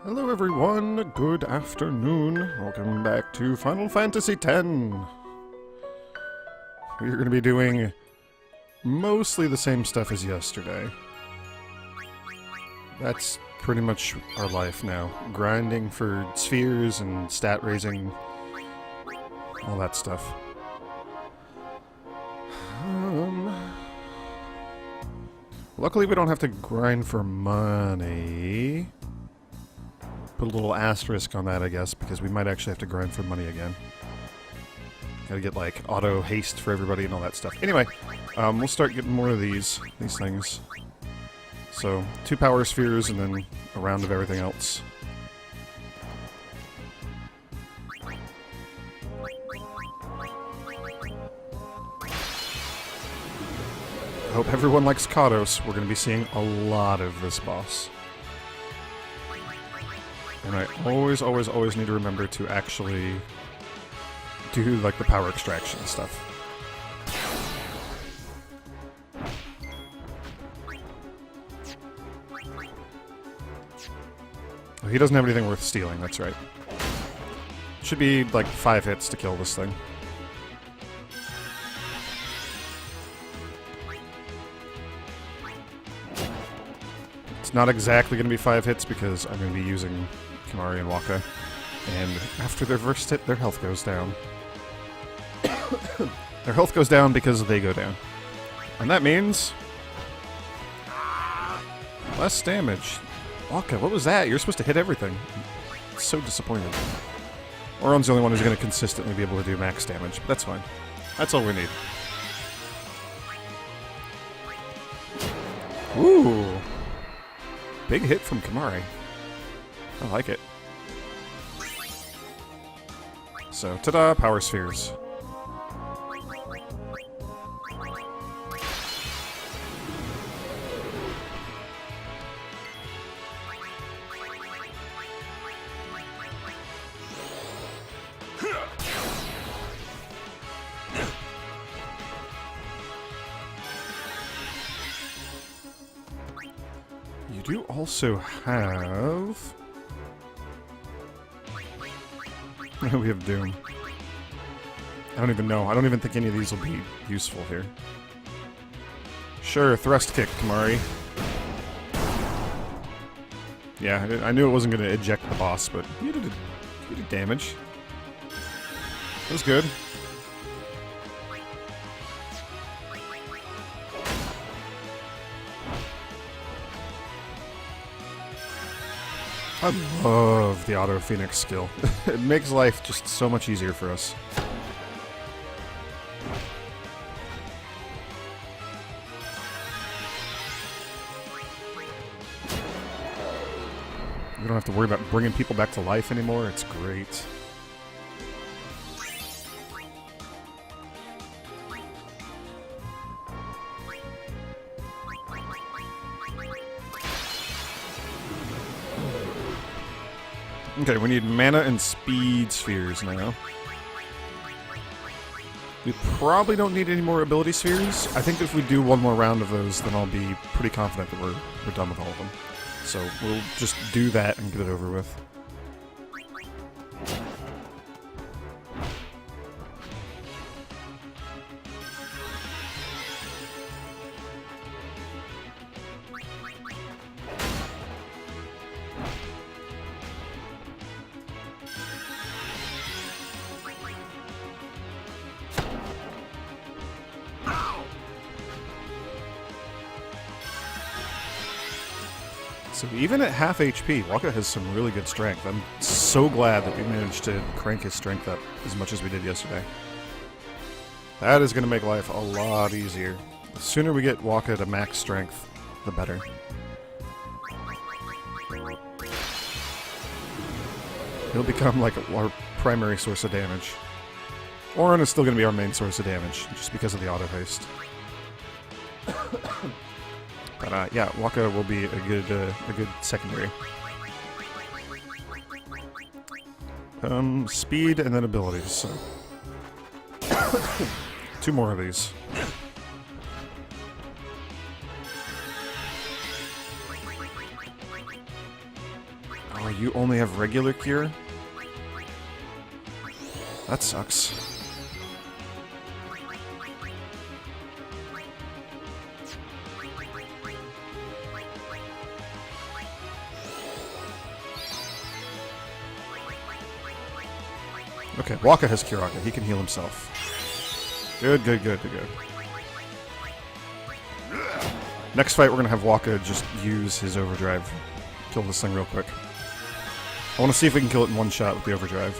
Hello everyone, good afternoon. Welcome back to Final Fantasy X. We're going to be doing mostly the same stuff as yesterday. That's pretty much our life now. Grinding for spheres and stat raising, all that stuff. Luckily we don't have to grind for money. Put a little asterisk on that, I guess, because we might actually have to grind for money again. Gotta get, like, auto haste for everybody and all that stuff. Anyway, we'll start getting more of these things. So, 2 power spheres and then a round of everything else. I hope everyone likes Kados. We're gonna be seeing a lot of this boss. And I always need to remember to actually do, like, the power extraction stuff. Oh, he doesn't have anything worth stealing, that's right. Should be, like, 5 hits to kill this thing. It's not exactly going to be 5 hits because I'm going to be using Kimahri and Wakka, and after their first hit, their health goes down. Their health goes down because they go down. And that means less damage. Wakka, what was that? You're supposed to hit everything. I'm so disappointed. Auron's the only one who's going to consistently be able to do max damage, but that's fine. That's all we need. Ooh. Big hit from Kimahri. I like it. So, ta-da, power spheres. You do also have... we have Doom. I don't even know. I don't even think any of these will be useful here. Sure, thrust kick, Kimahri. Yeah, I knew it wasn't going to eject the boss, but you did damage. That was good. I love the Auto Phoenix skill. It makes life just so much easier for us. We don't have to worry about bringing people back to life anymore. It's great. Okay, we need mana and speed spheres now. We probably don't need any more ability spheres. I think if we do one more round of those, then I'll be pretty confident that we're done with all of them. So we'll just do that and get it over with. So even at half HP, Wakka has some really good strength. I'm so glad that we managed to crank his strength up as much as we did yesterday. That is going to make life a lot easier. The sooner we get Wakka to max strength, the better. He'll become like our primary source of damage. Auron is still going to be our main source of damage, just because of the auto haste. But yeah, Wakka will be a good secondary. Speed and then abilities. So. 2 more of these. Oh, you only have regular cure? That sucks. Okay, Waka has Kuraka. He can heal himself. Good, good, good, good, good. Next fight, we're going to have Waka just use his overdrive. Kill this thing real quick. I want to see if we can kill it in one shot with the overdrive.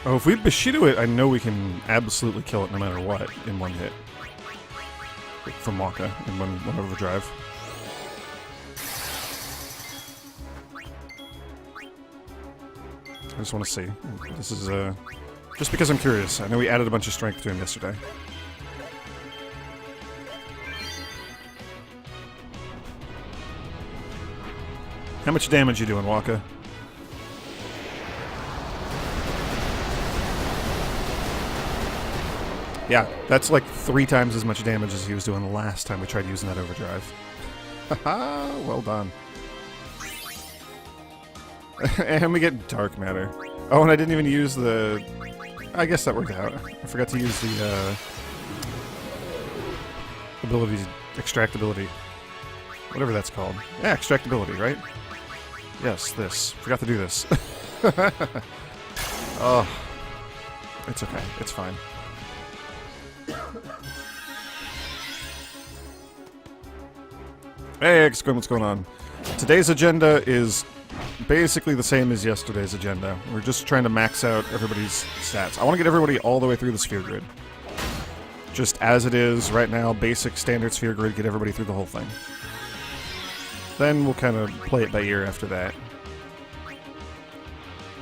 Oh, if we Bushido it, I know we can absolutely kill it no matter what in one hit. From Waka in one overdrive. I just want to see. This is, just because I'm curious. I know we added a bunch of strength to him yesterday. How much damage you doing, Waka? Yeah, that's like 3 times as much damage as he was doing the last time we tried using that overdrive. Haha, well done. And we get Dark Matter. Oh, and I didn't even use the... I guess that worked out. I forgot to use the, ability, extractability. Whatever that's called. Yeah, extractability, right? Yes, this. Forgot to do this. Oh. It's okay. It's fine. Hey, X-Gun, what's going on? Today's agenda is basically the same as yesterday's agenda. We're just trying to max out everybody's stats. I want to get everybody all the way through the sphere grid. Just as it is right now, basic standard sphere grid, get everybody through the whole thing. Then we'll kind of play it by ear after that.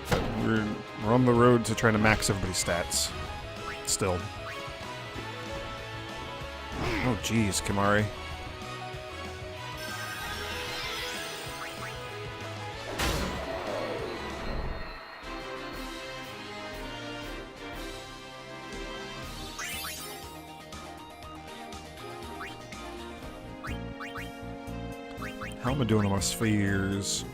But we're on the road to trying to max everybody's stats. Still. Oh, jeez, Kimahri. How am I doing on my spheres?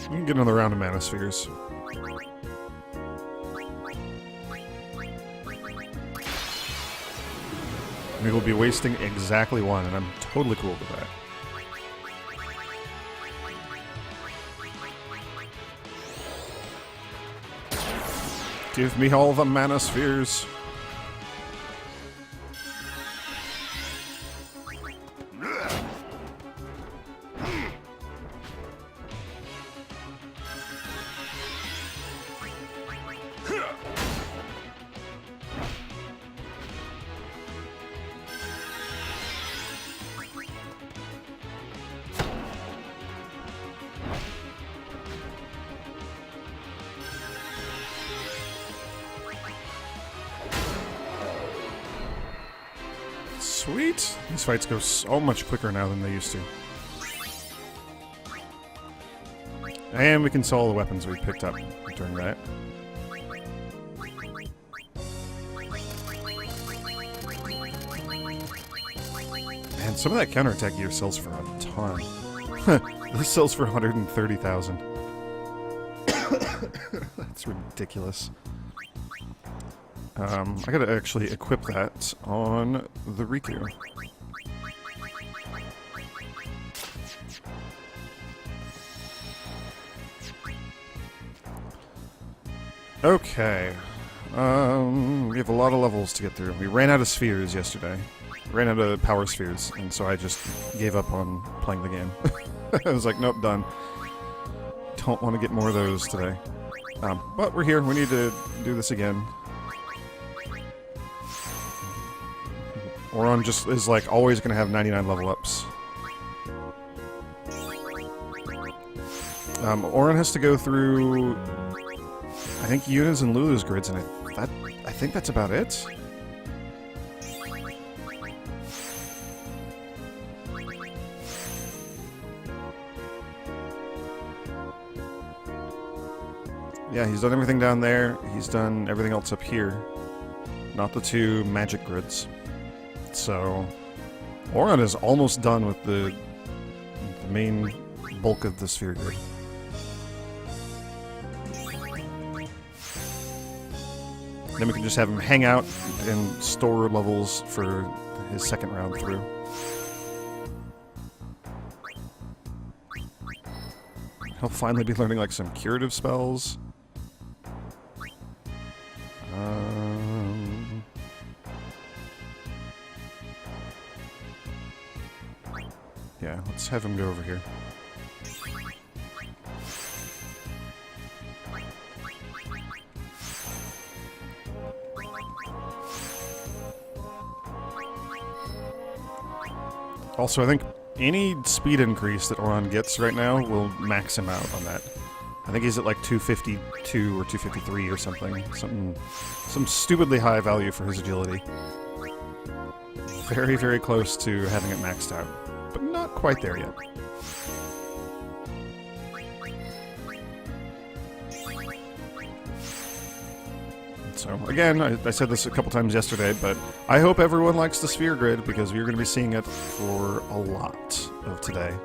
We can get another round of mana spheres. We will be wasting exactly one, and I'm totally cool with that. Give me all the mana spheres. Sweet! These fights go so much quicker now than they used to. And we can sell all the weapons we picked up during that. Man, some of that counterattack gear sells for a ton. This sells for 130,000. That's ridiculous. I gotta actually equip that on the Riku. Okay. We have a lot of levels to get through. We ran out of spheres yesterday. ran out of power spheres, and so I just gave up on playing the game. I was like, nope, done. Don't want to get more of those today. But we're here. We need to do this again. Auron just is like always going to have 99 level ups. Auron has to go through, I think, Yuna's and Lulu's grids, and I think that's about it. Yeah, he's done everything down there. He's done everything else up here. Not the two magic grids. So, Auron is almost done with the main bulk of the sphere grid. Then we can just have him hang out and store levels for his second round through. He'll finally be learning like some curative spells. Yeah, let's have him go over here. Also, I think any speed increase that Auron gets right now will max him out on that. I think he's at like 252 or 253 or something. Some stupidly high value for his agility. Very, very close to having it maxed out. But not quite there yet. So, again, I said this a couple times yesterday, but I hope everyone likes the sphere grid because we're going to be seeing it for a lot of today.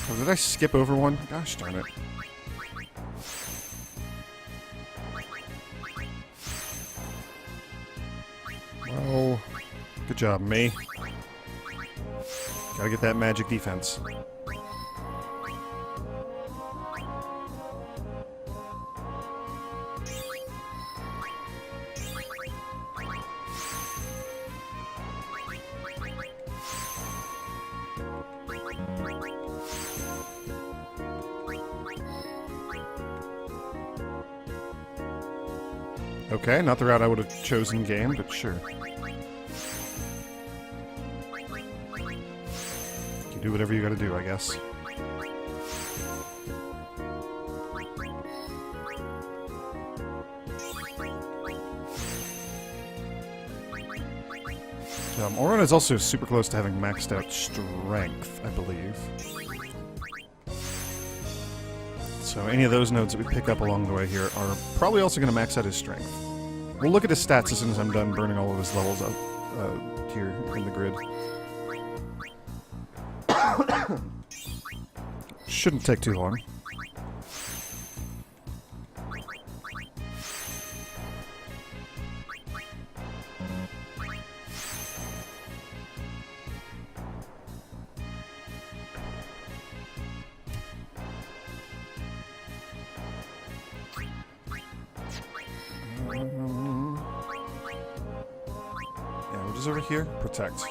Oh, did I skip over one? Gosh darn it. Well, good job, me. Gotta get that magic defense. Okay, not the route I would have chosen game, but sure. You do whatever you gotta do, I guess. Auron is also super close to having maxed out strength, I believe. So any of those nodes that we pick up along the way here are probably also going to max out his strength. We'll look at his stats as soon as I'm done burning all of his levels up here in the grid. Shouldn't take too long. Over here, protect.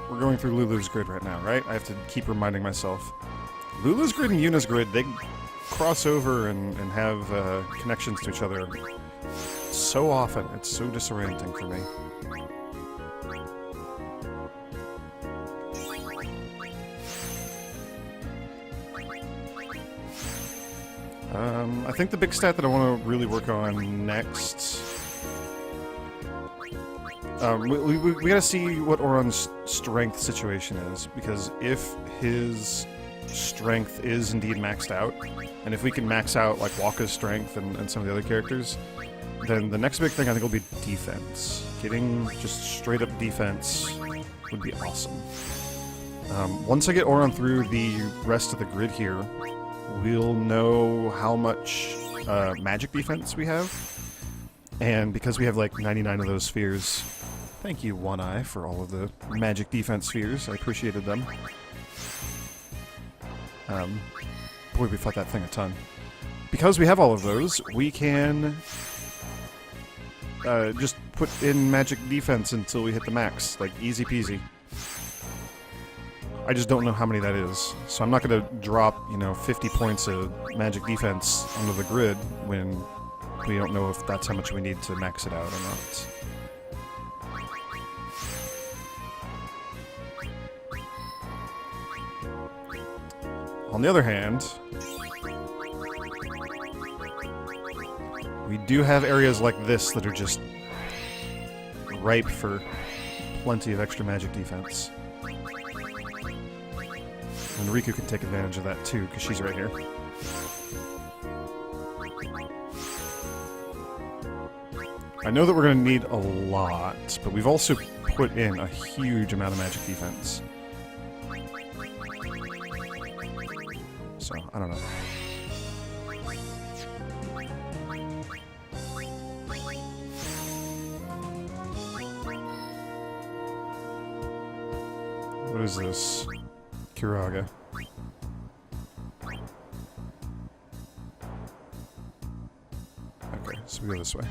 We're going through Lulu's grid right now, right? I have to keep reminding myself. Lulu's grid and Yuna's grid, they cross over and have connections to each other so often. It's so disorienting for me. I think the big stat that I want to really work on next... we gotta see what Auron's strength situation is, because if his strength is indeed maxed out. And if we can max out like Wakka's strength and some of the other characters, then the next big thing I think will be defense. Getting just straight up defense would be awesome. Once I get Auron through the rest of the grid here, we'll know how much magic defense we have. And because we have like 99 of those spheres, thank you, One Eye, for all of the magic defense spheres. I appreciated them. Boy, we fought that thing a ton. Because we have all of those, we can just put in magic defense until we hit the max. Like, easy peasy. I just don't know how many that is. So I'm not going to drop, 50 points of magic defense onto the grid when we don't know if that's how much we need to max it out or not. On the other hand, we do have areas like this that are just ripe for plenty of extra magic defense. And Riku can take advantage of that too, because she's right here. I know that we're going to need a lot, but we've also put in a huge amount of magic defense. So, I don't know. What is this? Kiraga. Okay, so we go this way.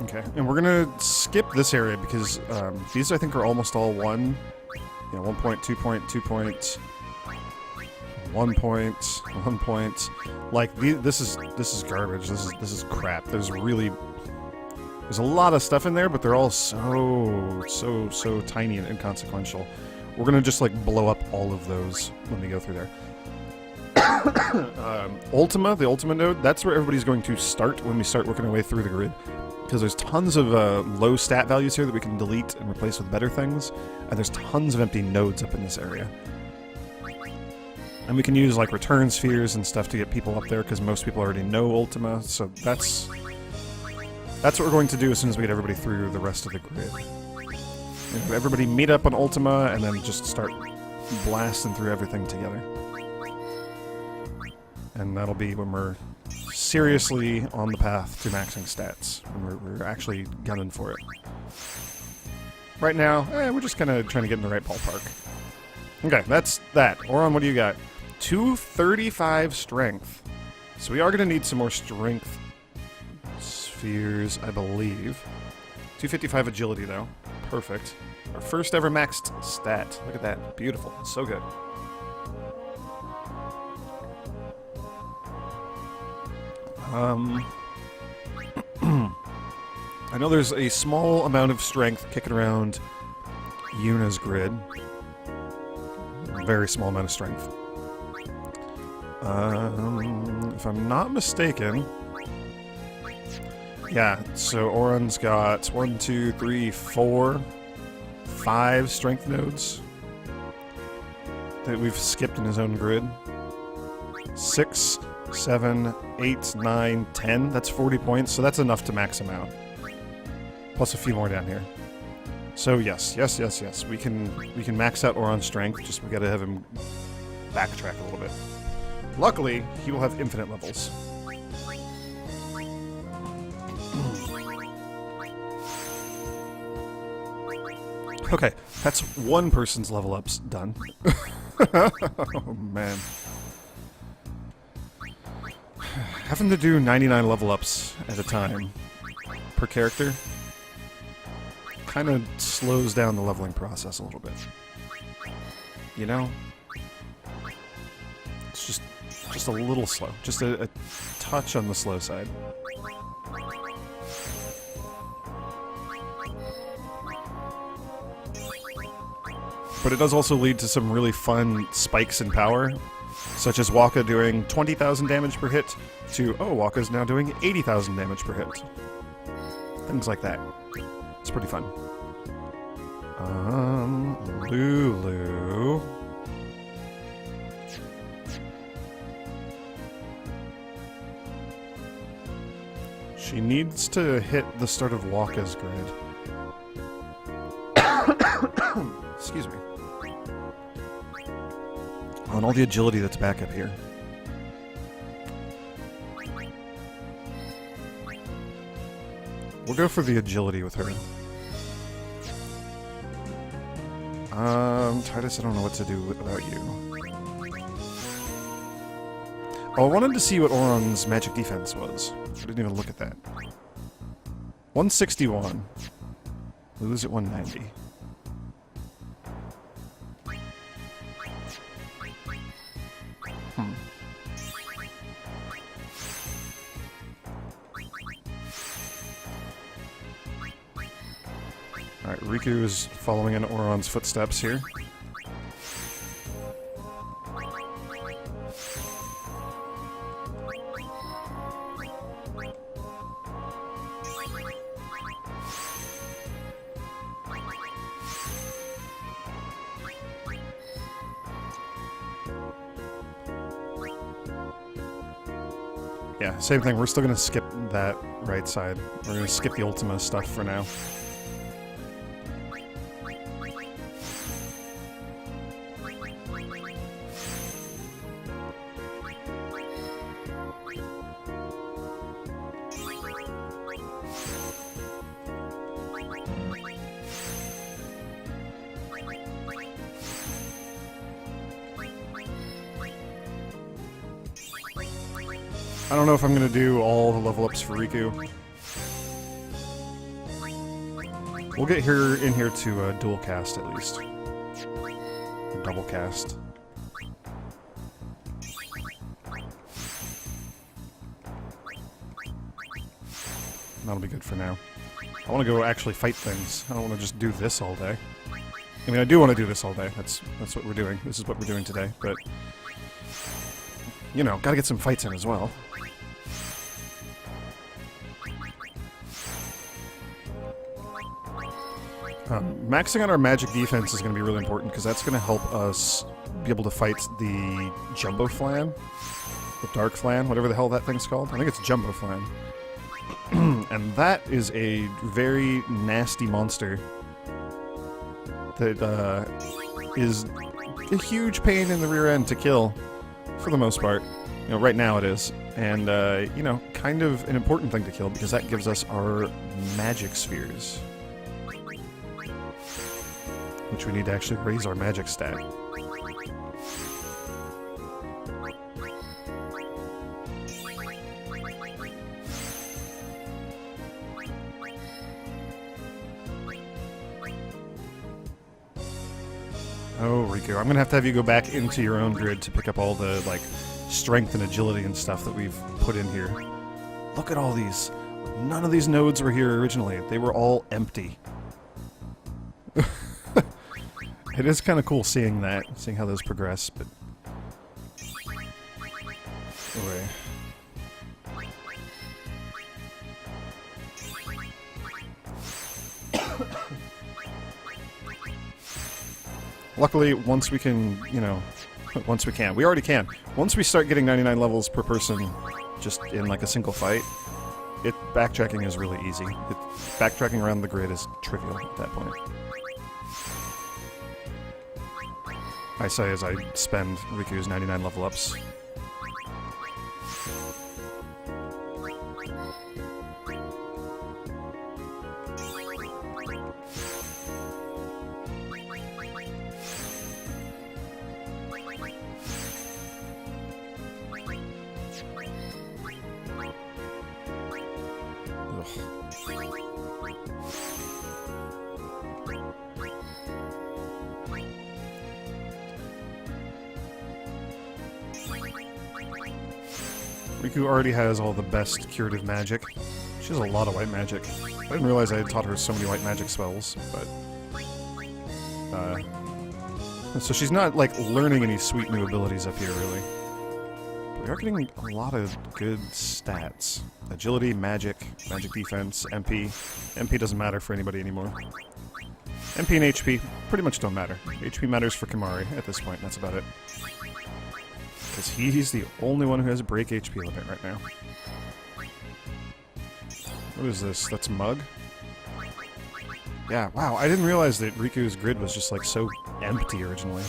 Okay, and we're gonna skip this area because these I think are almost all 1 point, 2 point, 2 point, 1 point, 1 point. Like this is garbage. This is crap. There's a lot of stuff in there, but they're all so tiny and inconsequential. We're gonna just like blow up all of those when we go through there. Ultima, the Ultima node, that's where everybody's going to start when we start working our way through the grid. Because there's tons of low stat values here that we can delete and replace with better things, and there's tons of empty nodes up in this area. And we can use like return spheres and stuff to get people up there, because most people already know Ultima, so that's what we're going to do as soon as we get everybody through the rest of the grid. Everybody meet up on Ultima, and then just start blasting through everything together. And that'll be when we're seriously on the path to maxing stats, when we're actually gunning for it. Right now, we're just kind of trying to get in the right ballpark. Okay, that's that. Auron, what do you got? 235 strength. So we are going to need some more strength spheres, I believe. 255 agility, though. Perfect. Our first ever maxed stat. Look at that. Beautiful. So good. I know there's a small amount of strength kicking around Yuna's grid. Very small amount of strength. If I'm not mistaken... Yeah, so Auron's got 1, 2, 3, 4, 5 strength nodes that we've skipped in his own grid. 6, 7, 8, 9, 10. That's 40 points, so that's enough to max him out. Plus a few more down here. So yes. We can max out Auron's strength, just we gotta have him backtrack a little bit. Luckily, he will have infinite levels. Okay, that's one person's level ups done. Oh man. Having to do 99 level ups at a time per character kind of slows down the leveling process a little bit. You know? It's just a little slow. Just a touch on the slow side. But it does also lead to some really fun spikes in power, such as Waka doing 20,000 damage per hit to, oh, Waka's now doing 80,000 damage per hit. Things like that. It's pretty fun. Lulu. She needs to hit the start of Waka's grid. Excuse me. Oh, and all the agility that's back up here. We'll go for the agility with her. Tidus, I don't know what to do without you. Oh, I wanted to see what Auron's magic defense was. I didn't even look at that. 161. Lulu's at 190. Alright, Riku is following in Auron's footsteps here. Yeah, same thing. We're still going to skip that right side. We're going to skip the Ultima stuff for now. I don't know if I'm going to do all the level ups for Riku. We'll get her in here to dual cast at least. Or double cast. That'll be good for now. I want to go actually fight things. I don't want to just do this all day. I mean, I do want to do this all day. That's what we're doing. This is what we're doing today, but... You know, gotta get some fights in as well. Maxing out our magic defense is going to be really important because that's going to help us be able to fight the Jumbo Flan, the Dark Flan, whatever the hell that thing's called. I think it's Jumbo Flan. And that is a very nasty monster that is a huge pain in the rear end to kill, for the most part. You know, right now it is. And, you know, kind of an important thing to kill because that gives us our magic spheres, which we need to actually raise our magic stat. Oh, Riku, I'm gonna have to have you go back into your own grid to pick up all the, like, strength and agility and stuff that we've put in here. Look at all these. None of these nodes were here originally. They were all empty. It is kind of cool seeing that, seeing how those progress, but... Anyway. Luckily, once we can, you know... Once we can. We already can. Once we start getting 99 levels per person, just in like a single fight, backtracking is really easy. Backtracking around the grid is trivial at that point. I say as I spend Riku's 99 level ups. Riku already has all the best curative magic. She has a lot of white magic. I didn't realize I had taught her so many white magic spells, but... So she's not, like, learning any sweet new abilities up here, really. But we are getting a lot of good stats. Agility, magic, magic defense, MP. MP doesn't matter for anybody anymore. MP and HP pretty much don't matter. HP matters for Kimahri at this point, that's about it. Because he's the only one who has a break HP limit right now. What is this? That's Mug? Yeah, wow, I didn't realize that Riku's grid was just, like, so empty originally.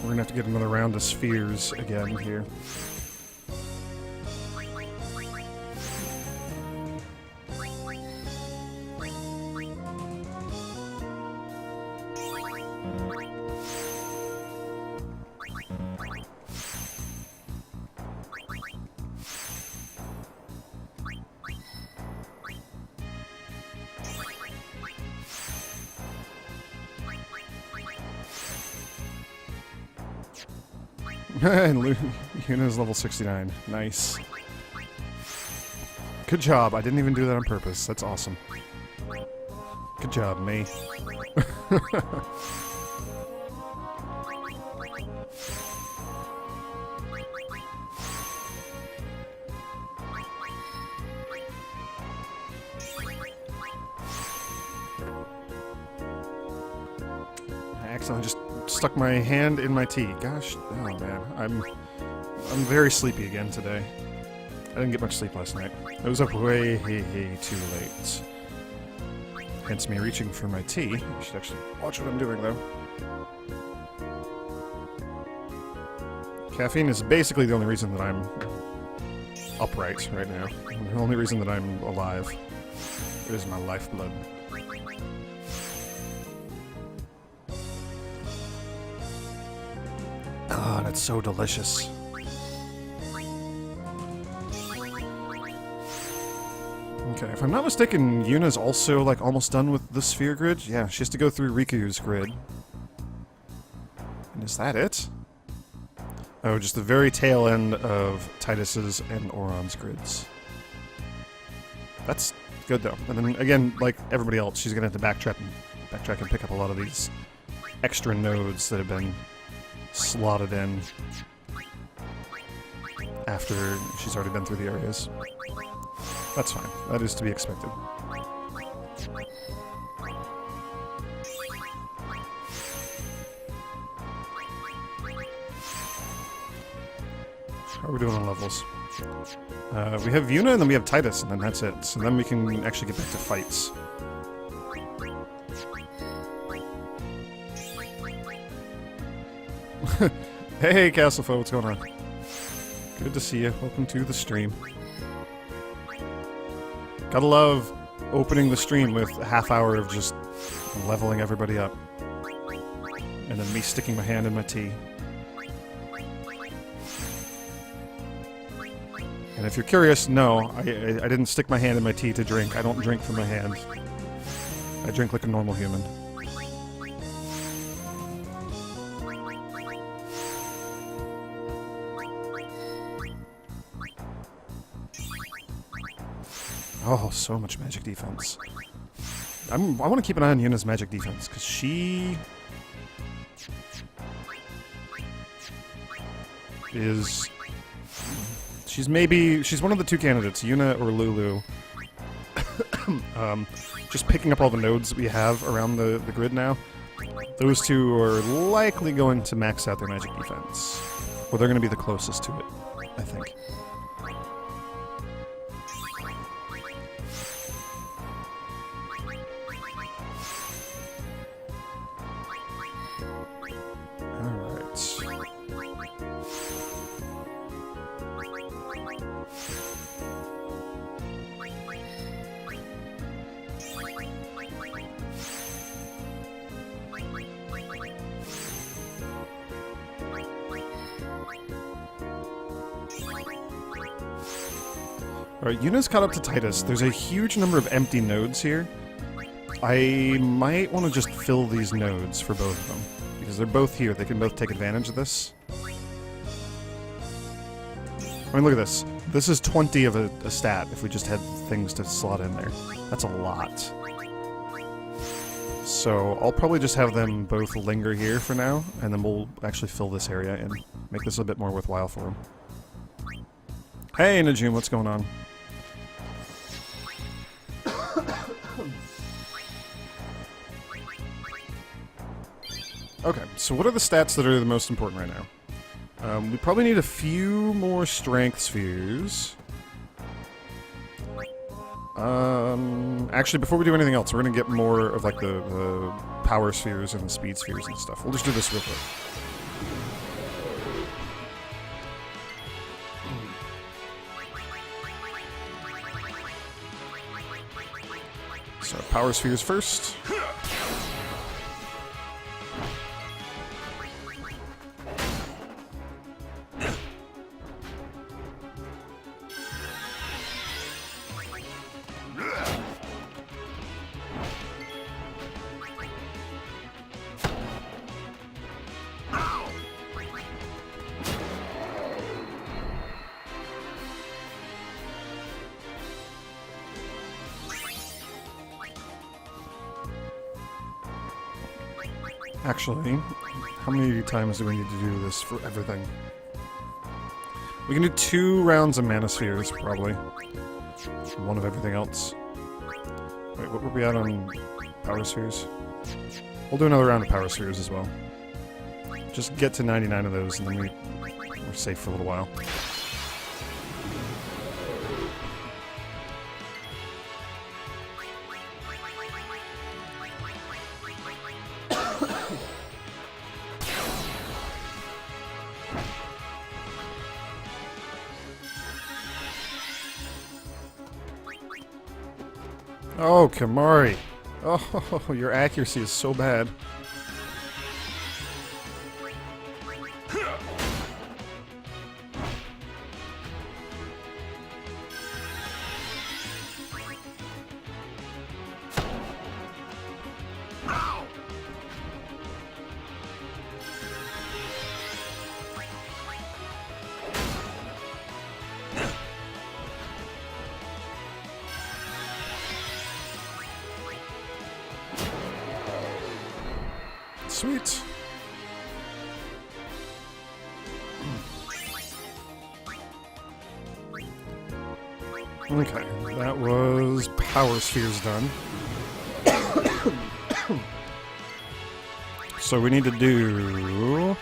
We're gonna have to get another round of spheres again here. And Yuna's level 69. Nice. Good job. I didn't even do that on purpose. That's awesome. Good job, me. I accidentally just stuck my hand in my tea. Gosh, oh man, I'm very sleepy again today. I didn't get much sleep last night. I was up way too late. Hence me reaching for my tea. I should actually watch what I'm doing though. Caffeine is basically the only reason that I'm upright right now. The only reason that I'm alive. It is my lifeblood. Ah, that's so delicious. Okay, if I'm not mistaken, Yuna's also, like, almost done with the sphere grid. Yeah, she has to go through Riku's grid. And is that it? Oh, just the very tail end of Tidus's and Auron's grids. That's good, though. And then, again, like everybody else, she's gonna have to backtrack and pick up a lot of these extra nodes that have been slotted in after she's already been through the areas. That's fine. That is to be expected. How are we doing on levels? We have Yuna and then we have Tidus and then that's it. So then we can actually get back to fights. Hey, Castlefo, what's going on? Good to see you. Welcome to the stream. Gotta love opening the stream with a half hour of just leveling everybody up. And then me sticking my hand in my tea. And if you're curious, no, I didn't stick my hand in my tea to drink. I don't drink from my hand. I drink like a normal human. Oh, so much magic defense. I want to keep an eye on Yuna's magic defense, because she is... She's one of the two candidates, Yuna or Lulu. Just picking up all the nodes that we have around the grid now. Those two are likely going to max out their magic defense. Or they're going to be the closest to it, I think. Alright, Yuna's caught up to Titus. There's a huge number of empty nodes here. I might want to just fill these nodes for both of them. Because they're both here. They can both take advantage of this. I mean, look at this. This is 20 of a stat if we just had things to slot in there. That's a lot. So I'll probably just have them both linger here for now, and then we'll actually fill this area and make this a bit more worthwhile for them. Hey, Najum, what's going on? Okay, so what are the stats that are the most important right now? We probably need a few more strength spheres. Actually, before we do anything else, we're gonna get more of like the power spheres and the speed spheres and stuff. We'll just do this real quick. So power spheres first. Actually, how many times do we need to do this for everything? We can do 2 rounds of mana spheres, probably. One of everything else. Wait, what were we at on power spheres? We'll do another round of power spheres as well. Just get to 99 of those, and then we're safe for a little while. Oh, Kimahri. Oh, your accuracy is so bad. Sweet. Okay, that was power spheres done. So we need to do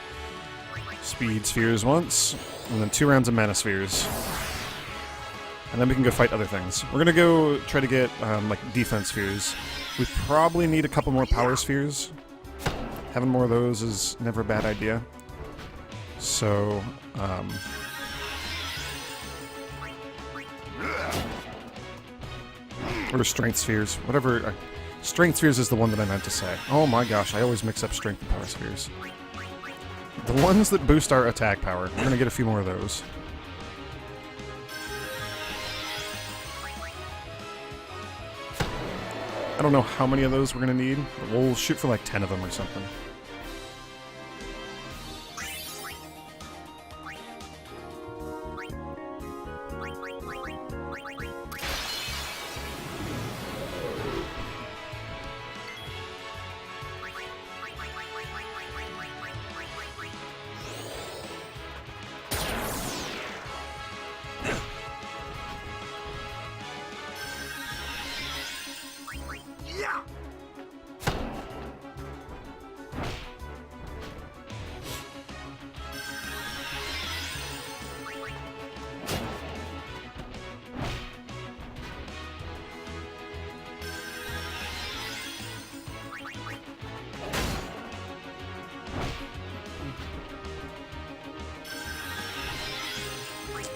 speed spheres once, and then 2 rounds of mana spheres. And then we can go fight other things. We're gonna go try to get, like, defense spheres. We probably need a couple more power spheres. Having more of those is never a bad idea. So, or strength spheres, whatever. Strength spheres is the one that I meant to say. Oh my gosh, I always mix up strength and power spheres. The ones that boost our attack power. We're gonna get a few more of those. I don't know how many of those we're gonna need, but we'll shoot for like 10 of them or something.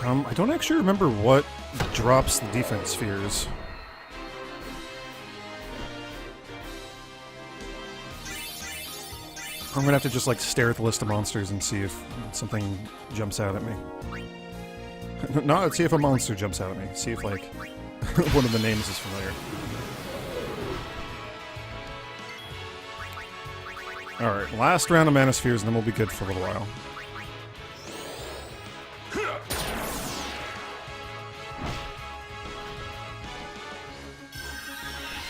I don't actually remember what drops the defense spheres. I'm gonna have to just like stare at the list of monsters and see if something jumps out at me. No, let's see if a monster jumps out at me. See if, like, one of the names is familiar. Alright, last round of Mana Spheres, and then we'll be good for a little while.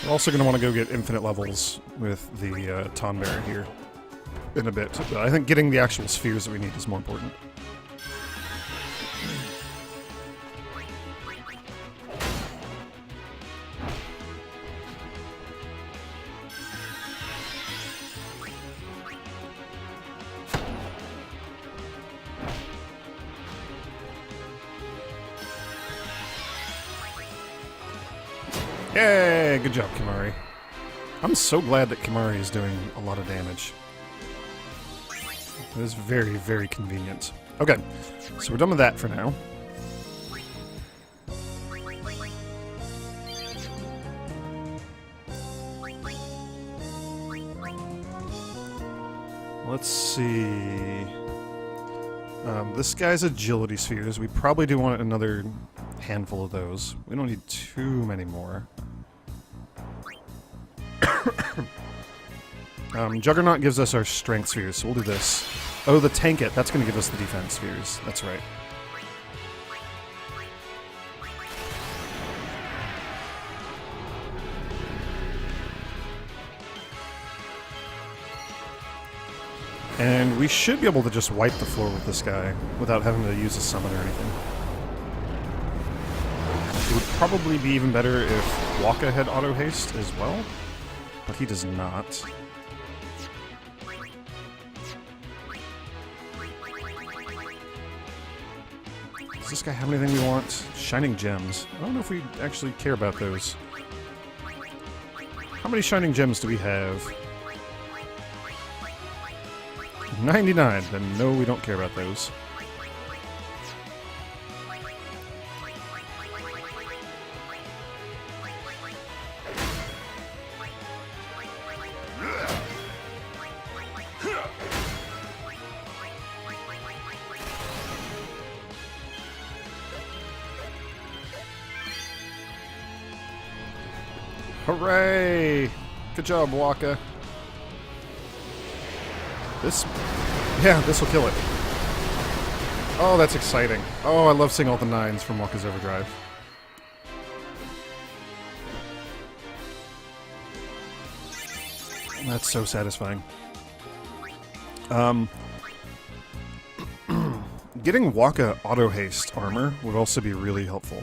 We're also going to want to go get infinite levels with the Tonberry here in a bit. But I think getting the actual spheres that we need is more important. Yay! Good job, Kimahri. I'm so glad that Kimahri is doing a lot of damage. It is very, very convenient. Okay, so we're done with that for now. Let's see... this guy's agility spheres. We probably do want another handful of those. We don't need too many more. Juggernaut gives us our strength spheres, so we'll do this. Oh, the tank it. That's going to give us the defense spheres. That's right. And we should be able to just wipe the floor with this guy without having to use a summon or anything. It would probably be even better if Waka had auto haste as well, but he does not. Does this guy have anything we want? Shining gems. I don't know if we actually care about those. How many shining gems do we have? 99. Then no, we don't care about those. Hooray! Good job, Waka. This will kill it. Oh, that's exciting. Oh, I love seeing all the 9s from Waka's Overdrive. That's so satisfying. Getting Waka auto haste armor would also be really helpful.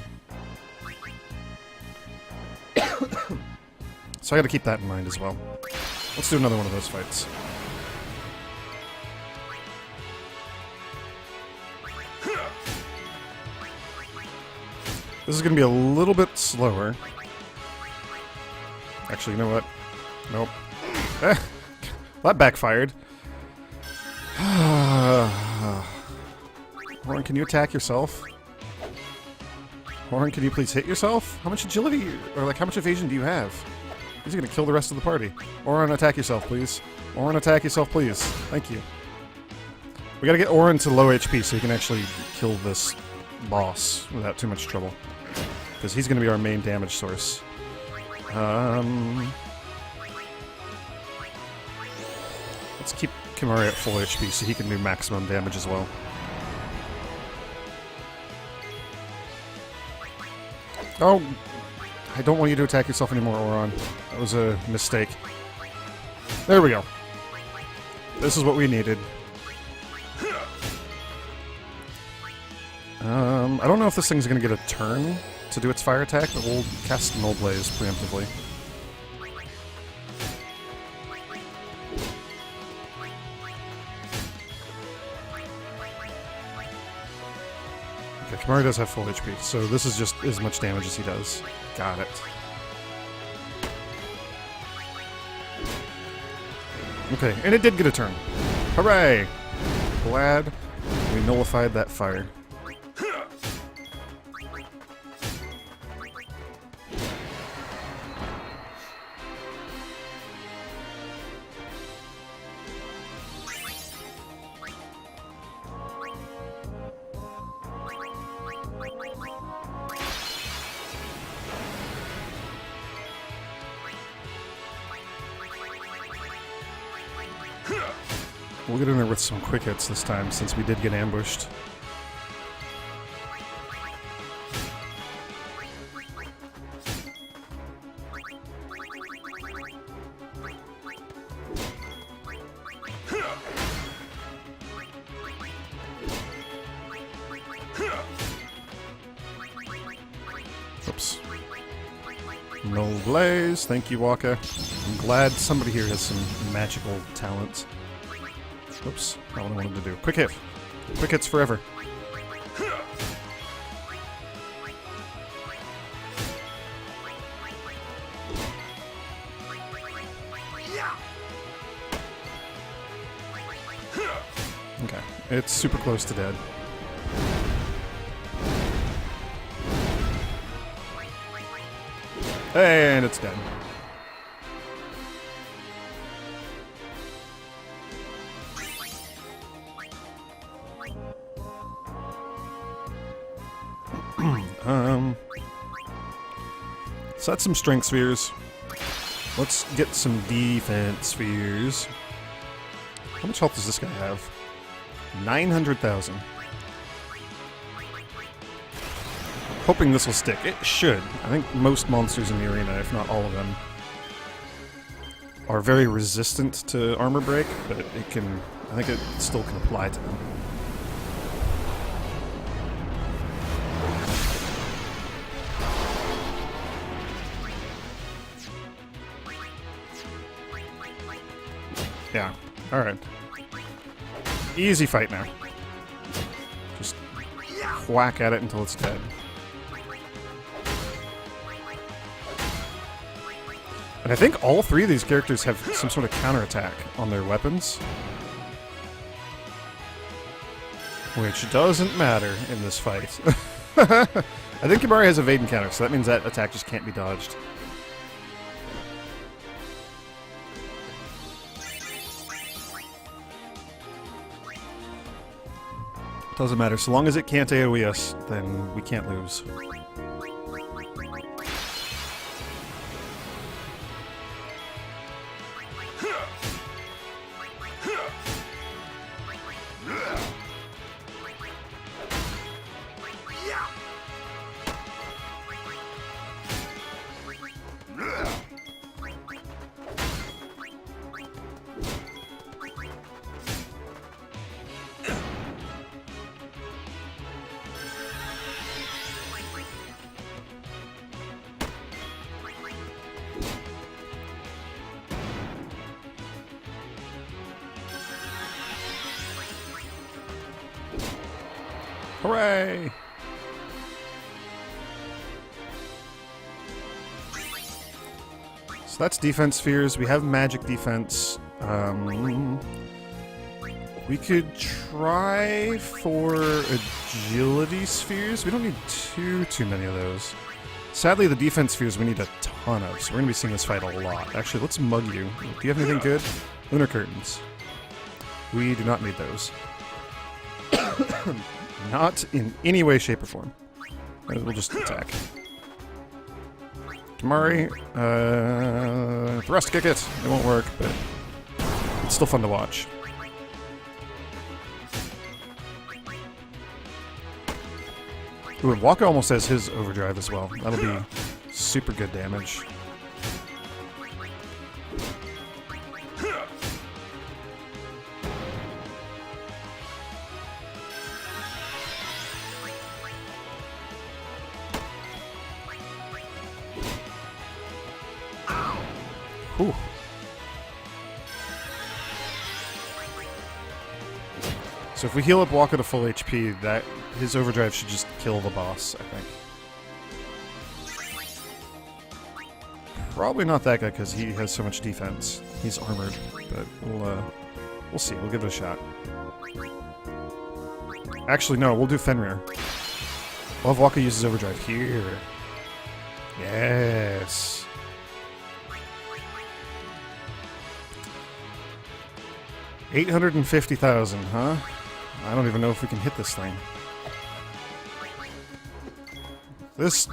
So I gotta keep that in mind as well. Let's do another one of those fights. This is gonna be a little bit slower. Actually, you know what? Nope. That backfired. Horan, can you attack yourself? Horan, can you please hit yourself? How much agility, or like how much evasion do you have? He's gonna kill the rest of the party. Oran, attack yourself, please. Oran, attack yourself, please. Thank you. We gotta get Oran to low HP so he can actually kill this boss without too much trouble. Because he's gonna be our main damage source. Let's keep Kimahri at full HP so he can do maximum damage as well. Oh! I don't want you to attack yourself anymore, Oran. That was a mistake. There we go. This is what we needed. I don't know if this thing's gonna get a turn to do its fire attack, but we'll cast Null Blaze preemptively. Okay, Kimahri does have full HP, so this is just as much damage as he does. Got it. Okay, and it did get a turn. Hooray! Glad we nullified that fire. We'll get in there with some quick hits this time, since we did get ambushed. Oops. No blaze. Thank you, Waka. I'm glad somebody here has some magical talent. Oops. Not what I wanted to do. Quick hit. Quick hits forever. Okay. It's super close to dead. And it's dead. So that's some strength spheres. Let's get some defense spheres. How much health does this guy have? 900,000. Hoping this will stick. It should. I think most monsters in the arena, if not all of them, are very resistant to armor break, but it can... I think it still can apply to them. Yeah. Alright. Easy fight now. Just whack at it until it's dead. And I think all three of these characters have some sort of counterattack on their weapons. Which doesn't matter in this fight. I think Kimahri has evade and counter, so that means that attack just can't be dodged. Doesn't matter. So long as it can't AoE us, then we can't lose. Hooray! So that's defense spheres. We have magic defense. We could try for agility spheres. We don't need too many of those. Sadly, the defense spheres we need a ton of, so we're going to be seeing this fight a lot. Actually, let's mug you. Do you have anything good? Lunar curtains. We do not need those. Not in any way, shape, or form. We'll just attack. Kimahri, thrust kick it. It won't work, but it's still fun to watch. Ooh, and Waka almost has his overdrive as well. That'll be super good damage. Whew. So if we heal up Waka to full HP, that his overdrive should just kill the boss, I think. Probably not that guy because he has so much defense. He's armored, but we'll see. We'll give it a shot. Actually, no, we'll do Fenrir. We'll have Waka use his overdrive here. Yes. $850,000, huh? I don't even know if we can hit this thing.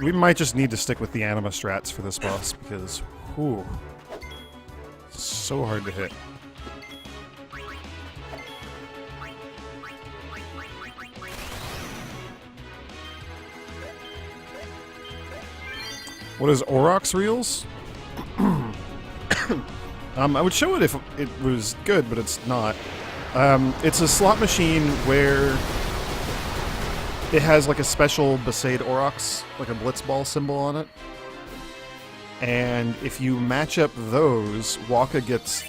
We might just need to stick with the anima strats for this boss because, whew, so hard to hit. What is Aurochs Reels? I would show it if it was good, but it's not. It's a slot machine where it has like a special Besaid Aurochs, like a Blitzball symbol on it. And if you match up those, Waka gets,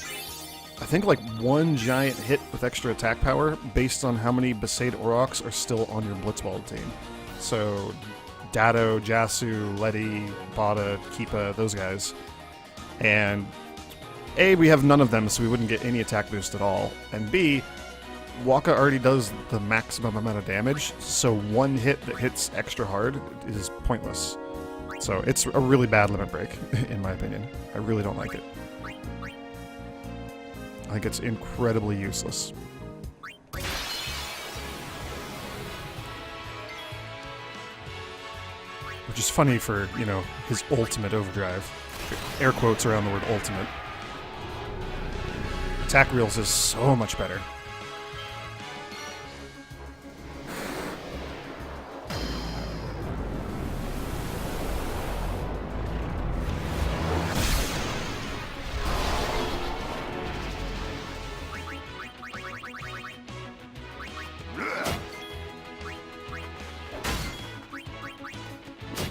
I think, like one giant hit with extra attack power based on how many Besaid Aurochs are still on your Blitzball team. So, Datto, Jasu, Letty, Bada, Keepa, those guys. And A, we have none of them, so we wouldn't get any attack boost at all. And B, Waka already does the maximum amount of damage, so one hit that hits extra hard is pointless. So it's a really bad limit break, in my opinion. I really don't like it. I think it's incredibly useless. Which is funny for, you know, his ultimate overdrive. Air quotes around the word ultimate. Attack Reels is so much better.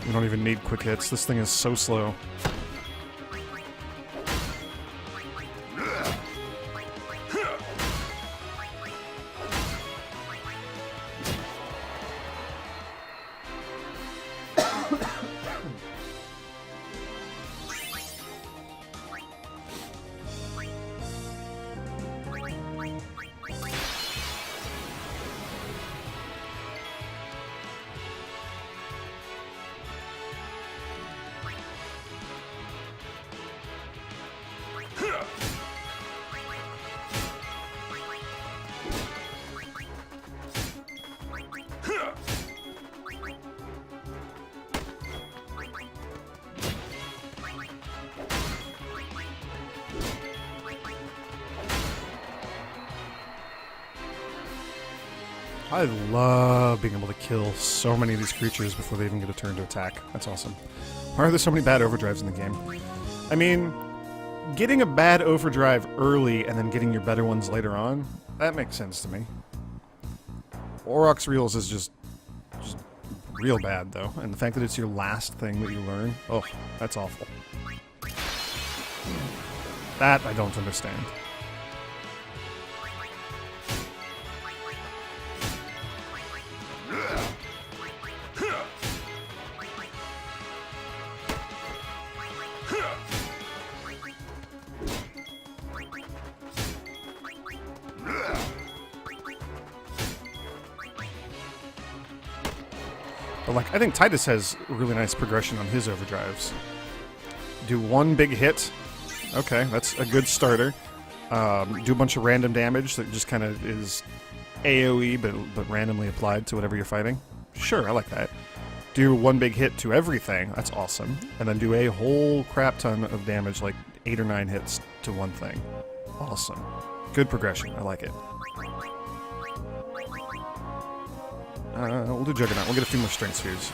We don't even need quick hits. This thing is so slow. I love being able to kill so many of these creatures before they even get a turn to attack. That's awesome. Why are there so many bad overdrives in the game? I mean, getting a bad overdrive early and then getting your better ones later on, that makes sense to me. Aurochs Reels is just real bad, though. And the fact that it's your last thing that you learn, oh, that's awful. That I don't understand. But, like, I think Tidus has really nice progression on his overdrives. Do one big hit. Okay, that's a good starter. Do a bunch of random damage that just kind of is AoE, but randomly applied to whatever you're fighting. Sure, I like that. Do one big hit to everything. That's awesome. And then do a whole crap ton of damage, like 8 or 9 hits to one thing. Awesome. Good progression. I like it. We'll do Juggernaut. We'll get a few more Strength Spheres.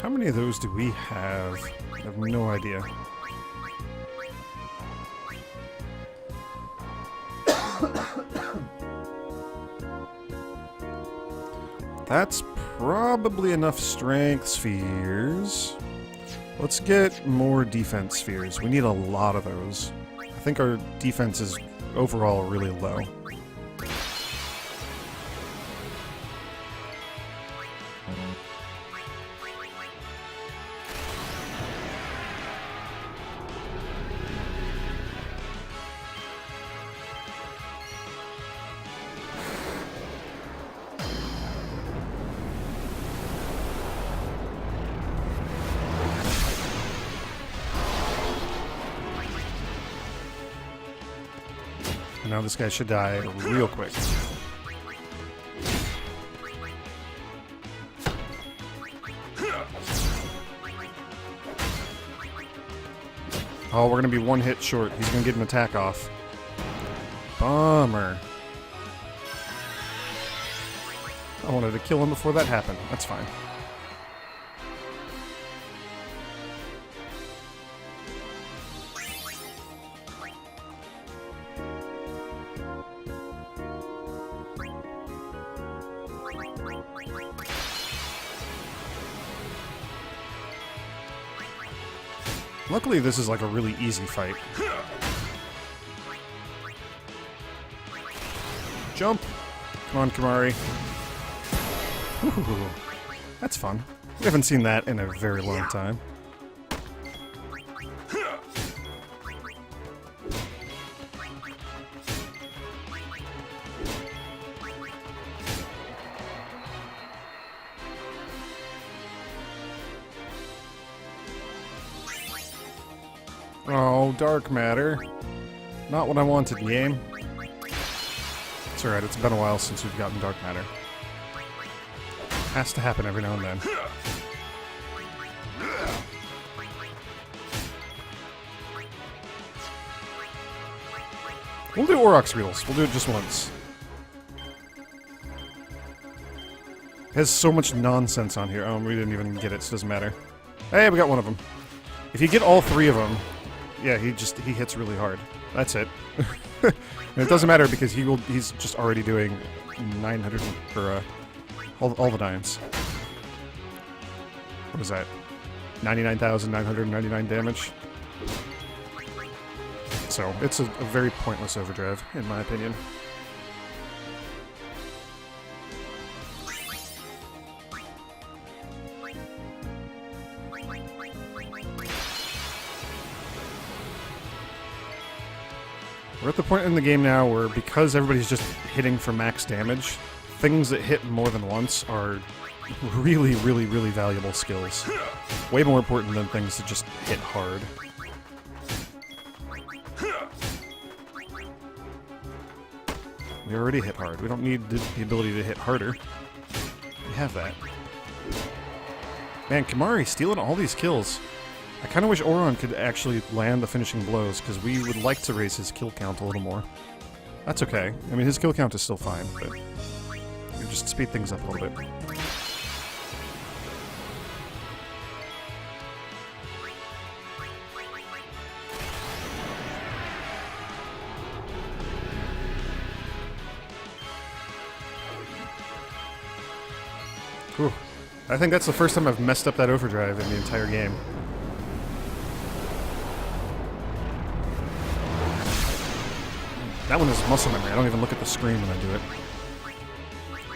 How many of those do we have? I have no idea. That's probably enough strength spheres. Let's get more defense spheres. We need a lot of those. I think our defense is overall really low. Now this guy should die real quick. Oh, we're gonna be one hit short. He's gonna get an attack off. Bummer. I wanted to kill him before that happened. That's fine. Luckily, this is like a really easy fight. Jump! Come on, Kimahri. Ooh, that's fun. We haven't seen that in a very long time. Oh, dark matter. Not what I wanted, game. It's alright, it's been a while since we've gotten dark matter. Has to happen every now and then. We'll do Aurochs Reels. We'll do it just once. It has so much nonsense on here. Oh, we didn't even get it, so it doesn't matter. Hey, we got one of them. If you get all three of them, yeah, he hits really hard. That's it. And it doesn't matter because he's just already doing 900 for all the dimes. What is that? 99,999 damage. So it's a very pointless overdrive, in my opinion. We're at the point in the game now where, because everybody's just hitting for max damage, things that hit more than once are really, really, really valuable skills. Way more important than things that just hit hard. We already hit hard. We don't need the ability to hit harder. We have that. Man, Kimahri stealing all these kills. I kind of wish Auron could actually land the finishing blows, because we would like to raise his kill count a little more. That's okay. I mean, his kill count is still fine, but we just speed things up a little bit. Whew. I think that's the first time I've messed up that overdrive in the entire game. That one is muscle memory. I don't even look at the screen when I do it.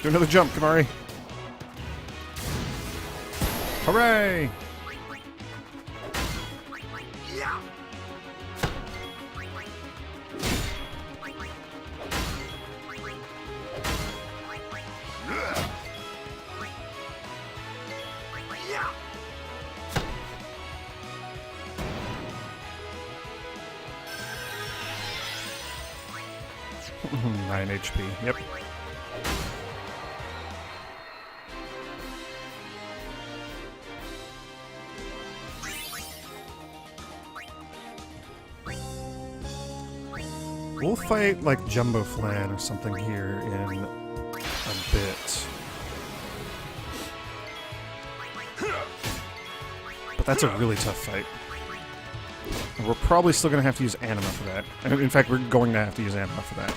Do another jump, Kimahri. Hooray! Mm-hmm, 9 HP, yep. We'll fight like Jumbo Flan or something here in a bit. But that's a really tough fight. And we're probably still going to have to use Anima for that. In fact, we're going to have to use Anima for that.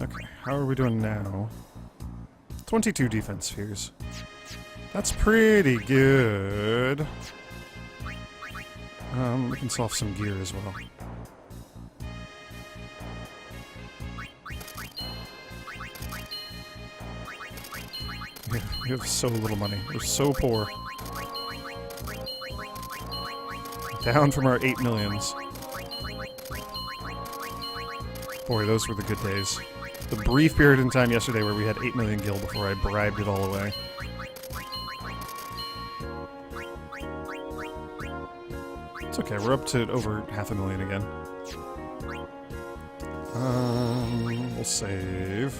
Okay, how are we doing now? 22 defense spheres. That's pretty good. We can solve some gear as well. We have so little money. We're so poor. Down from our 8 millions. Boy, those were the good days. The brief period in time yesterday where we had 8 million gil before I bribed it all away. It's okay, we're up to over 500,000 again. We'll save.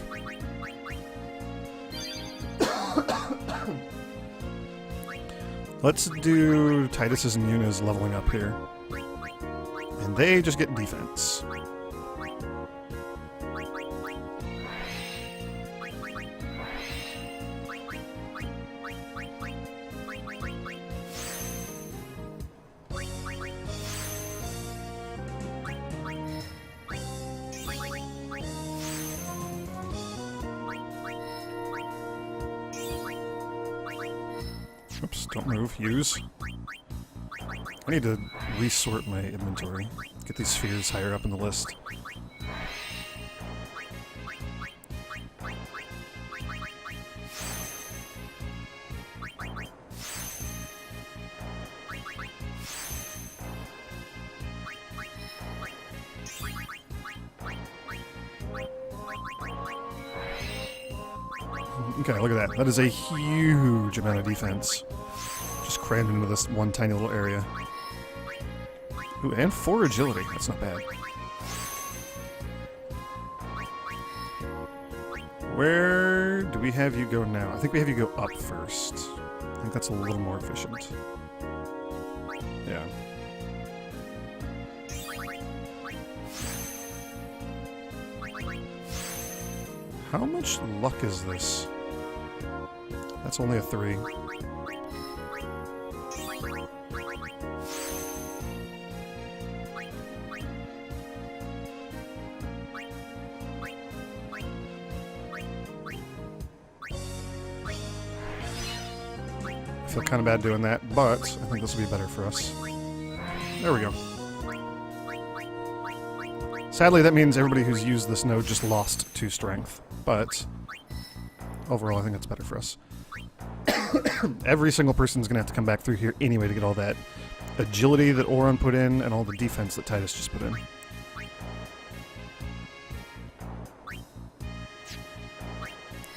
Let's do Titus's and Yuna's leveling up here. And they just get defense. Oops, don't move. Use. I need to resort my inventory. Get these spheres higher up in the list. Okay, look at that. That is a huge amount of defense. Just crammed into this one tiny little area. Ooh, and 4 agility. That's not bad. Where do we have you go now? I think we have you go up first. I think that's a little more efficient. Yeah. How much luck is this? That's only a 3. I feel kind of bad doing that, but I think this will be better for us. There we go. Sadly, that means everybody who's used this node just lost 2 strength, but overall I think it's better for us. Every single person's going to have to come back through here anyway to get all that agility that Auron put in and all the defense that Titus just put in.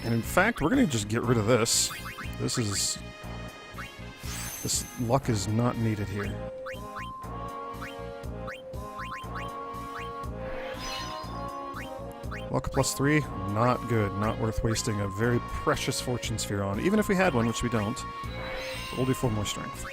And in fact, we're going to just get rid of this. This luck is not needed here. Luck +3, not good. Not worth wasting a very precious fortune sphere on. Even if we had one, which we don't. We'll do 4 more strength.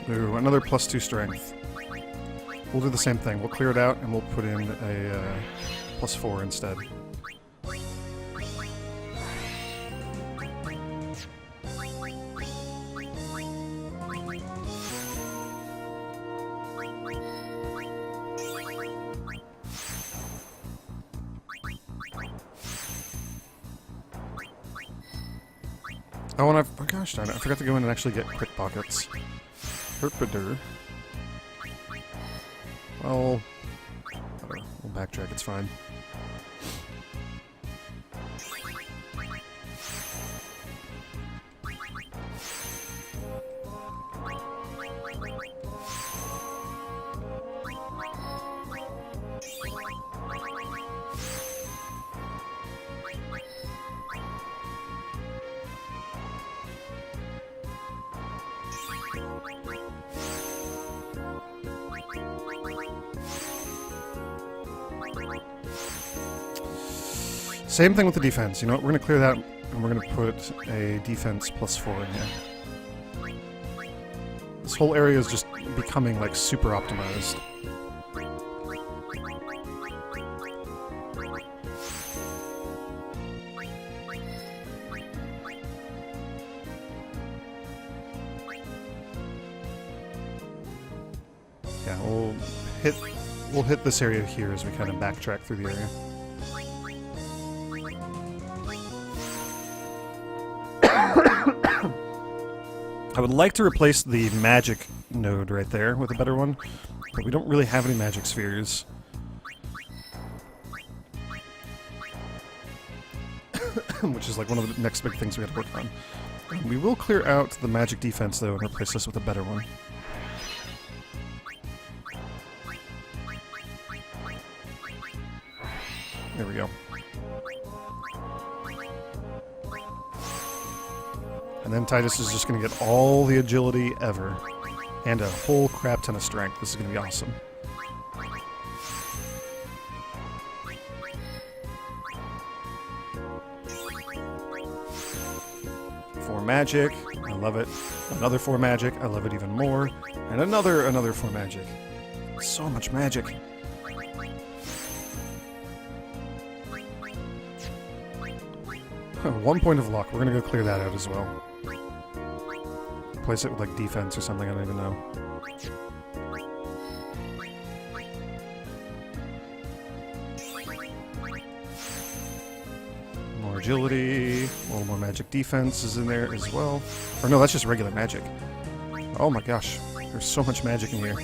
Ooh, another +2 strength. We'll do the same thing. We'll clear it out and we'll put in a +4 instead. Oh, and oh gosh darn it, I forgot to go in and actually get quick pockets. Herpader. Well, whatever. We'll backtrack, it's fine. Same thing with the defense. You know what? We're going to clear that, and we're going to put a defense +4 in here. This whole area is just becoming, like, super optimized. Yeah, we'll hit this area here as we kind of backtrack through the area. I would like to replace the magic node right there with a better one, but we don't really have any magic spheres. Which is like one of the next big things we have to work on. We will clear out the magic defense though and replace this with a better one. There we go. And then Tidus is just going to get all the agility ever. And a whole crap ton of strength. This is going to be awesome. Four magic. I love it. Another 4 magic. I love it even more. And another 4 magic. So much magic. Oh, 1 point of luck. We're going to go clear that out as well. Replace it with like defense or something, I don't even know. More agility, a little more magic defense is in there as well. Or no, that's just regular magic. Oh my gosh, there's so much magic in here.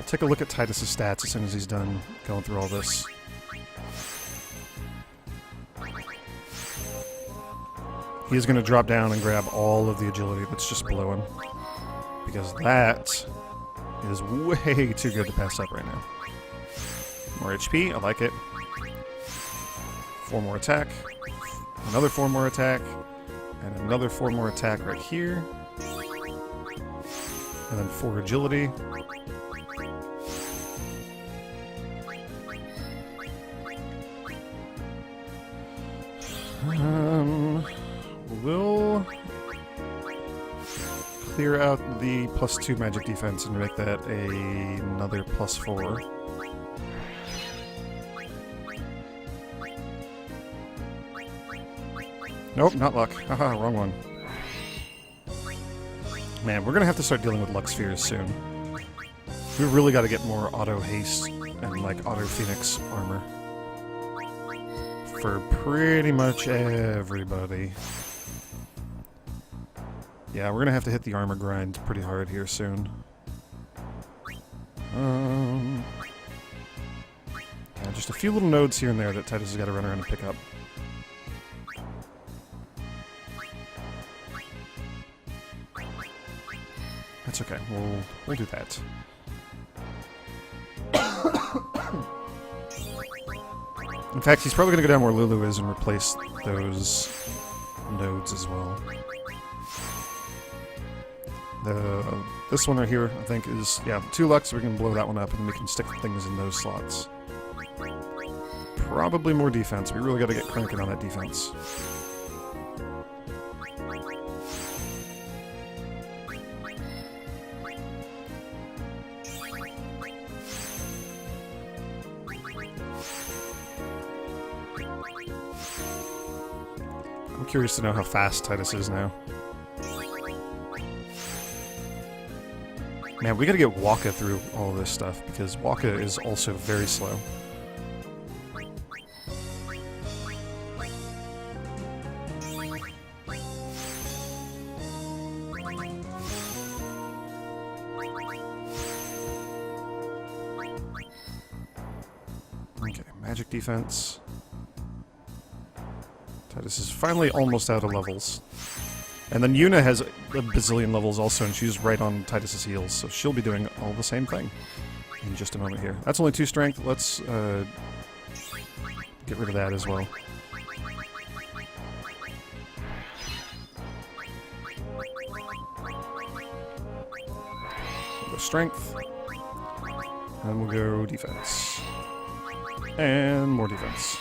Take a look at Tidus' stats as soon as he's done going through all this. He is going to drop down and grab all of the agility that's just below him. Because that is way too good to pass up right now. More HP, I like it. 4 more attack. Another 4 more attack. And another 4 more attack right here. And then 4 agility. We'll clear out the +2 magic defense and make that another +4. Nope, not luck. Haha, wrong one. Man, we're gonna have to start dealing with luck spheres soon. We really gotta get more auto haste and like auto phoenix armor. For pretty much everybody. Yeah, we're gonna have to hit the armor grind pretty hard here soon. Yeah, just a few little nodes here and there that Tidus has got to run around and pick up. That's okay. We'll do that. In fact, he's probably going to go down where Lulu is and replace those nodes as well. This one right here, I think, is, yeah, 2 luck, so we can blow that one up, and we can stick things in those slots. Probably more defense. We really got to get cranking on that defense. I'm curious to know how fast Tidus is now. Man, we gotta get Wakka through all this stuff, because Wakka is also very slow. Okay, magic defense. Tidus is finally almost out of levels. And then Yuna has a bazillion levels also, and she's right on Tidus' heels, so she'll be doing all the same thing in just a moment here. That's only 2 strength. Let's get rid of that as well. We'll go strength. And we'll go defense. And more defense.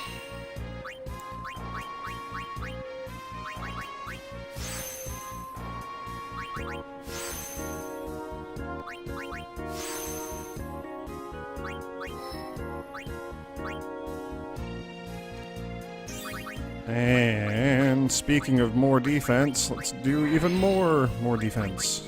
And speaking of more defense, let's do even more defense.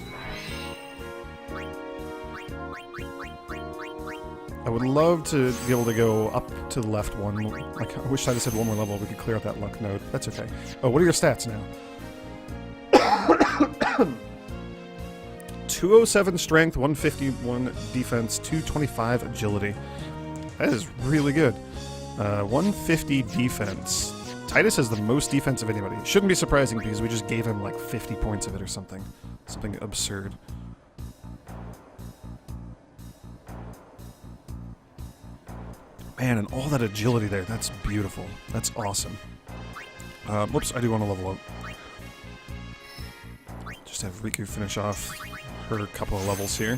I would love to be able to go up to the left one. Like, I wish I just had one more level. We could clear up that luck node. That's okay. Oh, what are your stats now? 207 strength, 151 defense, 225 agility. That is really good. 150 defense. Tidus has the most defense of anybody. Shouldn't be surprising because we just gave him like 50 points of it or something. Something absurd. Man, and all that agility there, that's beautiful. That's awesome. Whoops, I do want to level up. Just have Riku finish off her couple of levels here.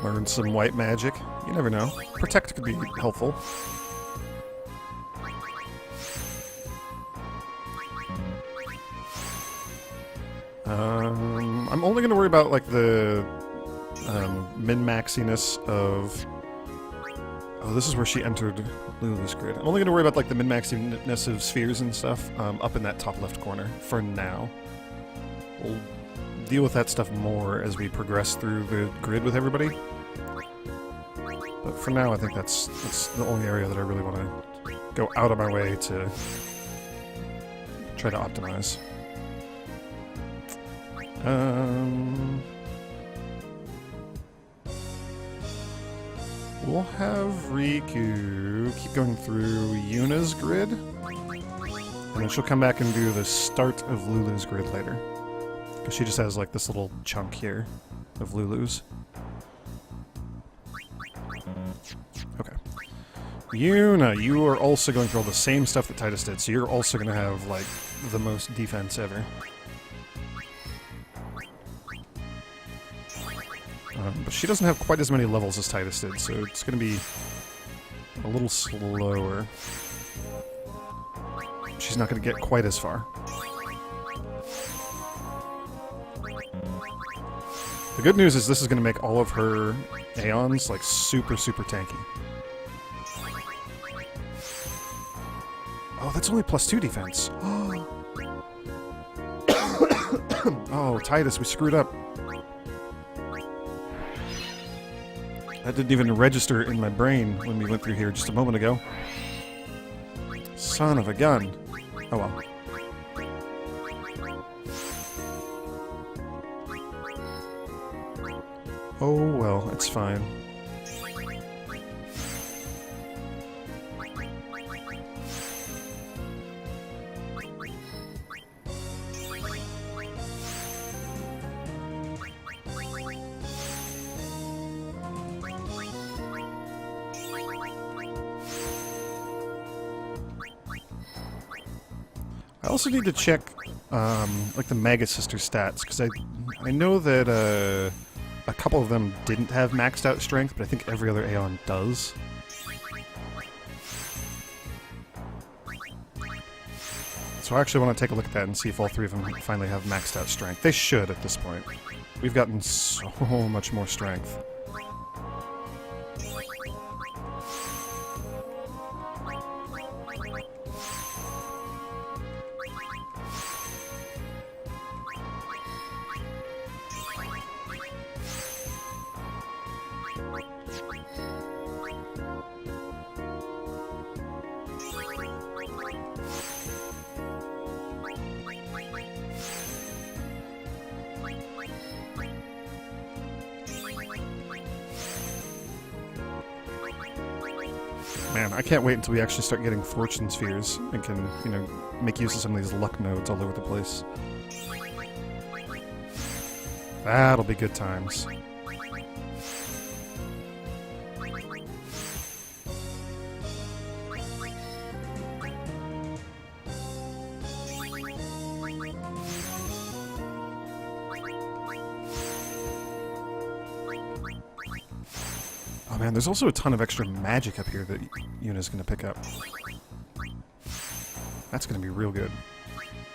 Learn some white magic. You never know. Protect could be helpful. I'm only going to worry about, like, the min-maxiness of... Oh, this is where she entered Lulu's grid. I'm only going to worry about, like, the min-maxiness of spheres and stuff up in that top left corner for now. We'll deal with that stuff more as we progress through the grid with everybody. But for now, I think that's the only area that I really want to go out of my way to try to optimize. We'll have Riku keep going through Yuna's grid, and then she'll come back and do the start of Lulu's grid later. Because she just has like this little chunk here of Lulu's. Okay. Yuna, you are also going through all the same stuff that Tidus did, so you're also going to have like the most defense ever. But she doesn't have quite as many levels as Tidus did, so it's going to be a little slower. She's not going to get quite as far. The good news is this is going to make all of her Aeons like super tanky. Oh, that's only +2 defense. Oh, Tidus, we screwed up. That didn't even register in my brain when we went through here just a moment ago. Son of a gun. Oh well. Oh well, it's fine. I also need to check, like the Mega Sister stats, because I know that a couple of them didn't have maxed out strength, but I think every other Aeon does. So I actually want to take a look at that and see if all three of them finally have maxed out strength. They should at this point. We've gotten so much more strength. Man, I can't wait until we actually start getting fortune spheres and can, you know, make use of some of these luck nodes all over the place. That'll be good times. Oh man, there's also a ton of extra magic up here that Yuna's gonna pick up. That's gonna be real good.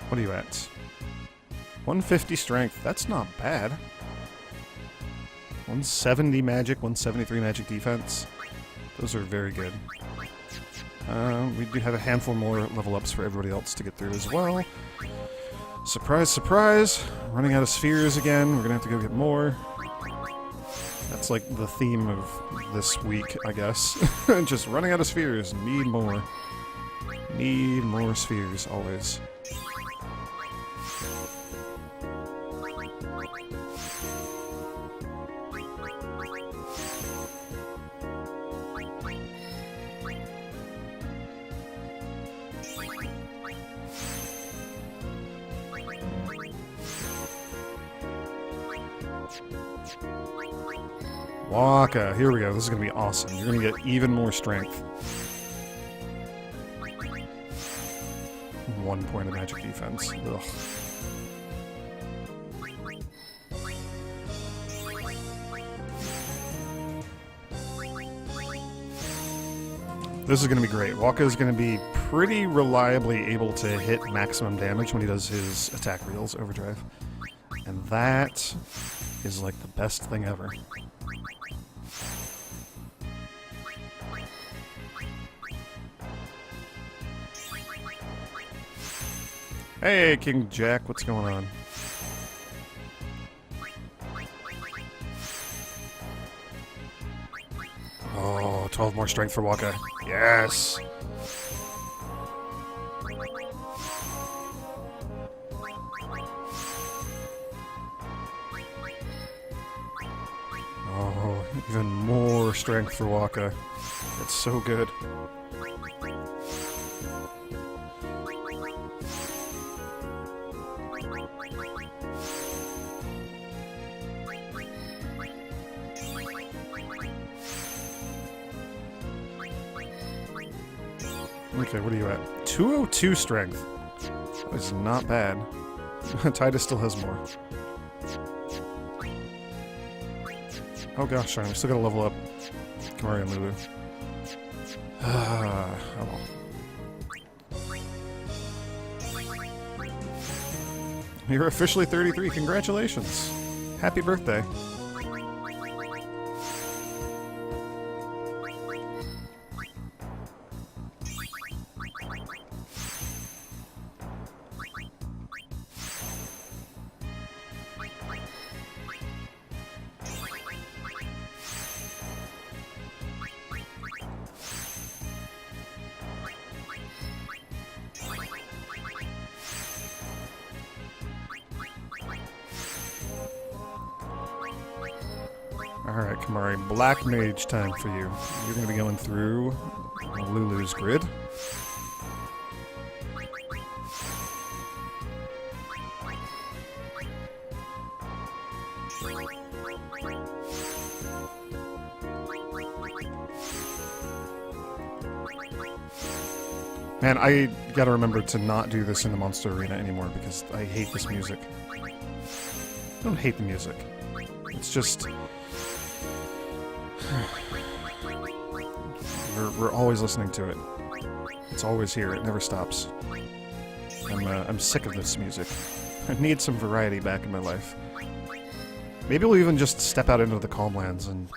What are you at? 150 strength. That's not bad. 170 magic, 173 magic defense. Those are very good. We do have a handful more level ups for everybody else to get through as well. Surprise, surprise! Running out of spheres again. We're gonna have to go get more. That's like the theme of this week, I guess. Just running out of spheres. Need more. Need more spheres, always. Waka, here we go. This is going to be awesome. You're going to get even more strength. 1 point of magic defense. Ugh. This is going to be great. Waka is going to be pretty reliably able to hit maximum damage when he does his attack reels overdrive. And that is like the best thing ever. Hey, King Jack, what's going on? Oh, 12 more strength for Waka. Yes! Oh, even more strength for Waka. That's so good. Okay, what are you at? 202 strength. That is not bad. Titus still has more. Oh gosh, we still gotta level up Kimahri and Lulu. Oh well. You're officially 33. Congratulations. Happy birthday. Alright, Kimahri, Black Mage time for you. You're going to be going through Lulu's grid. Man, I gotta remember to not do this in the Monster Arena anymore because I hate this music. I don't hate the music. It's just... We're always listening to it. It's always here. It never stops. I'm sick of this music. I need some variety back in my life. Maybe we'll even just step out into the Calmlands and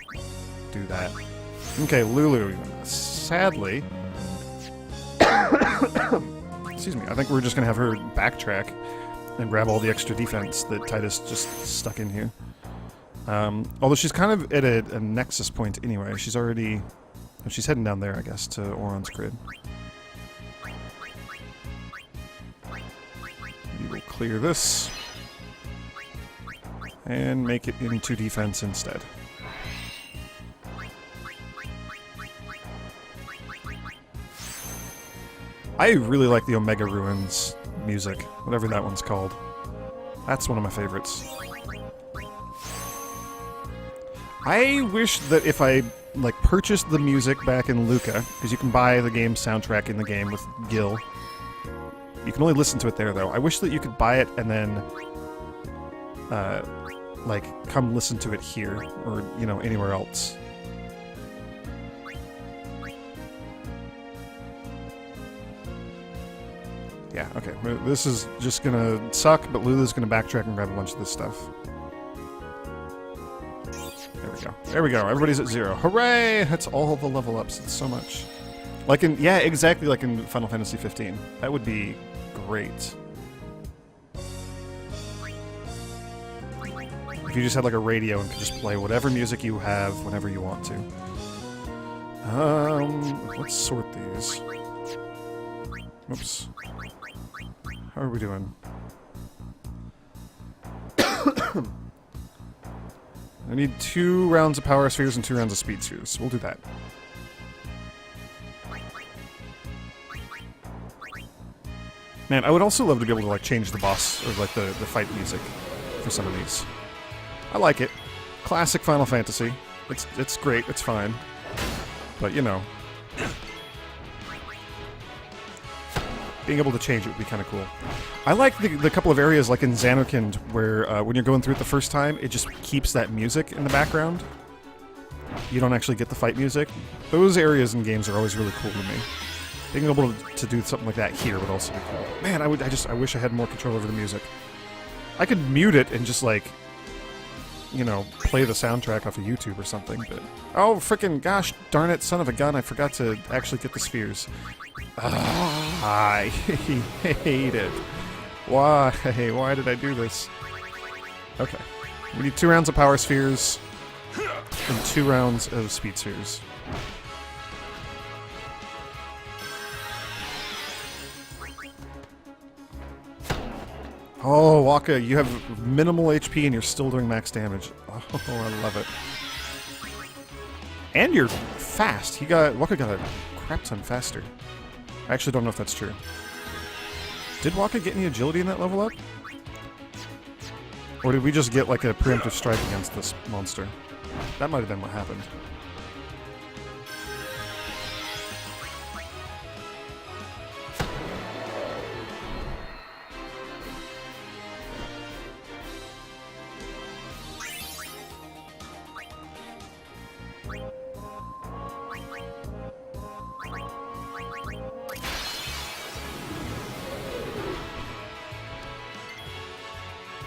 do that. Okay, Lulu. Sadly... Excuse me. I think we're just gonna have her backtrack and grab all the extra defense that Titus just stuck in here. Although she's kind of at a nexus point anyway. She's already... She's heading down there, I guess, to Auron's grid. We will clear this. And make it into defense instead. I really like the Omega Ruins music, whatever that one's called. That's one of my favorites. I wish that if I, like, purchased the music back in Luca, because you can buy the game soundtrack in the game with Gil. You can only listen to it there, though. I wish that you could buy it and then, like, come listen to it here, or, you know, anywhere else. Yeah, okay. This is just gonna suck, but Lulu's gonna backtrack and grab a bunch of this stuff. There we go. There we go. Everybody's at 0. Hooray! That's all the level ups. It's so much. Like in, yeah, exactly like in Final Fantasy 15. That would be great. If you just had like a radio and could just play whatever music you have whenever you want to. Let's sort these. Oops. How are we doing? I need 2 rounds of power spheres and 2 rounds of speed spheres. We'll do that. Man, I would also love to be able to like change the boss or like the fight music for some of these. I like it. Classic Final Fantasy. It's great. It's fine. But you know, being able to change it would be kind of cool. I like the couple of areas like in Xanarkand where when you're going through it the first time, it just keeps that music in the background. You don't actually get the fight music. Those areas in games are always really cool to me. Being able to do something like that here would also be cool. Man, I wish I had more control over the music. I could mute it and just like, you know, play the soundtrack off of YouTube or something, but... Oh, frickin' gosh darn it, son of a gun, I forgot to actually get the spheres. I hate it. Why? Why did I do this? Okay. We need 2 rounds of power spheres and 2 rounds of speed spheres. Oh, Waka, you have minimal HP and you're still doing max damage. Oh, I love it. And you're fast. Waka got a crap ton faster. I actually don't know if that's true. Did Waka get any agility in that level up? Or did we just get like a preemptive strike against this monster? That might have been what happened.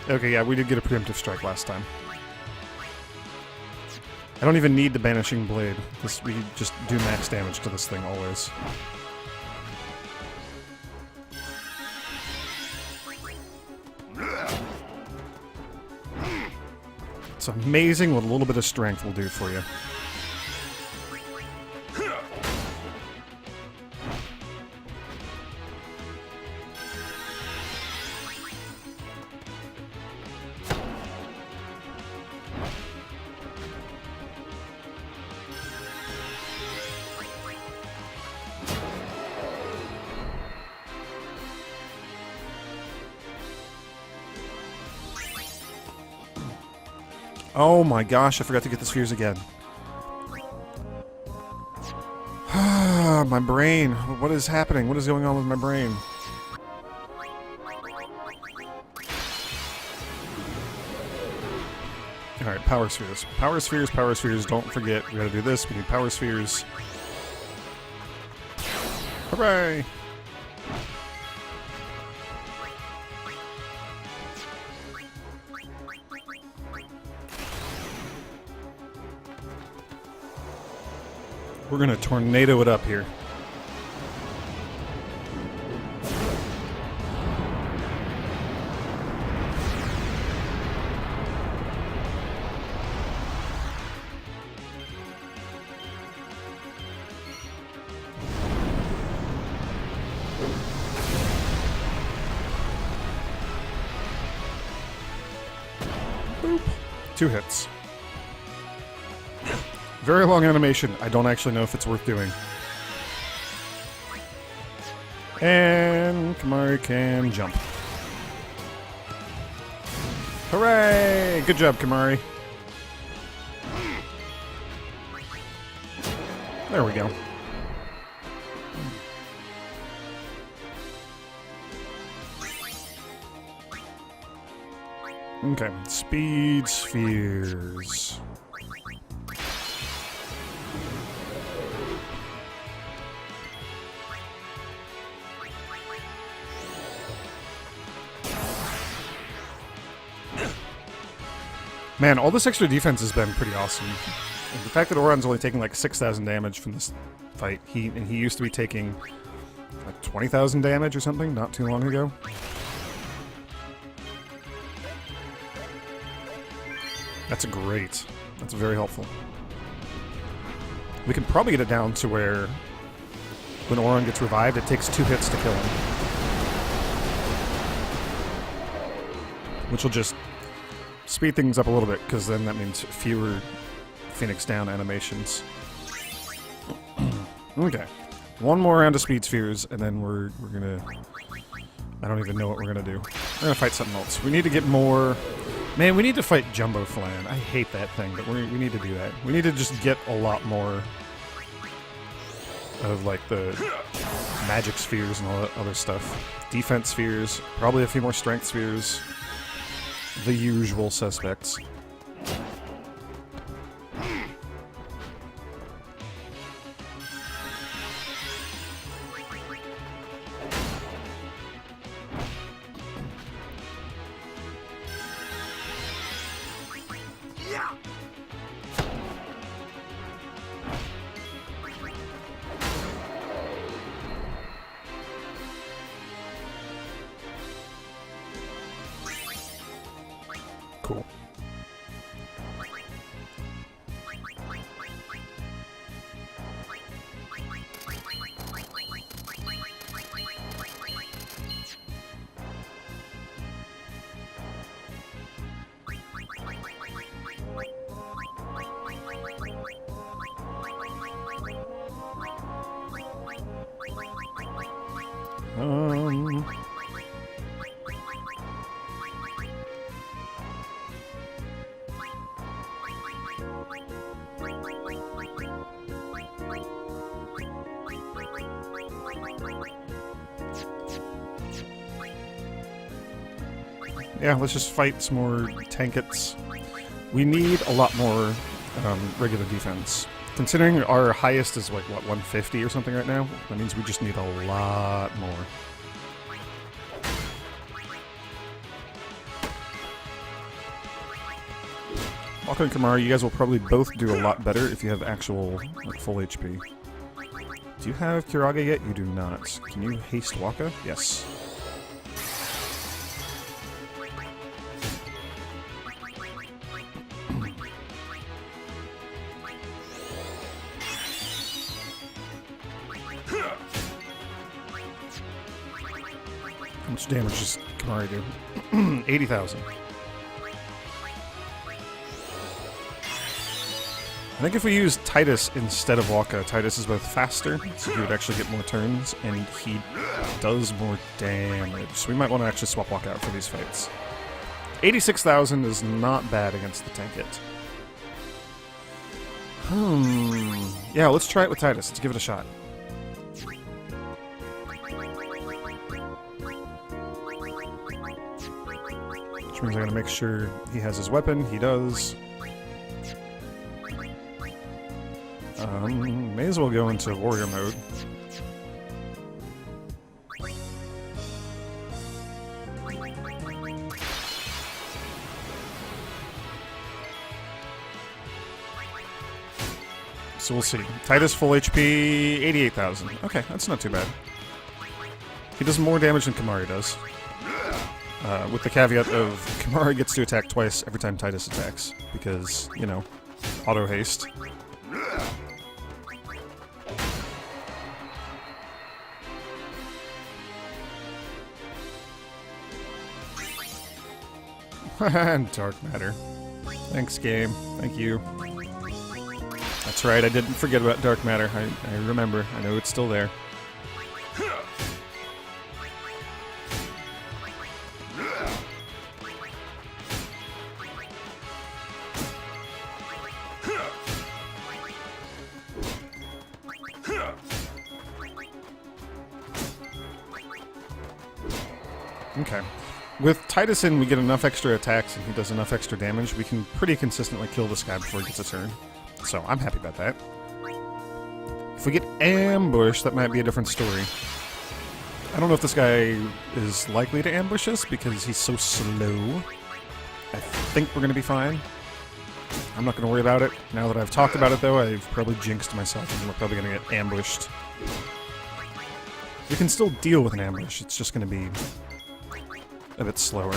Okay, yeah, we did get a preemptive strike last time. I don't even need the Banishing Blade. We just do max damage to this thing always. It's amazing what a little bit of strength will do for you. Oh my gosh, I forgot to get the spheres again. My brain. What is happening? What is going on with my brain? Alright, power spheres. Power spheres, power spheres. Don't forget, we gotta do this. We need power spheres. Hooray! We're gonna tornado it up here. Boop. 2 hits. Very long animation. I don't actually know if it's worth doing. And Kimahri can jump. Hooray! Good job, Kimahri. There we go. Okay, speed spheres. Man, all this extra defense has been pretty awesome. And the fact that Auron's only taking like 6,000 damage from this fight, he used to be taking like 20,000 damage or something not too long ago. That's great. That's very helpful. We can probably get it down to where when Auron gets revived, it takes 2 hits to kill him. Which will just speed things up a little bit, because then that means fewer Phoenix Down animations. Okay. One more round of Speed Spheres, and then we're gonna... I don't even know what we're gonna do. We're gonna fight something else. We need to get more... Man, we need to fight Jumbo Flan. I hate that thing, but we need to do that. We need to just get a lot more of, like, the magic spheres and all that other stuff. Defense spheres, probably a few more strength spheres. The usual suspects. Cool. Yeah, let's just fight some more tankets. We need a lot more regular defense. Considering our highest is like, what, 150 or something right now? That means we just need a lot more. Wakka and Kimahri, you guys will probably both do a lot better if you have actual, like, full HP. Do you have Curaga yet? You do not. Can you haste Wakka? Yes. How much damage does Kimahri do? 80,000. I think if we use Tidus instead of Wakka, Tidus is both faster, so he would actually get more turns, and he does more damage. So we might want to actually swap Wakka out for these fights. 86,000 is not bad against the Tankit. Yeah, let's try it with Tidus. Let's give it a shot. Which means I gotta make sure he has his weapon. He does. May as well go into warrior mode. So we'll see. Tidus full HP, 88,000. Okay, that's not too bad. He does more damage than Kimahri does. With the caveat of Kimahri gets to attack twice every time Tidus attacks. Because, you know, auto haste. Dark Matter. Thanks, game. Thank you. That's right, I didn't forget about Dark Matter. I remember. I know it's still there. Okay. With Tidus in, we get enough extra attacks and he does enough extra damage, we can pretty consistently kill this guy before he gets a turn. So, I'm happy about that. If we get ambushed, that might be a different story. I don't know if this guy is likely to ambush us because he's so slow. I think we're going to be fine. I'm not going to worry about it. Now that I've talked about it, though, I've probably jinxed myself, and we're probably going to get ambushed. We can still deal with an ambush. It's just going to be a bit slower.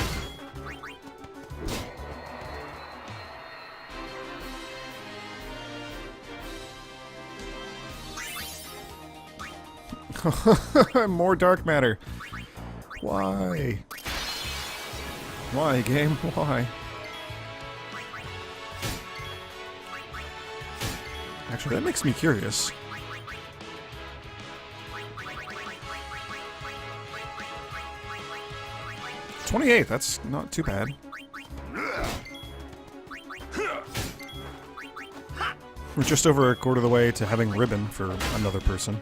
More dark matter. Why? Why, game? Why? Actually, that makes me curious. 28, that's not too bad. We're just over a quarter of the way to having ribbon for another person.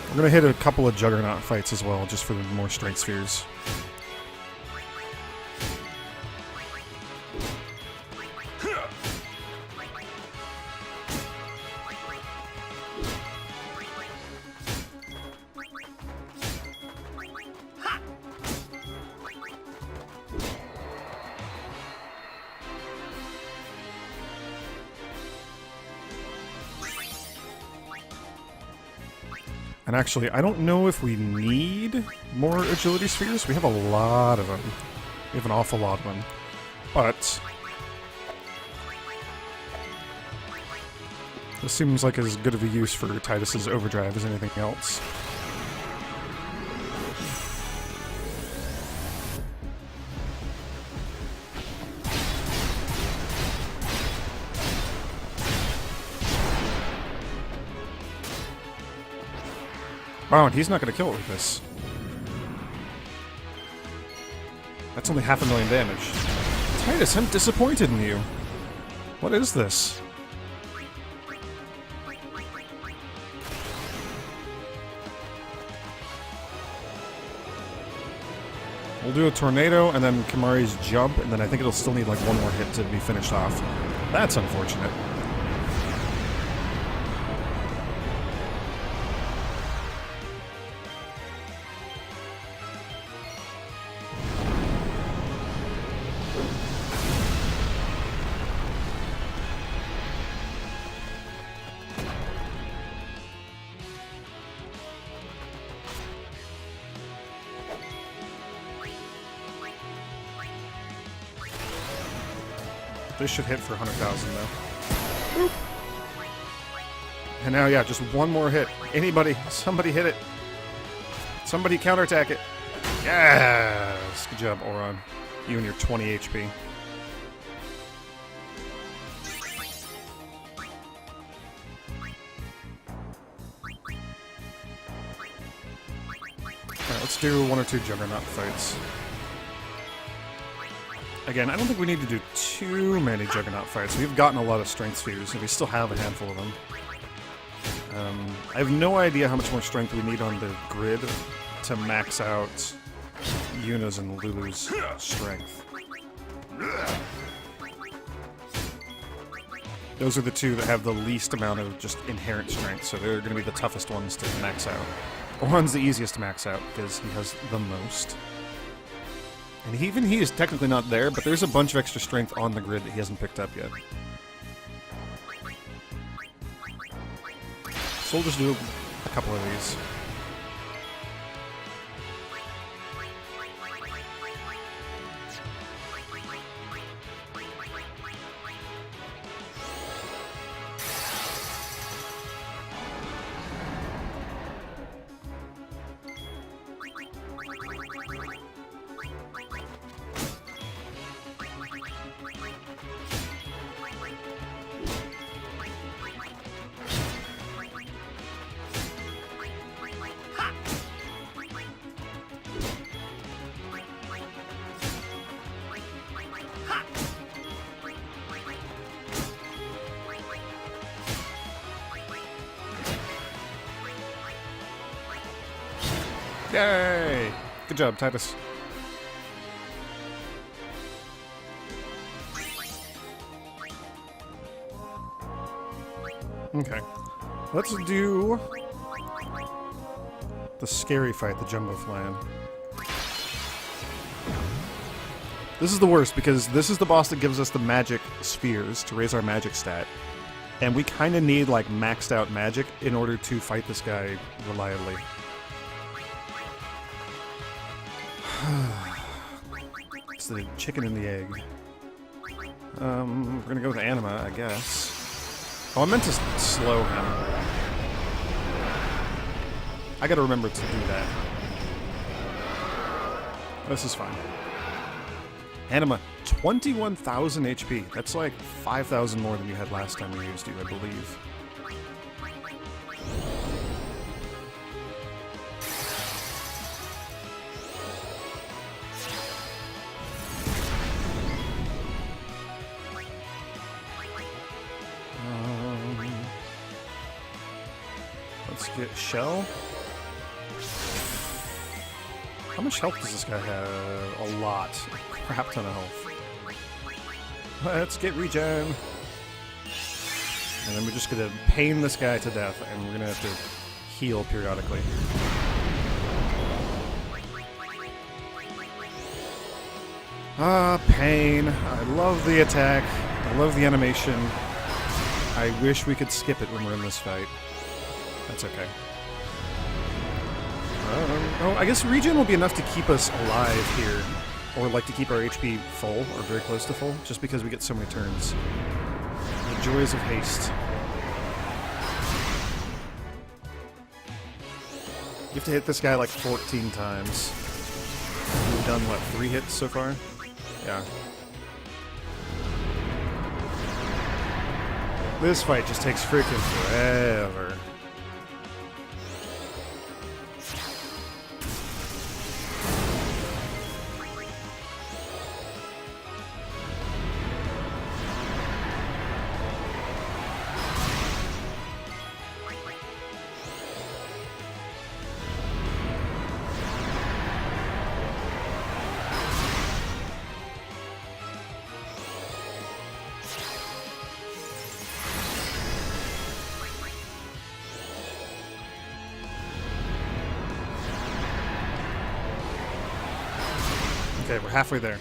We're gonna hit a couple of Juggernaut fights as well, just for the more strength spheres. And actually, I don't know if we need more agility spheres. We have a lot of them. We have an awful lot of them. But this seems like as good of a use for Tidus's overdrive as anything else. Wow, and he's not going to kill it with this. That's only 500,000 damage. Tidus, I'm disappointed in you. What is this? We'll do a tornado and then Kimahri's jump, and then I think it'll still need like one more hit to be finished off. That's unfortunate. This should hit for 100,000 though. Boop. And now, yeah, just one more hit. Anybody, somebody hit it. Somebody counterattack it. Yes! Good job, Auron. You and your 20 HP. Alright, let's do one or two Juggernaut fights. Again, I don't think we need to do too many Juggernaut fights. We've gotten a lot of strength spheres, and we still have a handful of them. I have no idea how much more strength we need on the grid to max out Yuna's and Lulu's strength. Those are the two that have the least amount of just inherent strength, so they're going to be the toughest ones to max out. Oron's the easiest to max out, because he has the most. And even he is technically not there, but there's a bunch of extra strength on the grid that he hasn't picked up yet. So we'll just do a couple of these. Yay! Good job, Tidus. Okay. Let's do the scary fight, the Jumbo Flan. This is the worst because this is the boss that gives us the magic spheres to raise our magic stat. And we kind of need like maxed out magic in order to fight this guy reliably. It's the chicken and the egg. We're gonna go with Anima, I guess. Oh, I meant to slow him. I gotta remember to do that. This is fine. Anima, 21,000 HP. That's like 5,000 more than you had last time we used you, I believe. Let's get Shell. How much health does this guy have? A lot. A crap ton of health. Let's get regen. And then we're just gonna pain this guy to death, and we're gonna have to heal periodically. Ah, pain. I love the attack. I love the animation. I wish we could skip it when we're in this fight. That's okay. Oh, I guess regen will be enough to keep us alive here. Or like to keep our HP full, or very close to full, just because we get so many turns. The joys of haste. You have to hit this guy like 14 times. We've done, what, 3 hits so far? Yeah. This fight just takes freaking forever. Okay, we're halfway there.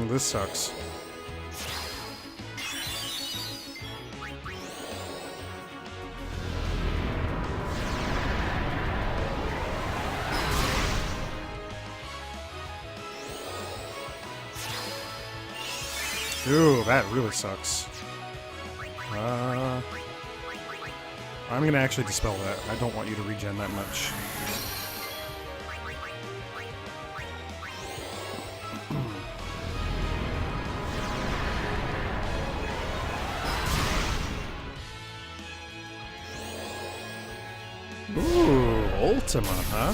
This sucks. Ooh, that really sucks. I'm gonna actually dispel that. I don't want you to regen that much. Ooh, Ultima, huh?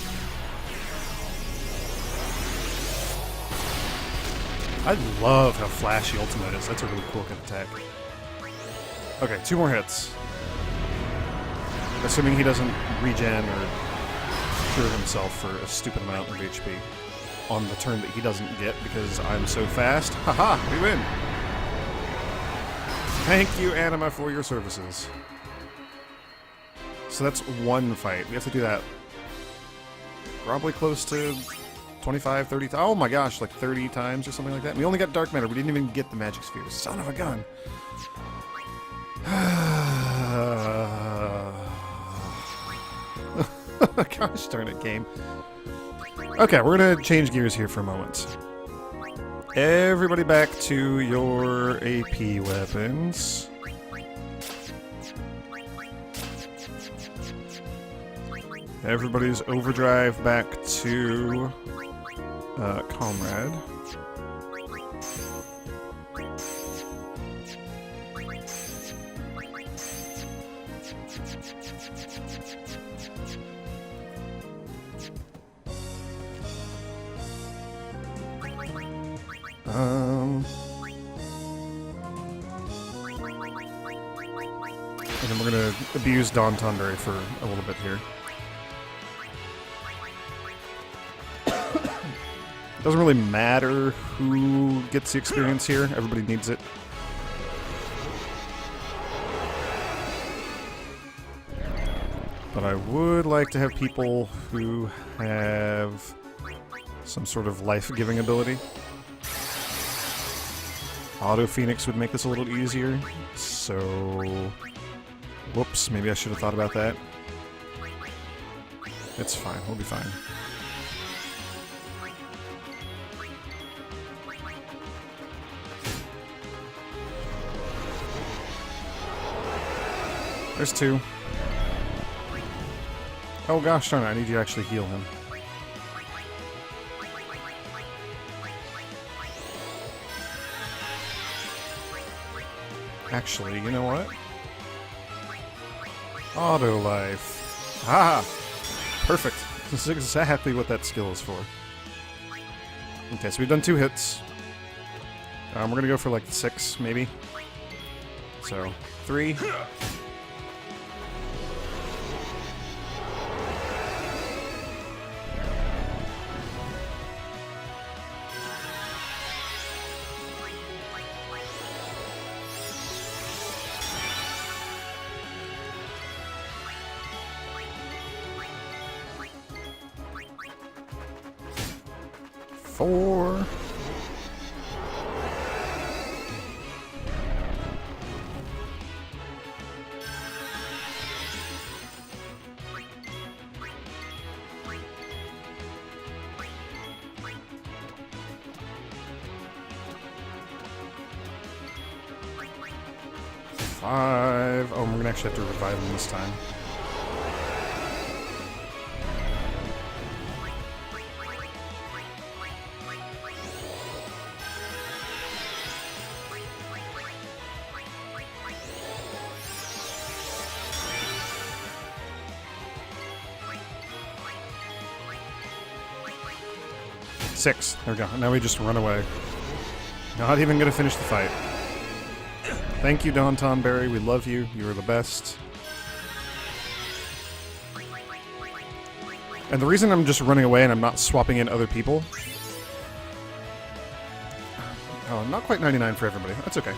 I love how flashy Ultimate is. That's a really cool good attack. Okay, 2 more hits. Assuming he doesn't regen or cure himself for a stupid amount of HP on the turn that he doesn't get because I'm so fast. Haha, we win! Thank you, Anima, for your services. So that's 1 fight. We have to do that probably close to 25, 30 times. Oh my gosh, like 30 times or something like that. We only got Dark Matter. We didn't even get the Magic Spheres. Son of a gun. Gosh darn it, game. Okay, we're going to change gears here for a moment. Everybody back to your AP weapons. Everybody's overdrive back to Comrade. And then we're going to abuse Don Tonberry for a little bit here. Doesn't really matter who gets the experience here. Everybody needs it. But I would like to have people who have some sort of life-giving ability. Auto Phoenix would make this a little easier. So... whoops, maybe I should have thought about that. It's fine, we'll be fine. There's two. Oh gosh darn it, I need you to actually heal him. Actually, you know what? Auto life. Ah! Perfect. This is exactly what that skill is for. Okay, so we've done 2 hits. We're gonna go for like 6, maybe. So, 3. Four. Five. Oh, we're gonna actually have to revive him this time. Six. There we go. Now we just run away. Not even gonna finish the fight. Thank you, Don Tonberry. We love you. You are the best. And the reason I'm just running away and I'm not swapping in other people... Oh, not quite 99 for everybody. That's okay.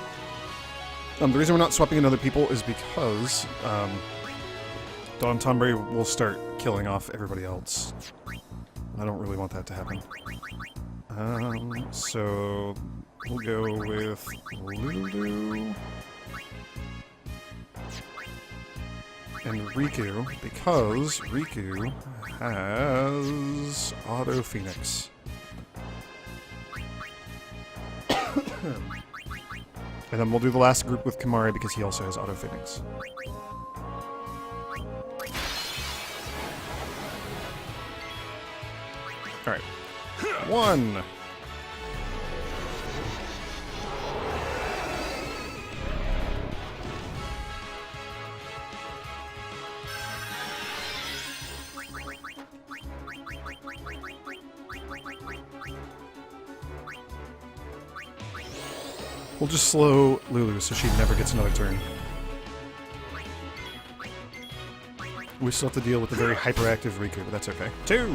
The reason we're not swapping in other people is because Don Tonberry will start killing off everybody else. I don't really want that to happen. So we'll go with Lulu and Riku, because Riku has Auto Phoenix. And then we'll do the last group with Kimahri because he also has Auto Phoenix. Alright. 1. We'll just slow Lulu so she never gets another turn. We still have to deal with the very hyperactive Riku, but that's okay. 2!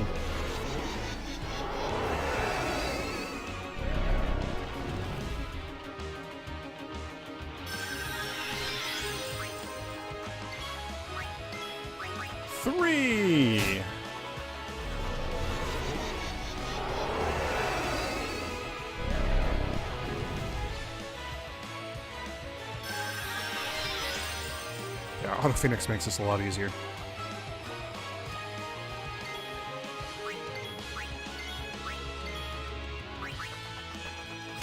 Three! Yeah, Auto Phoenix makes this a lot easier.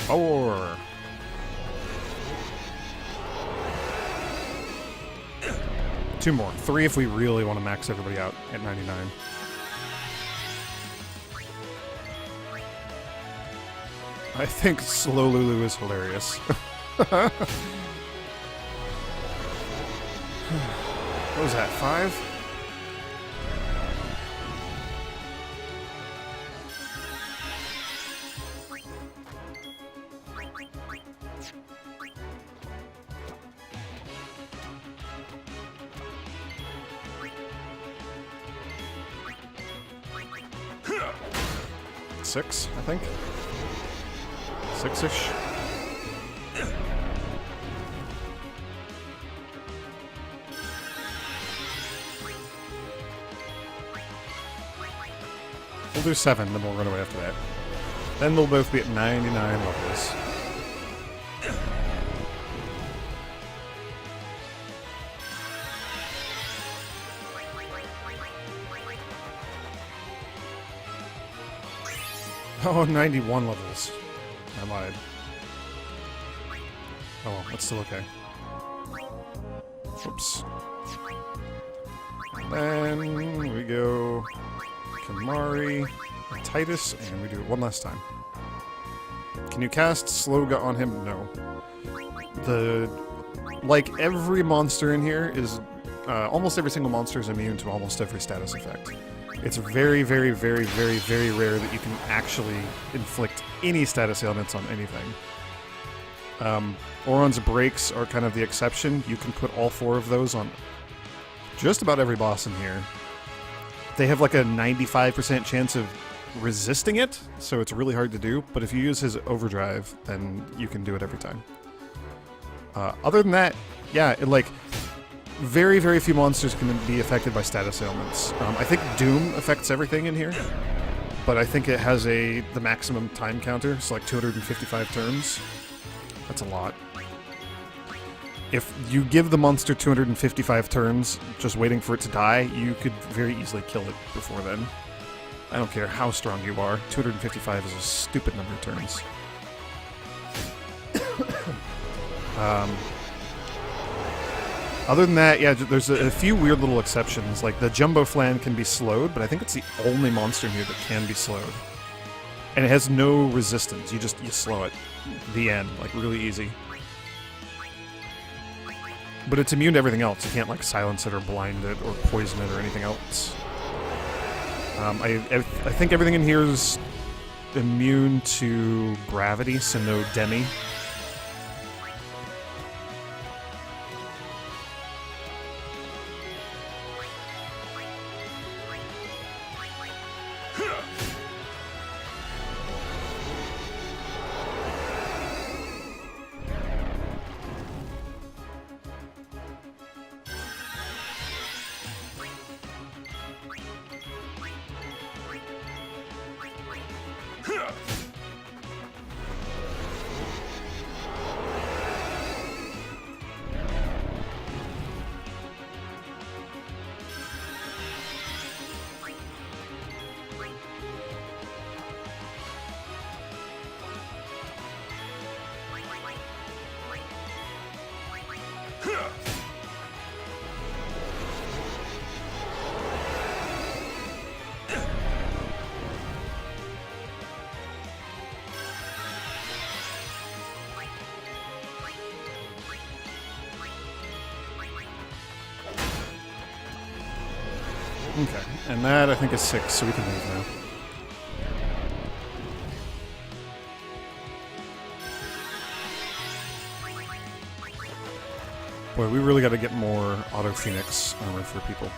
Four. Two more. 3 if we really want to max everybody out at 99. I think slow Lulu is hilarious. What was that, 5? 6, I think. 6-ish. We'll do 7, then we'll run away after that. Then they'll both be at 99 levels. Oh, 91 levels. I lied. Oh, well, that's still okay. Whoops. And then we go Kimahri, Tidus, and we do it one last time. Can you cast Slowga on him? No. Like every monster in here is, almost every single monster is immune to almost every status effect. It's very, very, very, very, very rare that you can actually inflict any status ailments on anything. Auron's breaks are kind of the exception. You can put all 4 of those on just about every boss in here. They have like a 95% chance of resisting it, so it's really hard to do, but if you use his overdrive, then you can do it every time. Other than that, yeah, very, very few monsters can be affected by status ailments. I think Doom affects everything in here, but I think it has the maximum time counter, so like 255 turns. That's a lot. If you give the monster 255 turns, just waiting for it to die, you could very easily kill it before then. I don't care how strong you are, 255 is a stupid number of turns. Other than that, yeah, there's a few weird little exceptions. Like the Jumbo Flan can be slowed, but I think it's the only monster here that can be slowed. And it has no resistance. You slow it. The end. Like, really easy. But it's immune to everything else. You can't, like, silence it or blind it or poison it or anything else. I think everything in here is immune to gravity, so no Demi. Okay, and that I think is 6, so we can move now. Boy, we really got to get more Auto Phoenix armor for people.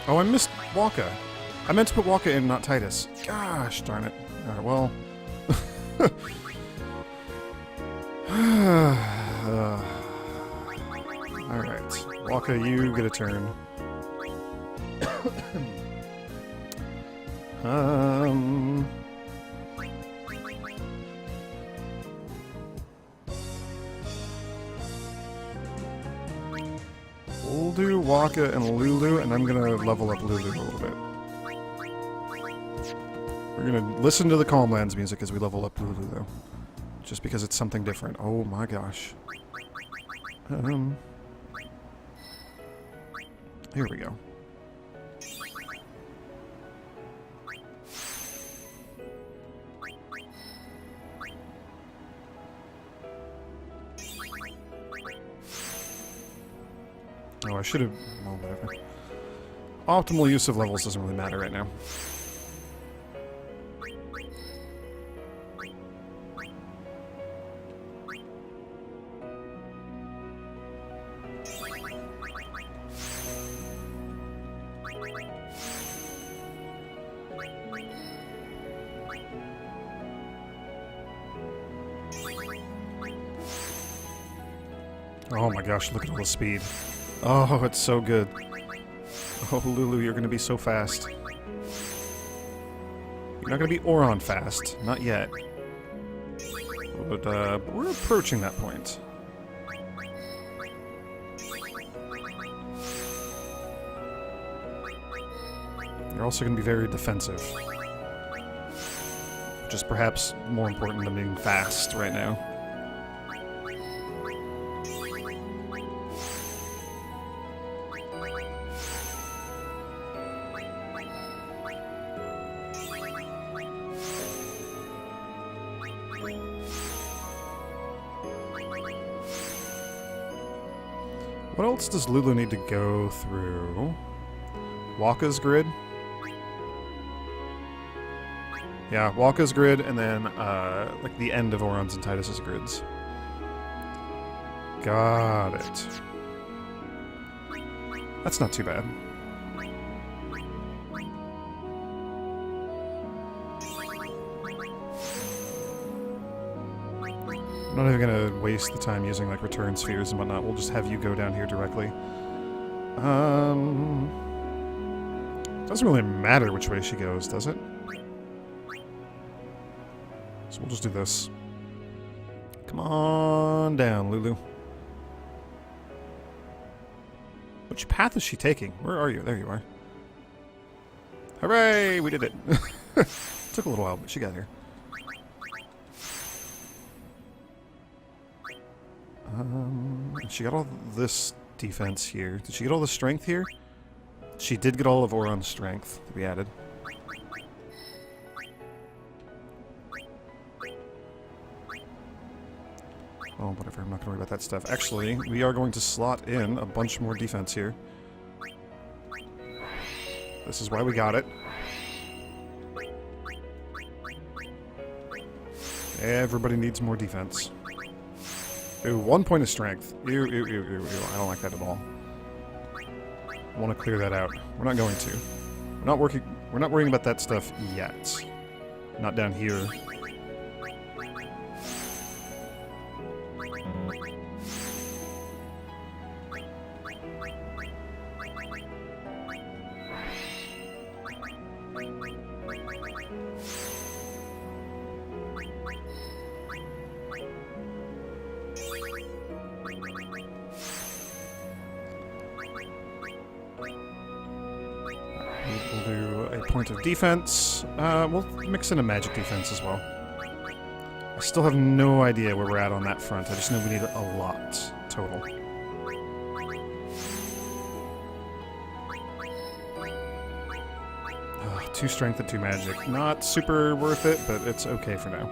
Oh, I missed Wakka. I meant to put Wakka in, not Tidus. Gosh darn it. Alright, well... Alright. Wakka, you get a turn. We'll do Wakka and Lulu, and I'm gonna level up Lulu a little bit. We're gonna listen to the Calmlands music as we level up Lulu, though. Just because it's something different. Oh my gosh. Here we go. Oh, I should have... well, whatever. Optimal use of levels doesn't really matter right now. Oh my gosh, look at all the speed. Oh, it's so good. Oh, Lulu, you're gonna be so fast. You're not gonna be Auron fast. Not yet. But, we're approaching that point. You're also gonna be very defensive. Which is perhaps more important than being fast right now. What else does Lulu need to go through? Wakka's grid? Yeah, Wakka's grid, and then, like, the end of Auron's and Tidus's grids. Got it. That's not too bad. I'm not even gonna waste the time using, like, return spheres and whatnot. We'll just have you go down here directly. Doesn't really matter which way she goes, does it? So we'll just do this. Come on down, Lulu. Which path is she taking? Where are you? There you are. Hooray! We did it. Took a little while, but she got here. She got all this defense here. Did she get all the strength here? She did get all of Auron's strength that we added. Oh, whatever. I'm not going to worry about that stuff. Actually, we are going to slot in a bunch more defense here. This is why we got it. Everybody needs more defense. Ooh, 1 point of strength. Ew, ew, ew, ew, ew. I don't like that at all. I want to clear that out. We're not going to. We're not worrying about that stuff yet. Not down here. We'll do a point of defense. We'll mix in a magic defense as well. I still have no idea where we're at on that front. I just know we need a lot total. 2 strength and 2 magic. Not super worth it, but it's okay for now.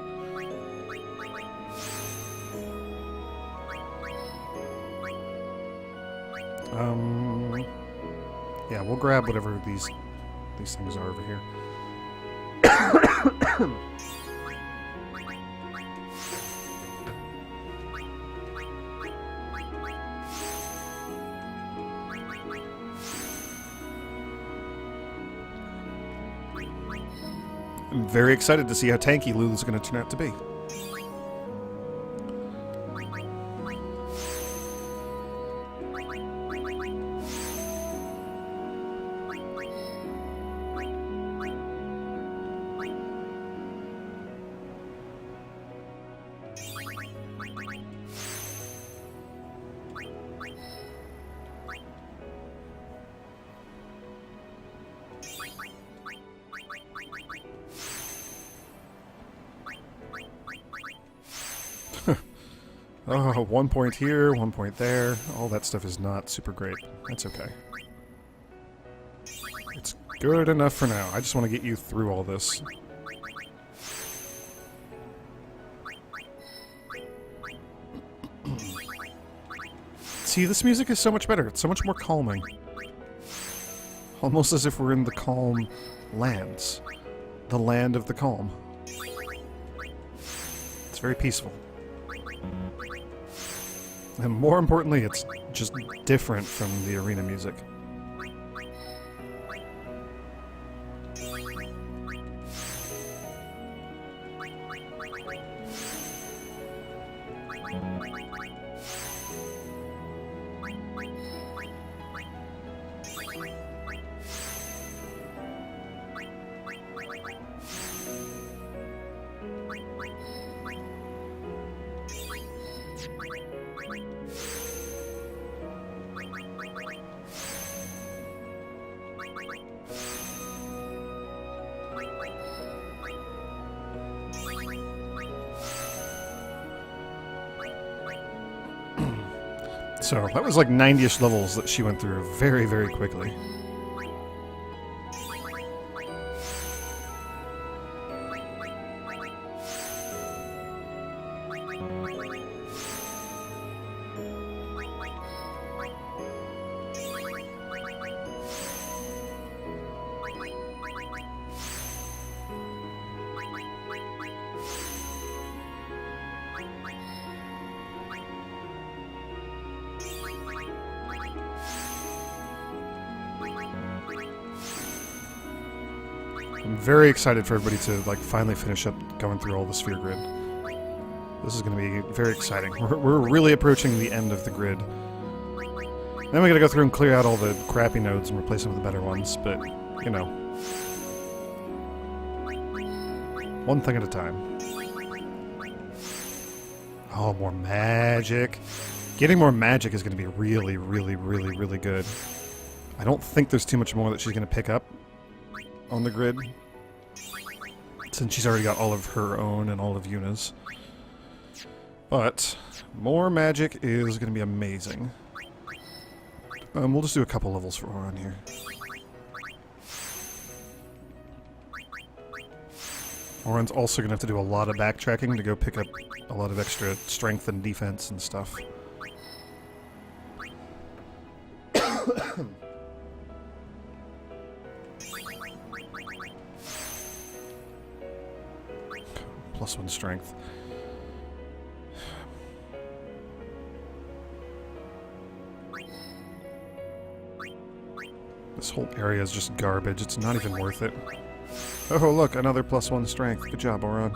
Yeah, we'll grab whatever these things are over here. I'm very excited to see how tanky Lulu's going to turn out to be. Oh, 1 point here, 1 point there. All that stuff is not super great. That's okay. It's good enough for now. I just want to get you through all this. See, this music is so much better. It's so much more calming. Almost as if we're in the calm lands. The land of the calm. It's very peaceful. And more importantly, it's just different from the arena music. So that was like 90-ish levels that she went through very, very quickly. I'm very excited for everybody to like finally finish up going through all the sphere grid. This is going to be very exciting. We're really approaching the end of the grid. Then we got to go through and clear out all the crappy nodes and replace them with the better ones, but, you know. One thing at a time. Oh, more magic. Getting more magic is going to be really, really, really, really good. I don't think there's too much more that she's going to pick up on the grid, since she's already got all of her own and all of Yuna's. But more magic is going to be amazing. We'll just do a couple levels for Auron here. Auron's also going to have to do a lot of backtracking to go pick up a lot of extra strength and defense and stuff. +1 strength. This whole area is just garbage. It's not even worth it. Oh, look, another +1 strength. Good job, Auron.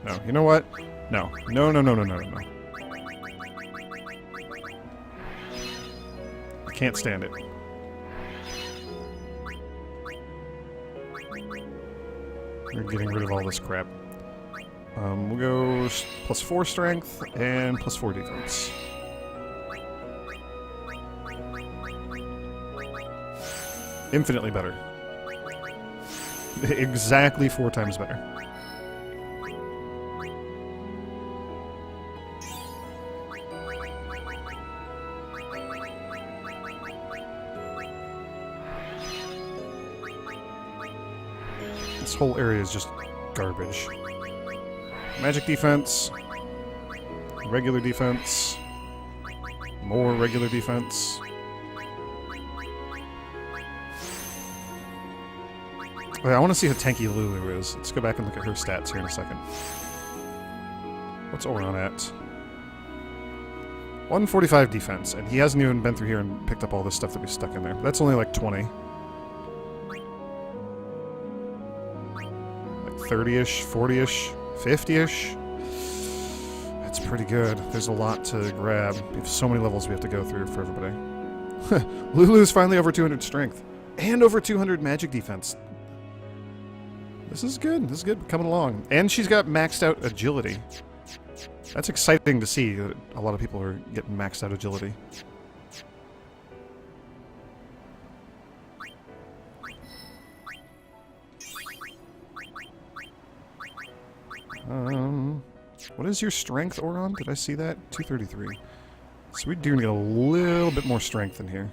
No, you know what? No. No, no, no, no, no, no, no. I can't stand it. We're getting rid of all this crap. We'll go +4 strength and +4 defense. Infinitely better. Exactly 4 times better. This whole area is just garbage. Magic defense, regular defense, more regular defense. Okay, I want to see how tanky Lulu is. Let's go back and look at her stats here in a second. What's Auron at? 145 defense, and he hasn't even been through here and picked up all this stuff that we stuck in there. That's only like 20. Like 30-ish, 40-ish. 50-ish? That's pretty good. There's a lot to grab. We have so many levels we have to go through for everybody. Lulu's finally over 200 strength. And over 200 magic defense. This is good. This is good. Coming along. And she's got maxed out agility. That's exciting to see that a lot of people are getting maxed out agility. What is your strength, Auron? Did I see that? 233. So we do need a little bit more strength in here.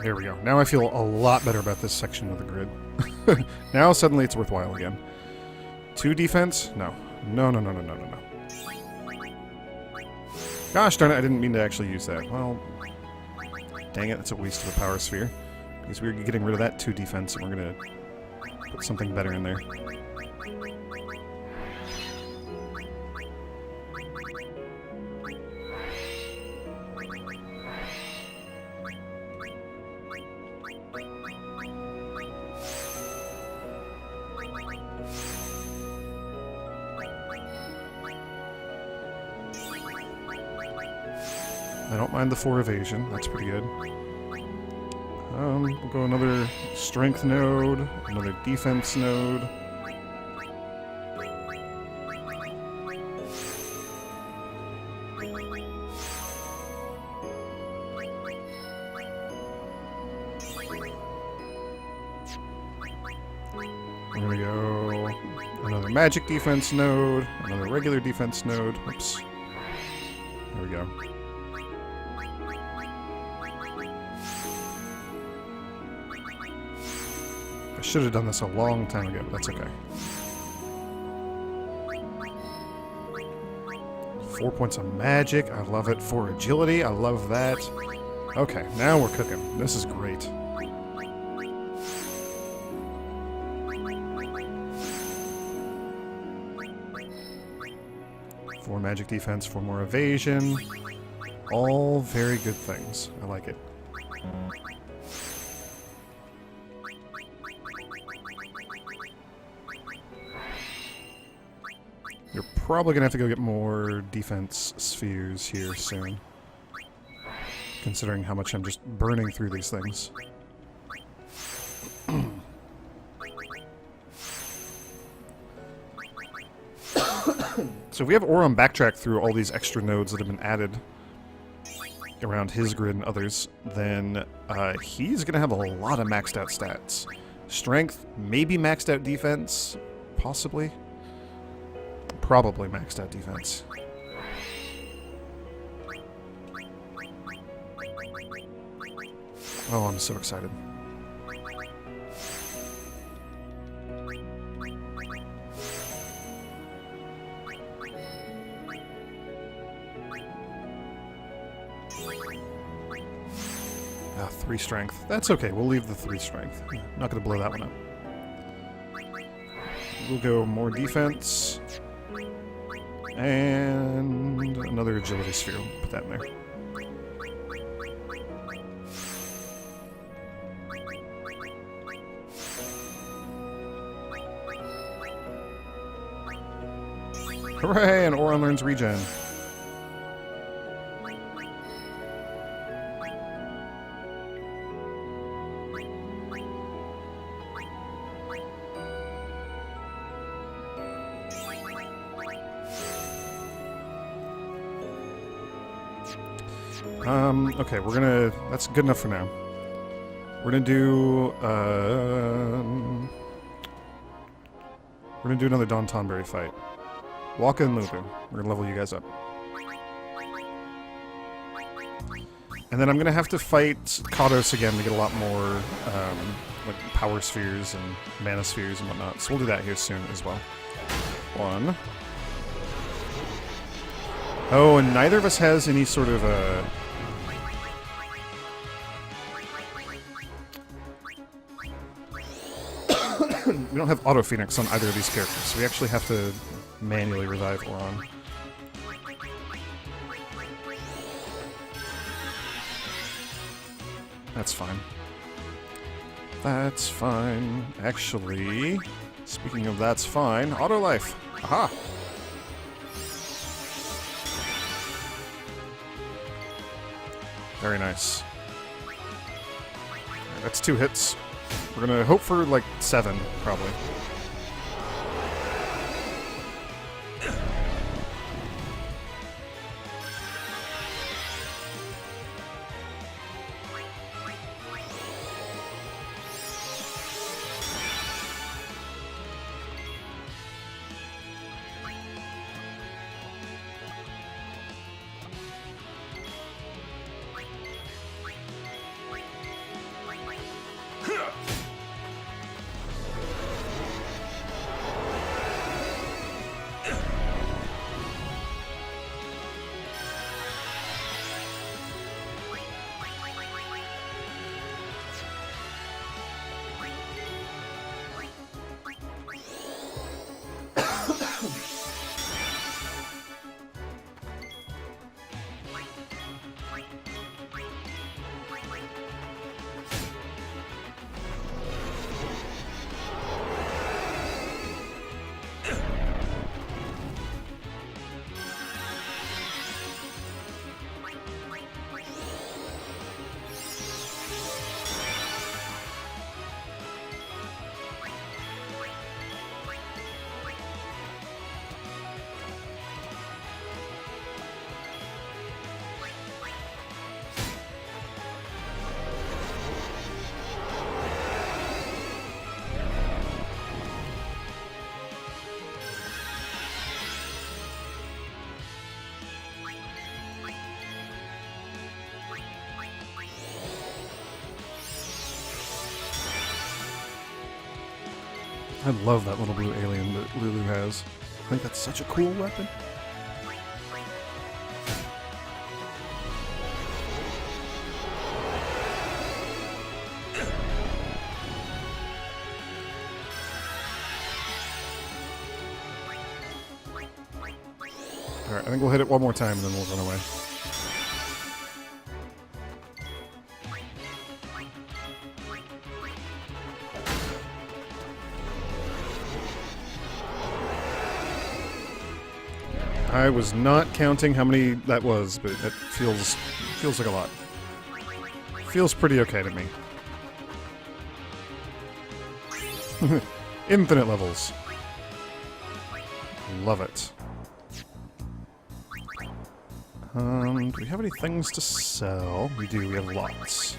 There we go. Now I feel a lot better about this section of the grid. Now suddenly it's worthwhile again. 2 defense? No. No, no, no, no, no, no, no. Gosh darn it, I didn't mean to actually use that. Well, dang it, it's a waste of a power sphere. Because we're getting rid of that 2 defense and we're going to put something better in there. I don't mind the 4 evasion. That's pretty good. We'll go another strength node, another defense node. We're gonna go another magic defense node, another regular defense node. Oops. There we go. I should have done this a long time ago, but that's okay. 4 points of magic. I love it. 4 agility. I love that. Okay, now we're cooking. This is great. Four magic defense, 4 more evasion. All very good things. I like it. You're probably going to have to go get more defense spheres here soon, considering how much I'm just burning through these things. So if we have Auron backtrack through all these extra nodes that have been added around his grid and others, then he's going to have a lot of maxed out stats. Strength, maybe maxed out defense, possibly. Probably maxed out defense. Oh, I'm so excited. Ah, 3 strength. That's okay, we'll leave the 3 strength. Not gonna blow that one up. We'll go more defense. And another agility sphere. We'll put that in there. Hooray! And Auron learns regen. Okay, we're gonna... That's good enough for now. We're gonna do... we're gonna do another Don Tonberry fight. Waka and Lubu. We're gonna level you guys up. And then I'm gonna have to fight Kados again to get a lot more, like, power spheres and mana spheres and whatnot. So we'll do that here soon as well. 1. Oh, and neither of us has any sort of, we don't have Auto Phoenix on either of these characters, so we actually have to manually revive Auron. That's fine. That's fine. Actually, speaking of that's fine, Auto Life. Aha! Very nice. Right, that's 2 hits. We're gonna hope for, like, 7, probably. I love that little blue alien that Lulu has. I think that's such a cool weapon. Alright, I think we'll hit it one more time and then we'll run away. I was not counting how many that was, but it feels like a lot. Feels pretty okay to me. Infinite levels. Love it. Do we have any things to sell? We do, we have lots.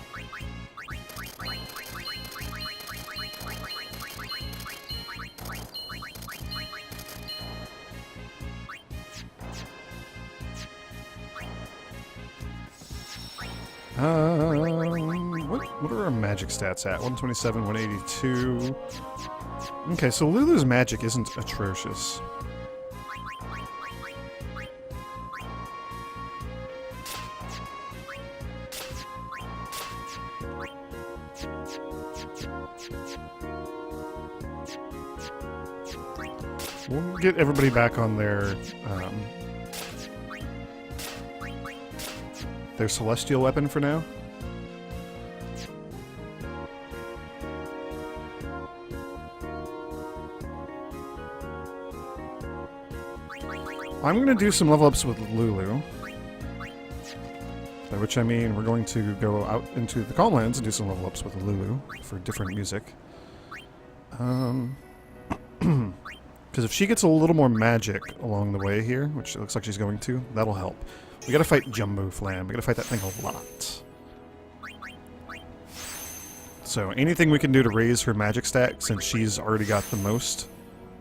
What are our magic stats at? 127, 182. Okay, so Lulu's magic isn't atrocious. We'll get everybody back on their celestial weapon for now. I'm going to do some level ups with Lulu. By which I mean we're going to go out into the Calm Lands and do some level ups with Lulu for different music. Because if she gets a little more magic along the way here, which it looks like she's going to, that'll help. We gotta fight Jumbo Flam. We gotta fight that thing a lot. So anything we can do to raise her magic stack, since she's already got the most,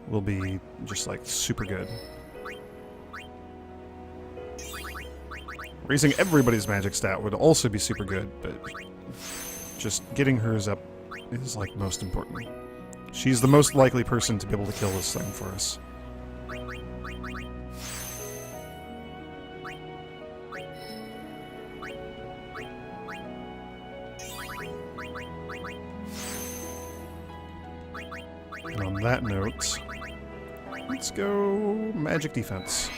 will be just like super good. Raising everybody's magic stat would also be super good, but just getting hers up is like most important. She's the most likely person to be able to kill this thing for us. And on that note, let's go magic defense.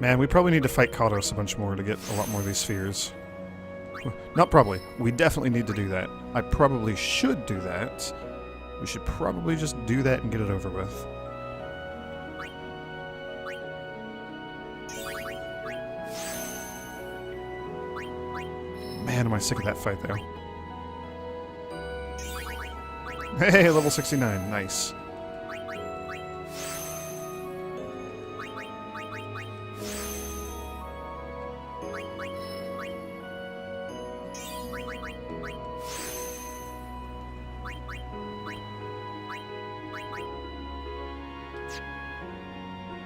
Man, we probably need to fight Kados a bunch more to get a lot more of these spheres. Not probably. We definitely need to do that. I probably should do that. We should probably just do that and get it over with. Man, am I sick of that fight, though. Hey, level 69. Nice.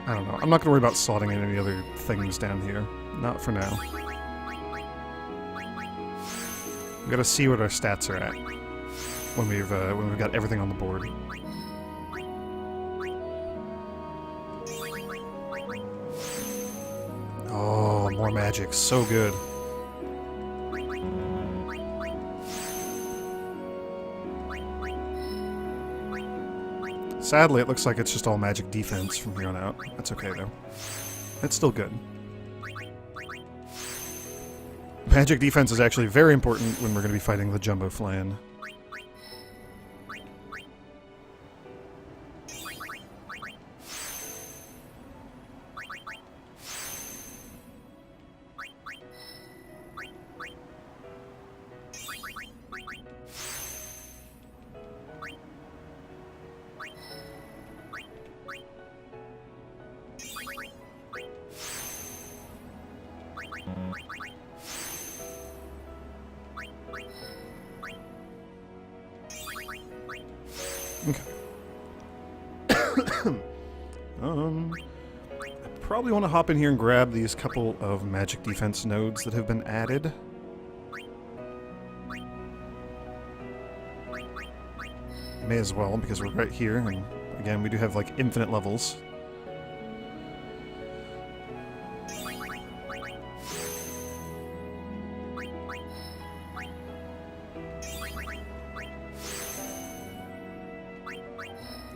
I don't know. I'm not going to worry about slotting in any other things down here. Not for now. We've got to see what our stats are at when we've got everything on the board. Oh, more magic. So good. Sadly, it looks like it's just all magic defense from here on out. That's okay, though. It's still good. Magic defense is actually very important when we're going to be fighting the Jumbo Flan. Okay. I probably want to hop in here and grab these couple of magic defense nodes that have been added. May as well, because we're right here, and again, we do have, like, infinite levels.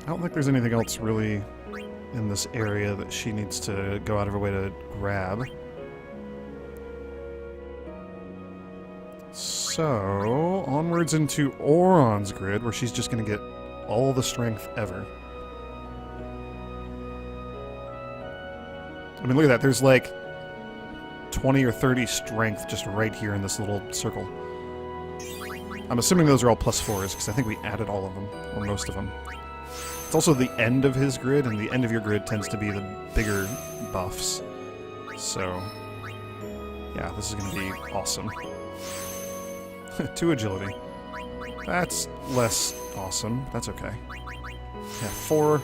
I don't think there's anything else really in this area that she needs to go out of her way to grab. So, onwards into Auron's grid, where she's just going to get all the strength ever. I mean, look at that. There's like 20 or 30 strength just right here in this little circle. I'm assuming those are all +4s, because I think we added all of them, or most of them. It's also the end of his grid, and the end of your grid tends to be the bigger buffs. So, yeah, this is going to be awesome. 2 agility. That's less awesome. That's okay. Yeah, 4, a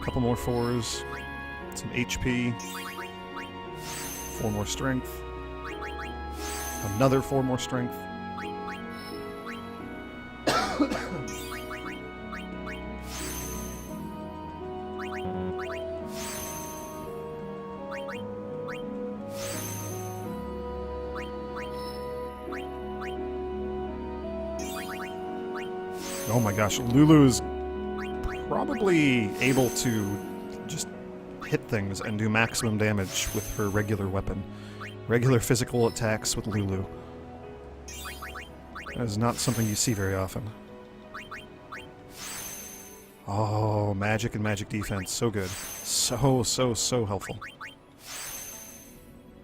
couple more 4s, some HP, 4 more strength, another 4 more strength. Oh my gosh, Lulu is probably able to just hit things and do maximum damage with her regular weapon. Regular physical attacks with Lulu. That is not something you see very often. Oh, magic and magic defense, so good. So helpful.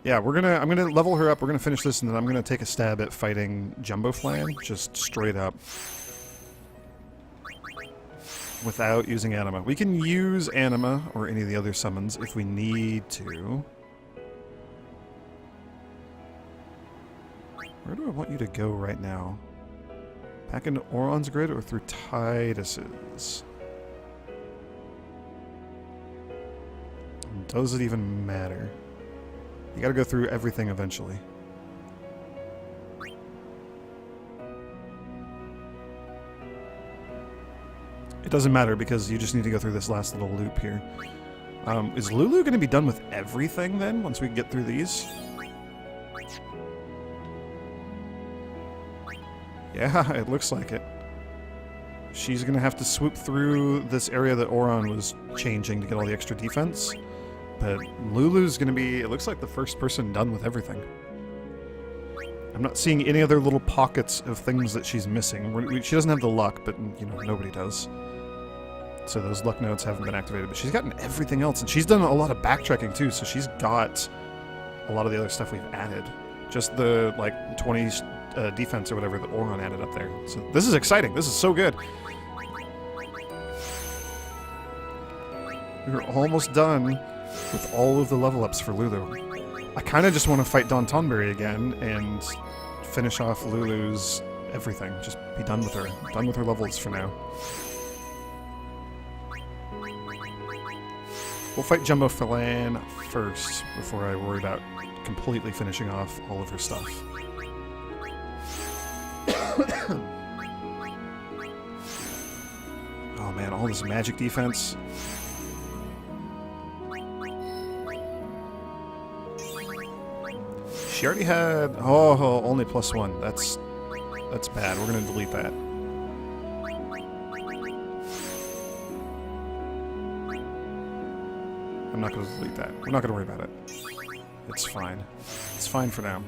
Yeah, I'm gonna level her up, we're gonna finish this, and then I'm gonna take a stab at fighting Jumbo Flan, just straight up. Without using Anima. We can use Anima or any of the other summons if we need to. Where do I want you to go right now? Back into Auron's grid or through Tidus's? Does it even matter? You gotta go through everything eventually. It doesn't matter because you just need to go through this last little loop here. Is Lulu going to be done with everything then, once we get through these? Yeah, it looks like it. She's going to have to swoop through this area that Auron was changing to get all the extra defense. But Lulu's going to be, it looks like, the first person done with everything. I'm not seeing any other little pockets of things that she's missing. She doesn't have the luck, but, you know, nobody does. So those luck nodes haven't been activated, but she's gotten everything else, and she's done a lot of backtracking too, so she's got a lot of the other stuff we've added. Just the, like, 20 defense or whatever that Auron added up there. So this is exciting. This is so good. We're almost done with all of the level ups for Lulu. I kind of just want to fight Dawn Tonberry again and finish off Lulu's everything. Just be done with her. Done with her levels for now. We'll fight Jumbo Flan first before I worry about completely finishing off all of her stuff. Oh man, all this magic defense. She already had... Oh, only +1. That's bad. We're going to delete that. I'm not going to delete that. We're not going to worry about it. It's fine. It's fine for now.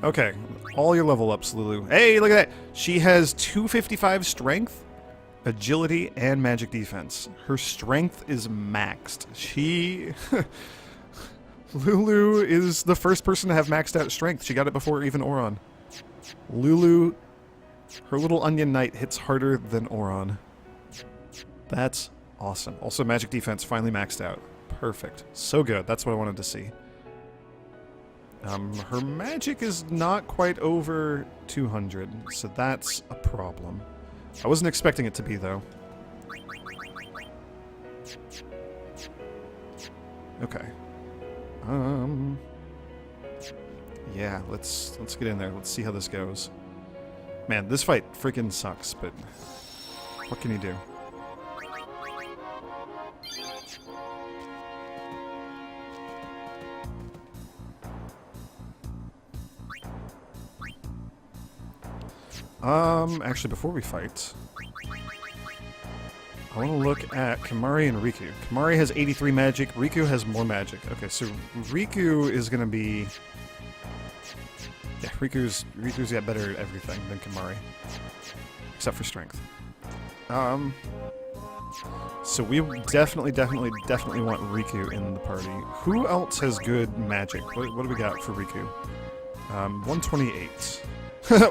Okay, all your level ups, Lulu. Hey, look at that! She has 255 strength, agility, and magic defense. Her strength is maxed. She... Lulu is the first person to have maxed out strength. She got it before even Auron. Lulu, her little onion knight hits harder than Auron. That's awesome. Also, magic defense finally maxed out. Perfect. So good. That's what I wanted to see. Her magic is not quite over 200, so that's a problem. I wasn't expecting it to be, though. Okay. Yeah, let's get in there. Let's see how this goes. Man, this fight freaking sucks, but What can you do? Actually, before we fight, I want to look at Kimahri and Riku. Kimahri has 83 magic, Riku has more magic. Okay, so Riku is going to be... Yeah, Riku's got better at everything than Kimahri. Except for strength. So we definitely want Riku in the party. Who else has good magic? What do we got for Riku? 128.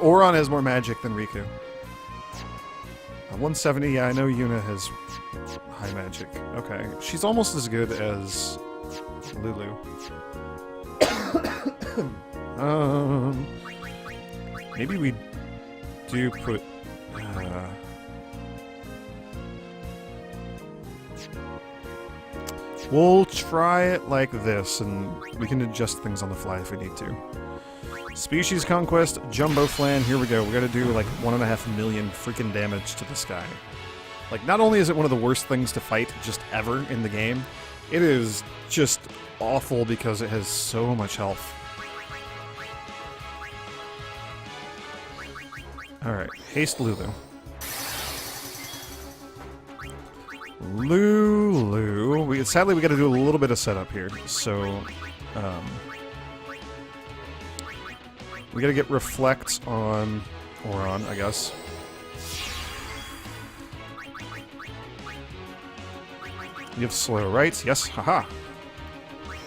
Auron has more magic than Riku. 170, yeah, I know Yuna has high magic. Okay, she's almost as good as Lulu. Maybe we do put... we'll try it like this, and we can adjust things on the fly if we need to. Species Conquest, Jumbo Flan, here we go. We gotta do like 1.5 million freaking damage to this guy. Like, not only is it one of the worst things to fight just ever in the game, it is just awful because it has so much health. Alright, haste Lulu. Lulu. Sadly, we gotta do a little bit of setup here, so... we gotta get Reflect on Auron, I guess. You have slow, right? Yes, haha.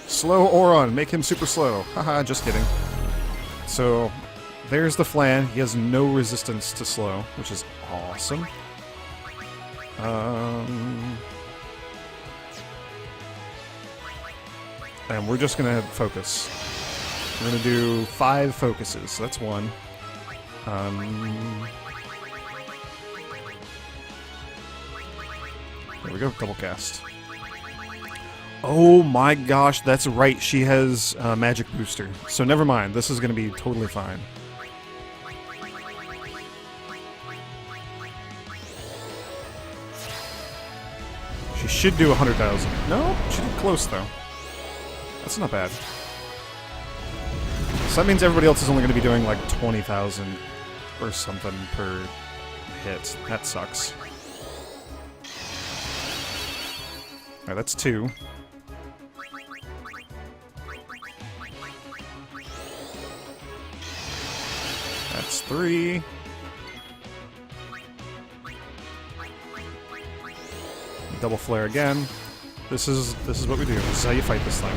Slow Auron, make him super slow. Haha, just kidding. So, there's the Flan. He has no resistance to slow, which is awesome. And we're just gonna focus. We're gonna do 5 focuses, so that's 1. There we go, double cast. Oh my gosh, that's right, she has magic booster. So never mind, this is gonna be totally fine. She should do 100,000. No, she did close though. That's not bad. So that means everybody else is only going to be doing like 20,000 or something per hit. That sucks. Alright, that's 2. That's 3. Double flare again. This is what we do. This is how you fight this thing.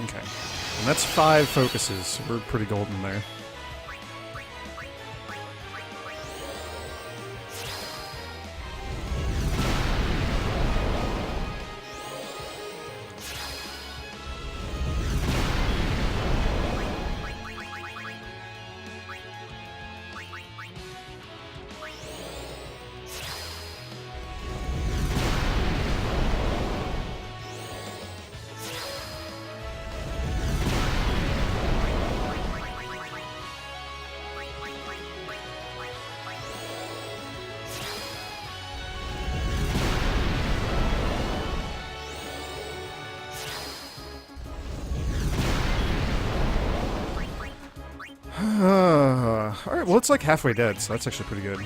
Okay. And that's 5 focuses, so we're pretty golden there. Alright, well it's like halfway dead, so that's actually pretty good.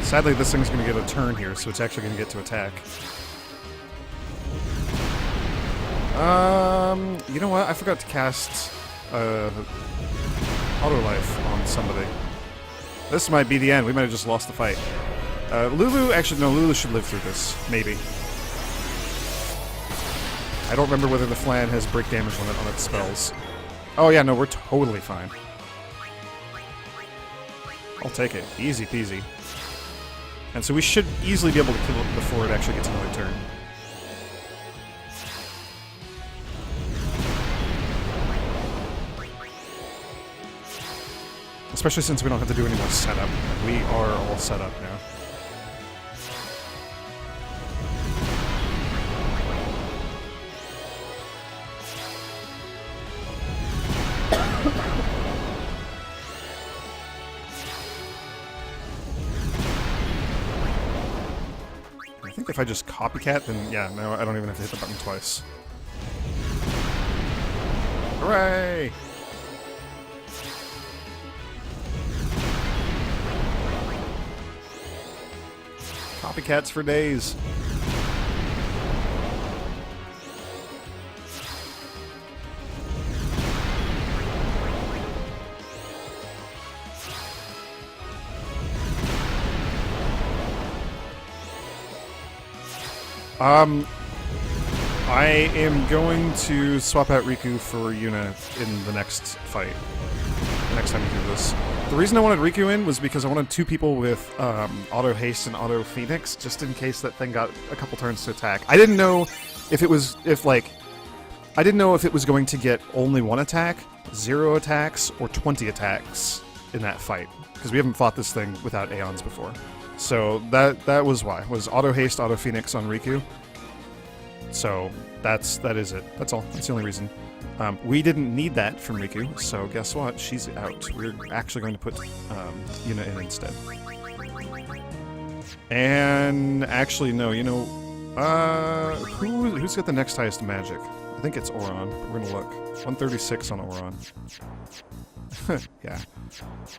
Sadly, this thing's gonna get a turn here, so it's actually gonna get to attack. You know what? I forgot to cast Auto Life on somebody. This might be the end. We might have just lost the fight. Lulu, actually, no, Lulu should live through this. Maybe. I don't remember whether the Flan has break damage limit on its spells. Oh yeah, no, we're totally fine. I'll take it. Easy peasy. And so we should easily be able to kill it before it actually gets another turn. Especially since we don't have to do any more setup. We are all set up now. I think if I just copycat, then yeah, no, I don't even have to hit the button twice. Hooray! Copycats for days. I am going to swap out Riku for Yuna in the next fight. The next time we do this. The reason I wanted Riku in was because I wanted two people with auto haste and auto phoenix, just in case that thing got a couple turns to attack. I didn't know if it was I didn't know if it was going to get only one attack, 0 attacks, or 20 attacks in that fight, because we haven't fought this thing without Aeons before. So that was why, was auto haste, auto phoenix on Riku. So that is it. That's all. That's the only reason. We didn't need that from Riku, so guess what? She's out. We're actually going to put Yuna in instead. And actually, no, you know, who's got the next highest magic? I think it's Auron. We're gonna look. 136 on Auron. Yeah.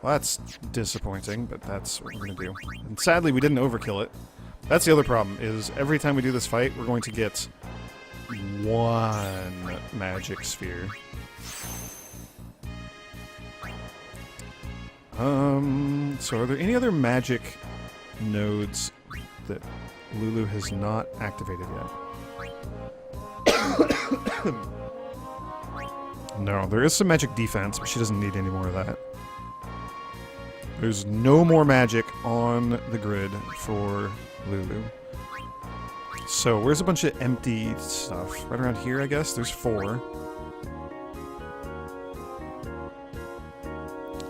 Well, that's disappointing, but that's what we're gonna do. And sadly, we didn't overkill it. That's the other problem, is every time we do this fight, we're going to get one magic sphere. So are there any other magic nodes that Lulu has not activated yet? No, there is some magic defense, but she doesn't need any more of that. There's no more magic on the grid for Lulu. So, where's a bunch of empty stuff? Right around here, I guess? There's 4.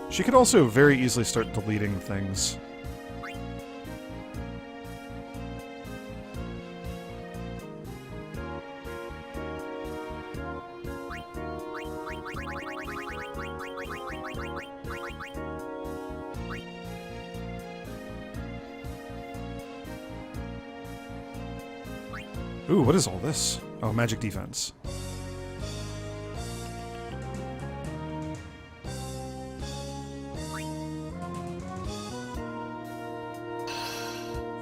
She could also very easily start deleting things. Ooh, what is all this? Oh, magic defense.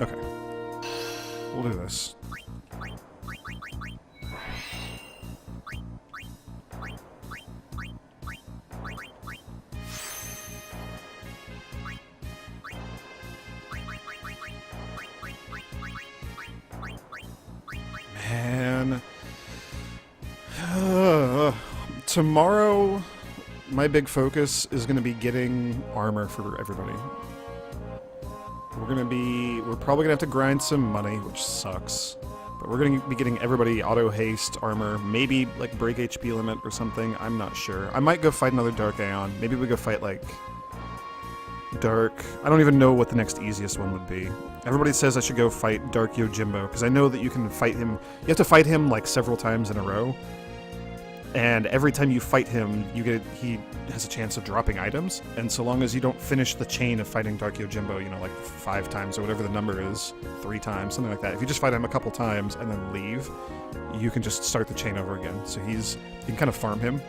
Okay. We'll do this. Man. Tomorrow, my big focus is going to be getting armor for everybody. We're probably going to have to grind some money, which sucks. But we're going to be getting everybody auto haste armor, maybe like break HP limit or something. I'm not sure. I might go fight another Dark Aeon. Maybe we go fight like Dark. I don't even know what the next easiest one would be. Everybody says I should go fight Dark Yojimbo, because I know that you can fight him. You have to fight him like several times in a row. And every time you fight him, he has a chance of dropping items. And so long as you don't finish the chain of fighting Dark Yojimbo, you know, like 5 times or whatever the number is, 3 times, something like that. If you just fight him a couple times and then leave, you can just start the chain over again. So you can kind of farm him.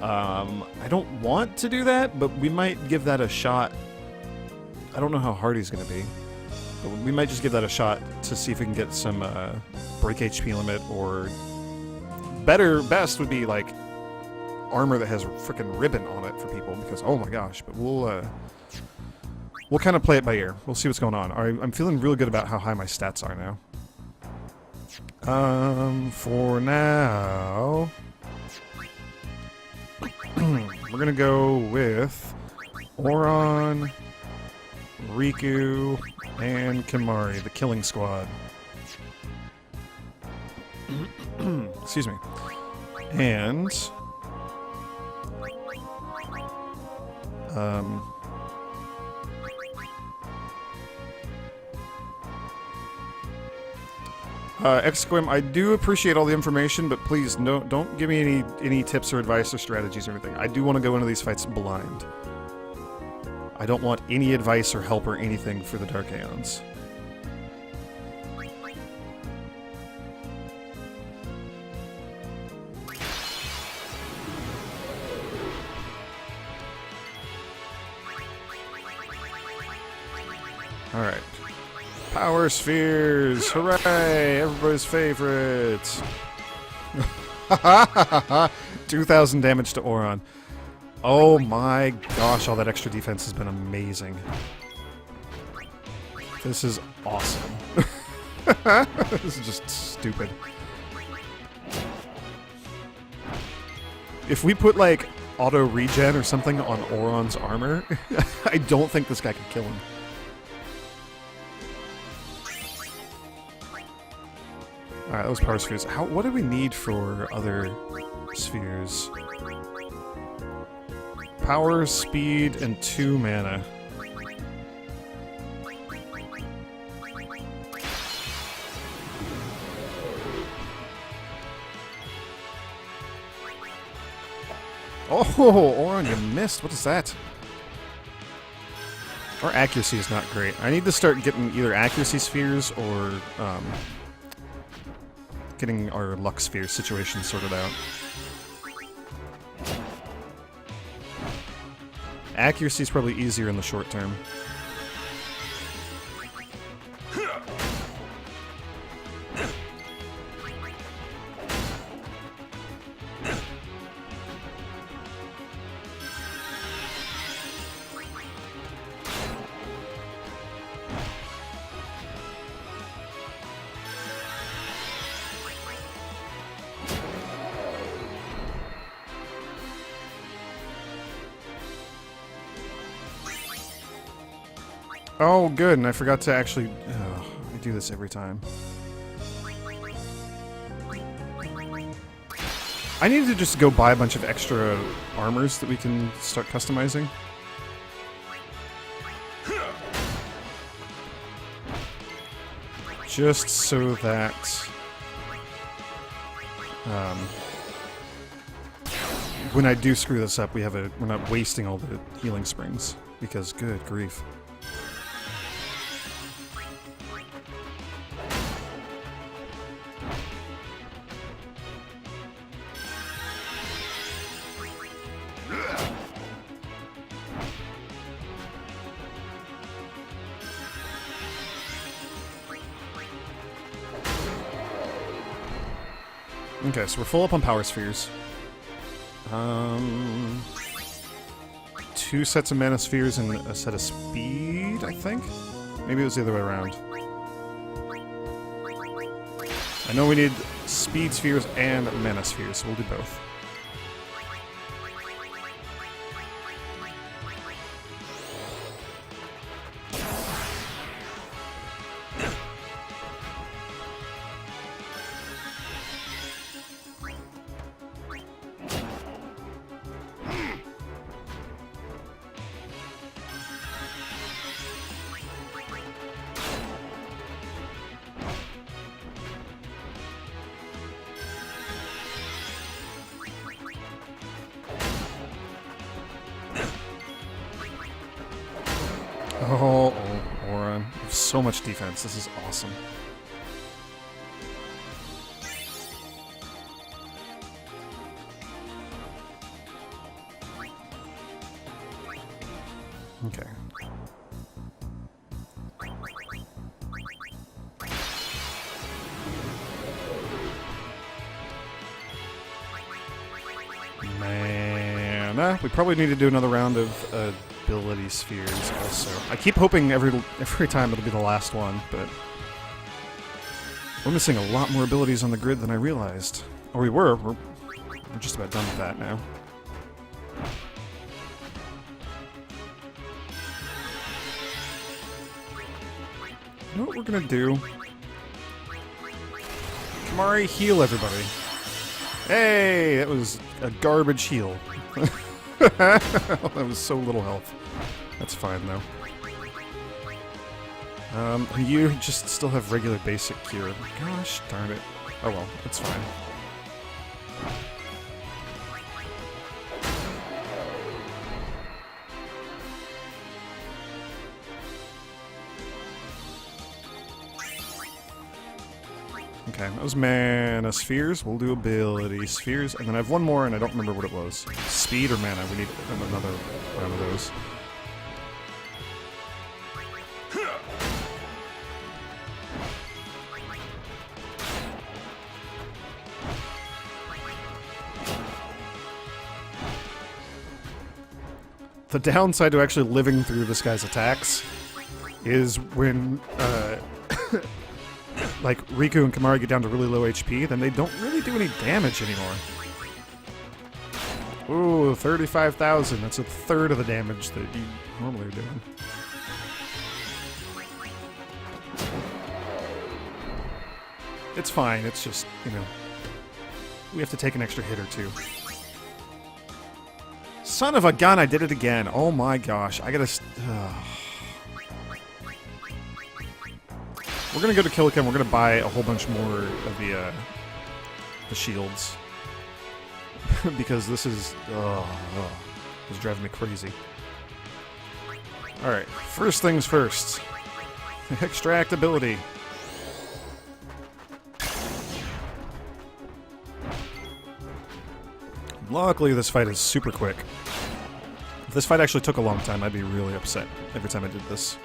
I don't want to do that, but we might give that a shot. I don't know how hard he's going to be, but we might just give that a shot to see if we can get some break HP limit, or best would be like armor that has freaking ribbon on it for people, because oh my gosh. But we'll kind of play it by ear. We'll see what's going on. I'm feeling really good about how high my stats are now. For now, we're gonna go with Auron, Riku, and Kimahri, the Killing Squad. Excuse me. And Exquim, I do appreciate all the information, but please don't give me any tips or advice or strategies or anything. I do want to go into these fights blind. I don't want any advice or help or anything for the Dark Aeons. Alright. Power Spheres! Hooray! Everybody's favorites! 2,000 damage to Auron. Oh my gosh, all that extra defense has been amazing. This is awesome. This is just stupid. If we put, like, auto regen or something on Auron's armor, I don't think this guy could kill him. Alright, those power spheres. What do we need for other spheres? Power, speed, and 2 mana. Oh, Auron, you missed. What is that? Our accuracy is not great. I need to start getting either accuracy spheres or getting our luck sphere situation sorted out. Accuracy is probably easier in the short term. Oh, good, and I forgot to actually... Oh, I do this every time. I need to just go buy a bunch of extra armors that we can start customizing. Just so that... when I do screw this up, we're not wasting all the healing springs. Because, good grief. Okay, so we're full up on power spheres. 2 sets of mana spheres and a set of speed, I think? Maybe it was the other way around. I know we need speed spheres and mana spheres, so we'll do both. Oh, Auron. So much defense. This is awesome. Okay. Mana. We probably need to do another round of ability spheres also. I keep hoping every time it'll be the last one, but we're missing a lot more abilities on the grid than I realized. Or we were. We're just about done with that now. You know what we're gonna do? Kimahri, heal everybody. Hey, that was a garbage heal. That was so little health. That's fine, though. You just still have regular basic cure. Gosh darn it. Oh well, it's fine. Okay, that was mana spheres. We'll do ability spheres. And then I have one more, and I don't remember what it was. Speed or mana? We need another round of those. The downside to actually living through this guy's attacks is when, like, Riku and Kimahri get down to really low HP, then they don't really do any damage anymore. Ooh, 35,000. That's a third of the damage that you normally are doing. It's fine, it's just, you know, we have to take an extra hit or two. Son of a gun, I did it again. Oh my gosh, I gotta... We're gonna go to Killiken, we're gonna buy a whole bunch more of the shields. Because this is... it's driving me crazy. Alright, first things first. Extract ability. Luckily, this fight is super quick. If this fight actually took a long time, I'd be really upset every time I did this.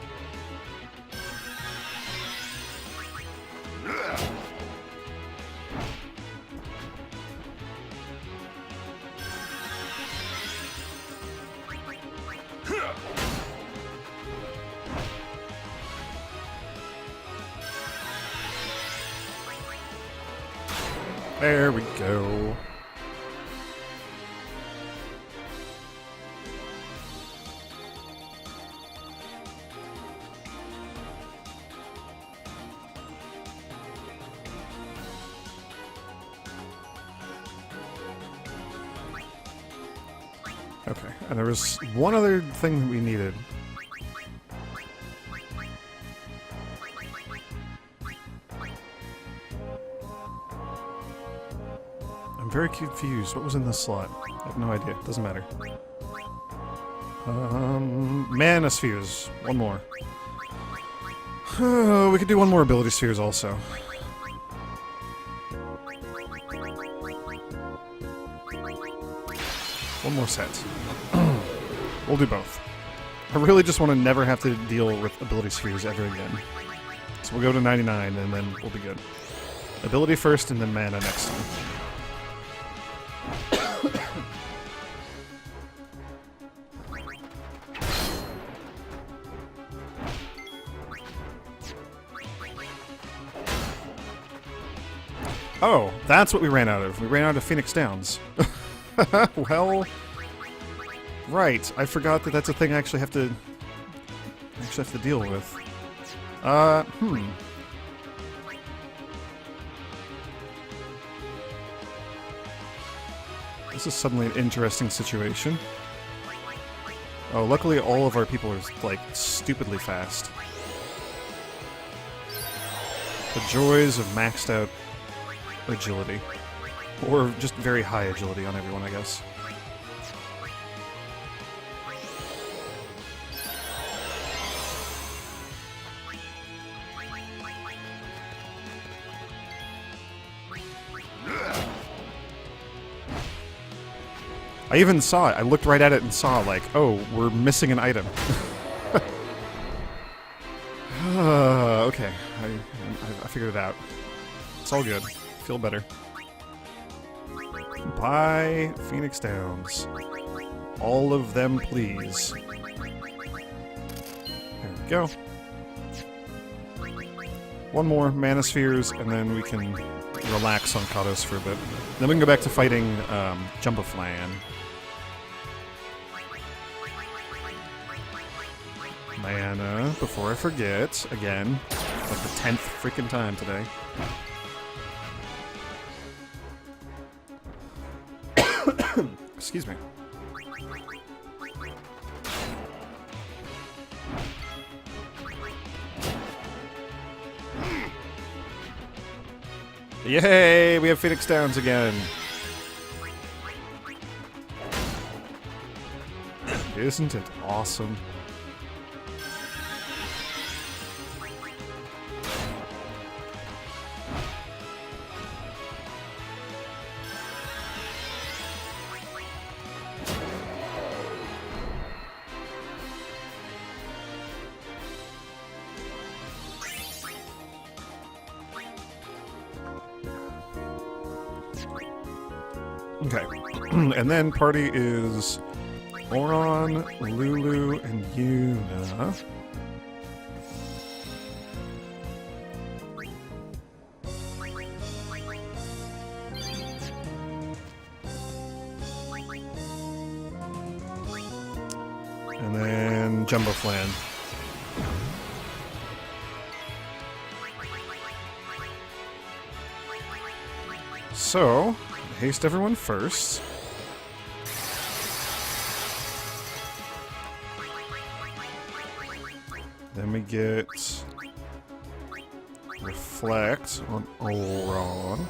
There we go. Okay, and there was one other thing that we needed. I'm very confused. What was in this slot? I have no idea. Doesn't matter. Mana spheres. One more. We could do one more ability spheres also. One more set. We'll do both. I really just want to never have to deal with ability spheres ever again. So we'll go to 99 and then we'll be good. Ability first and then mana next time. Oh, that's what we ran out of. We ran out of Phoenix Downs. Well, right. I forgot that that's a thing I actually have to deal with. This is suddenly an interesting situation. Oh, luckily all of our people are, like, stupidly fast. The joys of maxed out agility. Or just very high agility on everyone, I guess. I even saw it. I looked right at it and saw, like, oh, we're missing an item. Okay. I figured it out. It's all good. Feel better. Buy Phoenix Downs. All of them, please. There we go. One more mana spheres, and then we can relax on Kados for a bit. Then we can go back to fighting Jumbaflan. Mana, before I forget, again, like the 10th freaking time today. Excuse me. Yay! We have Phoenix Downs again. Isn't it awesome? Okay. And then party is Auron, Lulu, and Yuna. And then Jumbo Flan. So, haste everyone first. Then we get Reflect on Auron.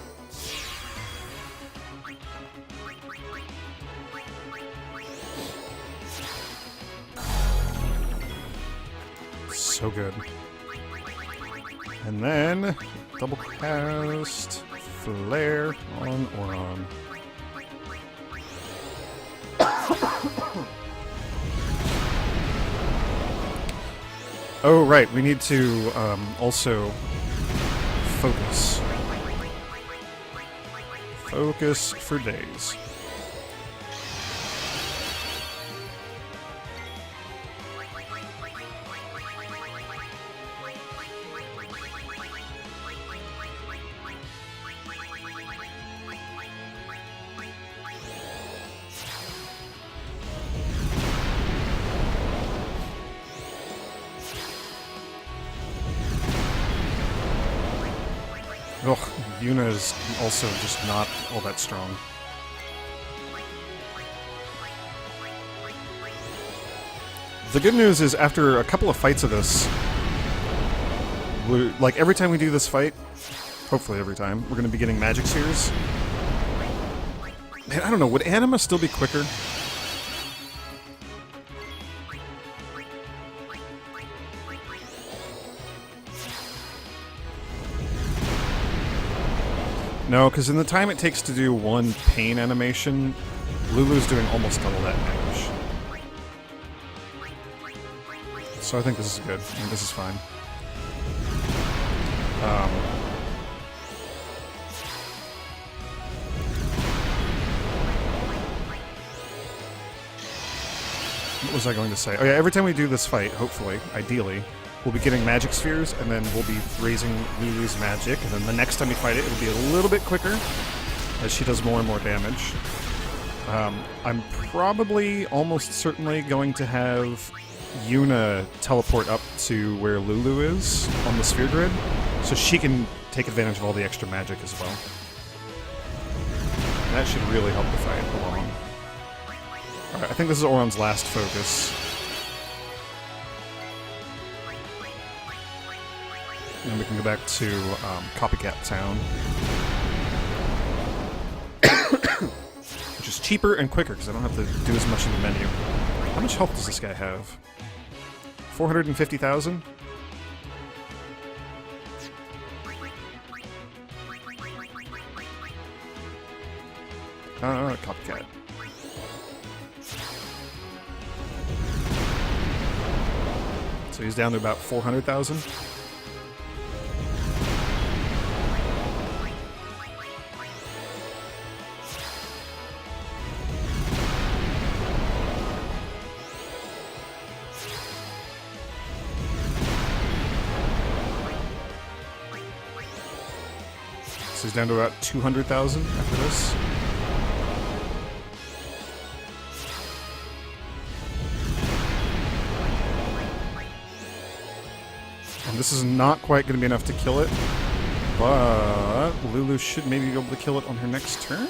So good. And then double cast Flare on Auron. Oh, right. We need to also focus. Focus for days. Ugh, Yuna is also just not all that strong. The good news is after a couple of fights of this, like every time we do this fight, hopefully every time, we're going to be getting magic spheres. Man, I don't know, would Anima still be quicker? No, because in the time it takes to do one pain animation, Lulu's doing almost double that damage. So I think this is good. I think this is fine. What was I going to say? Oh yeah, every time we do this fight, hopefully, ideally, we'll be getting magic spheres, and then we'll be raising Lulu's magic, and then the next time we fight it, it'll be a little bit quicker, as she does more and more damage. I'm probably almost certainly going to have Yuna teleport up to where Lulu is on the sphere grid, so she can take advantage of all the extra magic as well. And that should really help the fight along. Alright, I think this is Auron's last focus. And we can go back to Copycat Town. Which is cheaper and quicker, because I don't have to do as much in the menu. How much health does this guy have? 450,000? Copycat. So he's down to about 400,000? So he's down to about 200,000 after this. And this is not quite going to be enough to kill it, but Lulu should maybe be able to kill it on her next turn?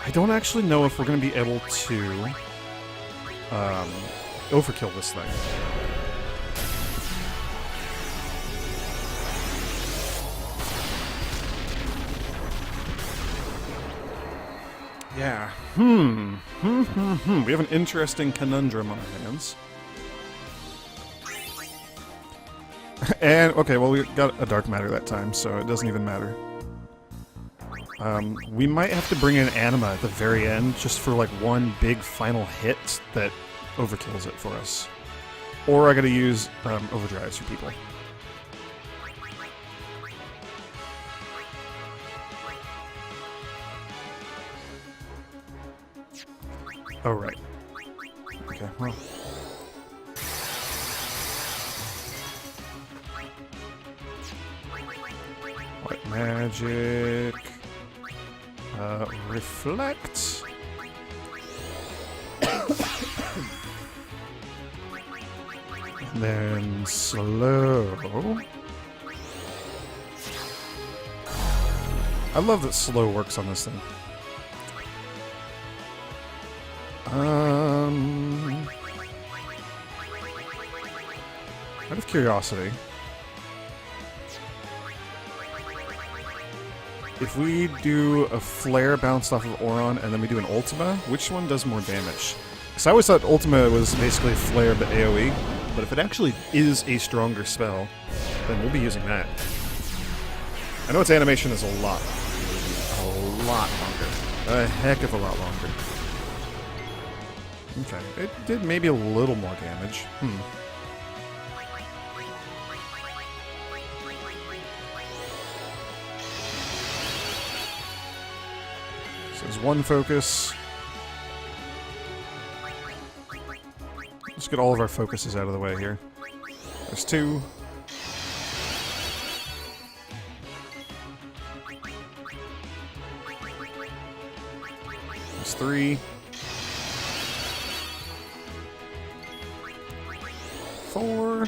I don't actually know if we're going to be able to overkill this thing. Yeah. We have an interesting conundrum on our hands. And, okay, well, we got a Dark Matter that time, so it doesn't even matter. We might have to bring in Anima at the very end, just for, like, one big final hit that overkills it for us. Or I gotta use, Overdrives for people. Oh, right. Okay, well... White magic... reflect... and then slow... I love that slow works on this thing. Out of curiosity, if we do a flare bounced off of Auron and then we do an Ultima, which one does more damage? Because I always thought Ultima was basically flare but AoE, but if it actually is a stronger spell, then we'll be using that. I know its animation is a lot longer. A heck of a lot longer. Okay, it did maybe a little more damage. So there's one focus. Let's get all of our focuses out of the way here. There's two. There's three. 4, 5,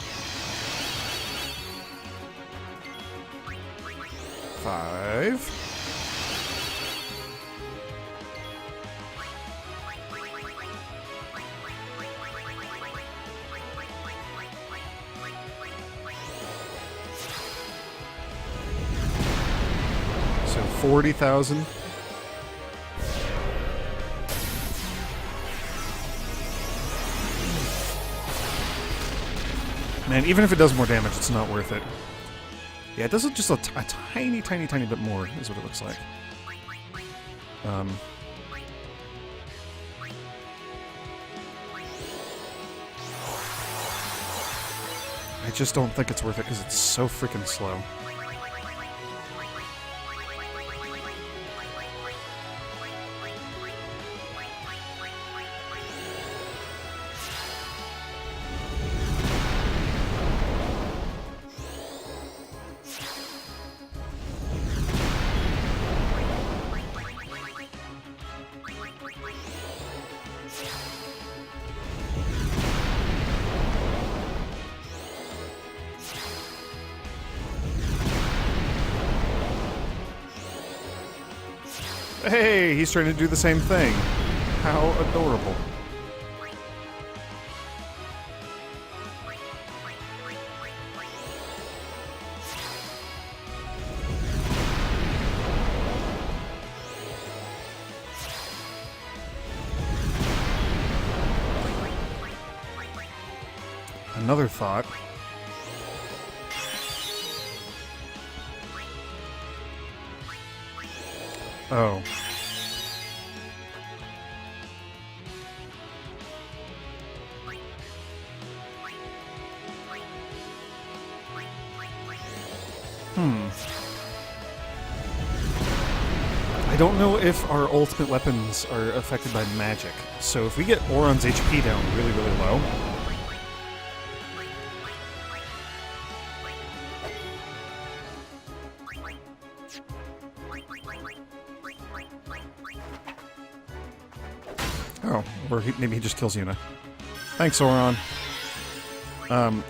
40,000. Man, even if it does more damage, it's not worth it. Yeah, it does it just a tiny, tiny, tiny bit more, is what it looks like. I just don't think it's worth it because it's so freaking slow. Hey, he's trying to do the same thing. How adorable. Another thought. Oh. I don't know if our ultimate weapons are affected by magic. So if we get Auron's HP down really, really low... Oh, or maybe he just kills Yuna. Thanks, Auron.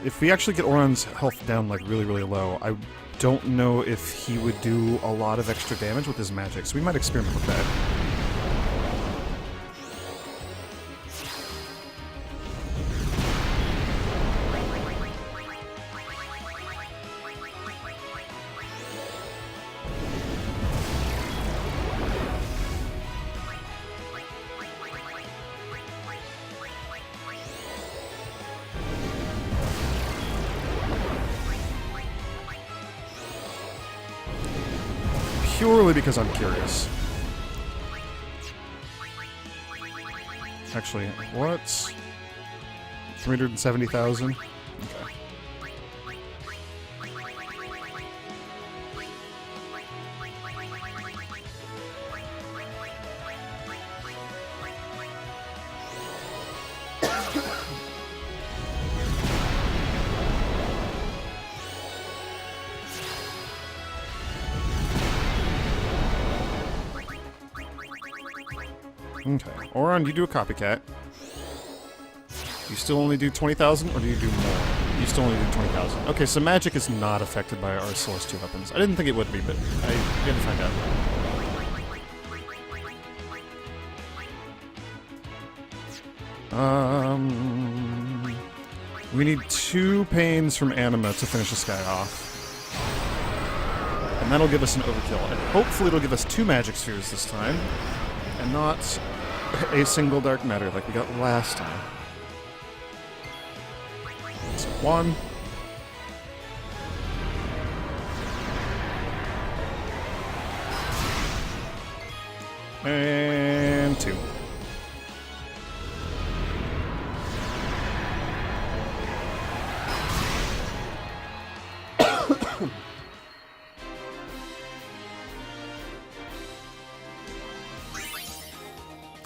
If we actually get Auron's health down, like, really, really low, I don't know if he would do a lot of extra damage with his magic, so we might experiment with that. purely because I'm curious. Actually, what's 370,000? Okay. Okay, Oron, you do a copycat. You still only do 20,000, or do you do more? You still only do 20,000. Okay, so magic is not affected by our Celestial weapons. I didn't think it would be, but I had to find out. We need 2 pains from Anima to finish this guy off. And that'll give us an overkill. And hopefully it'll give us 2 magic spheres this time, and not a single dark matter like we got last time. So 1. And 2.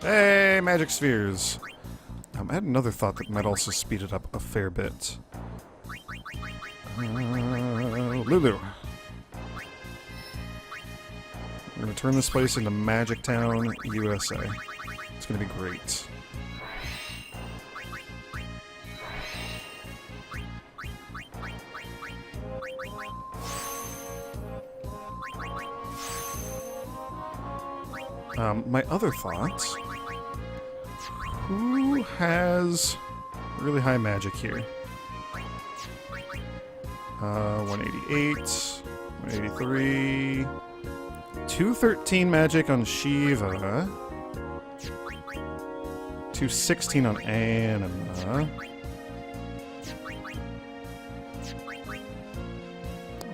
Hey, magic spheres. I had another thought that might also speed it up a fair bit. Lulu. We're gonna turn this place into Magic Town, USA. It's gonna be great. My other thought... Who has really high magic here? 188, 183, 213 magic on Shiva, 216 on Anima.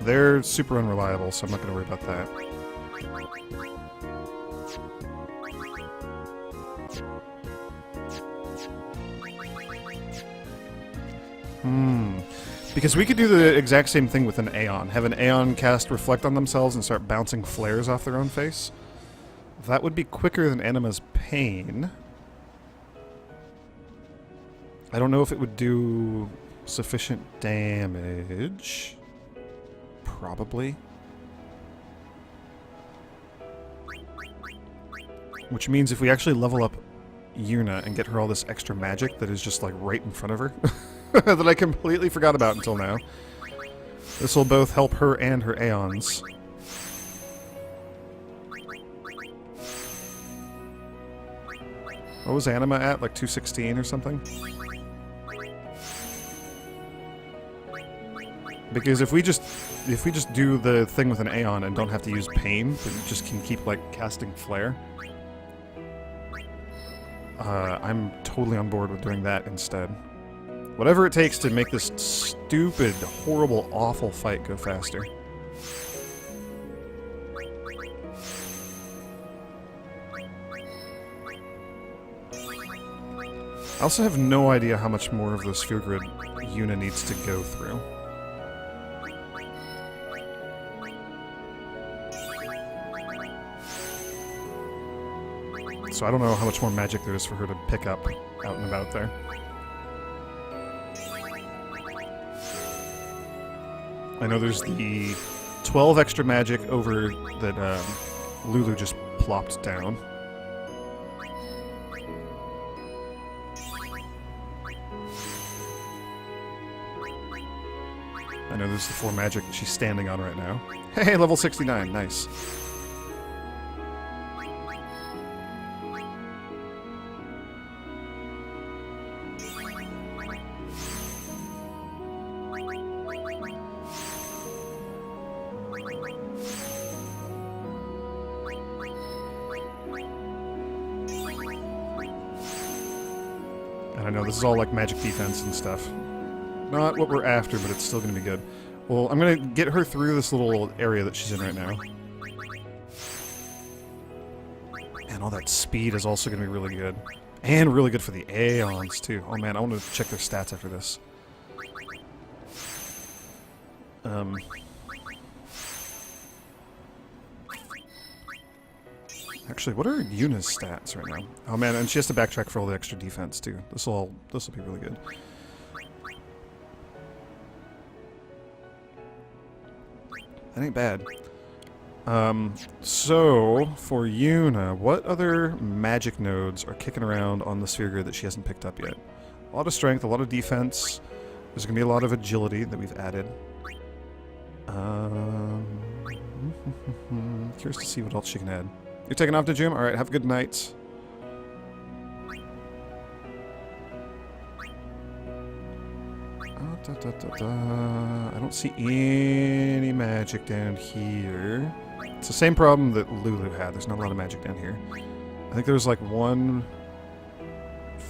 They're super unreliable, so I'm not going to worry about that. Because we could do the exact same thing with an Aeon. Have an Aeon cast Reflect on themselves and start bouncing flares off their own face. That would be quicker than Anima's Pain. I don't know if it would do sufficient damage. Probably. Which means if we actually level up Yuna and get her all this extra magic that is just like right in front of her that I completely forgot about until now. This will both help her and her Aeons. What was Anima at? Like 216 or something? Because if we just do the thing with an Aeon and don't have to use Pain, but just can keep like casting Flare, I'm totally on board with doing that instead. Whatever it takes to make this stupid, horrible, awful fight go faster. I also have no idea how much more of the Sphere Grid Yuna needs to go through. So I don't know how much more magic there is for her to pick up out and about there. I know there's the 12 extra magic over that Lulu just plopped down. I know there's the 4 magic that she's standing on right now. Hey, level 69, nice. And I know this is all like magic defense and stuff. Not what we're after, but it's still going to be good. Well, I'm going to get her through this little area that she's in right now. And all that speed is also going to be really good. And really good for the Aeons, too. Oh man, I want to check their stats after this. Actually, what are Yuna's stats right now? Oh man, and she has to backtrack for all the extra defense, too. This will be really good. That ain't bad. So, for Yuna, what other magic nodes are kicking around on the sphere grid that she hasn't picked up yet? A lot of strength, a lot of defense. There's going to be a lot of agility that we've added. Curious to see what else she can add. You're taking off to gym? Alright, have a good night. I don't see any magic down here. It's the same problem that Lulu had. There's not a lot of magic down here. I think there was like one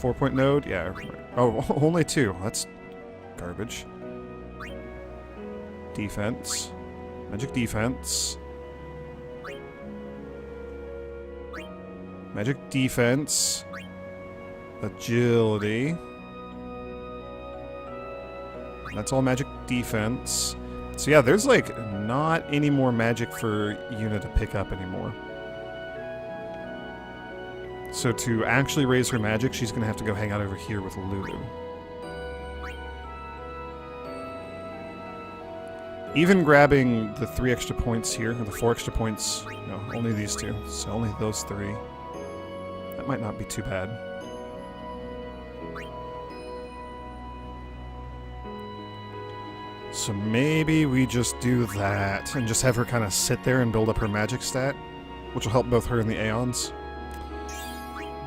4-point node. Yeah. Oh, only 2. That's garbage. Defense. Magic defense. Magic defense. Agility. That's all magic defense. So yeah, there's like not any more magic for Yuna to pick up anymore. So to actually raise her magic, she's going to have to go hang out over here with Lulu. Even grabbing the 3 extra points here, or the 4 extra points, no, only these 2, so only those 3. That might not be too bad. So maybe we just do that and just have her kind of sit there and build up her magic stat, which will help both her and the Aeons.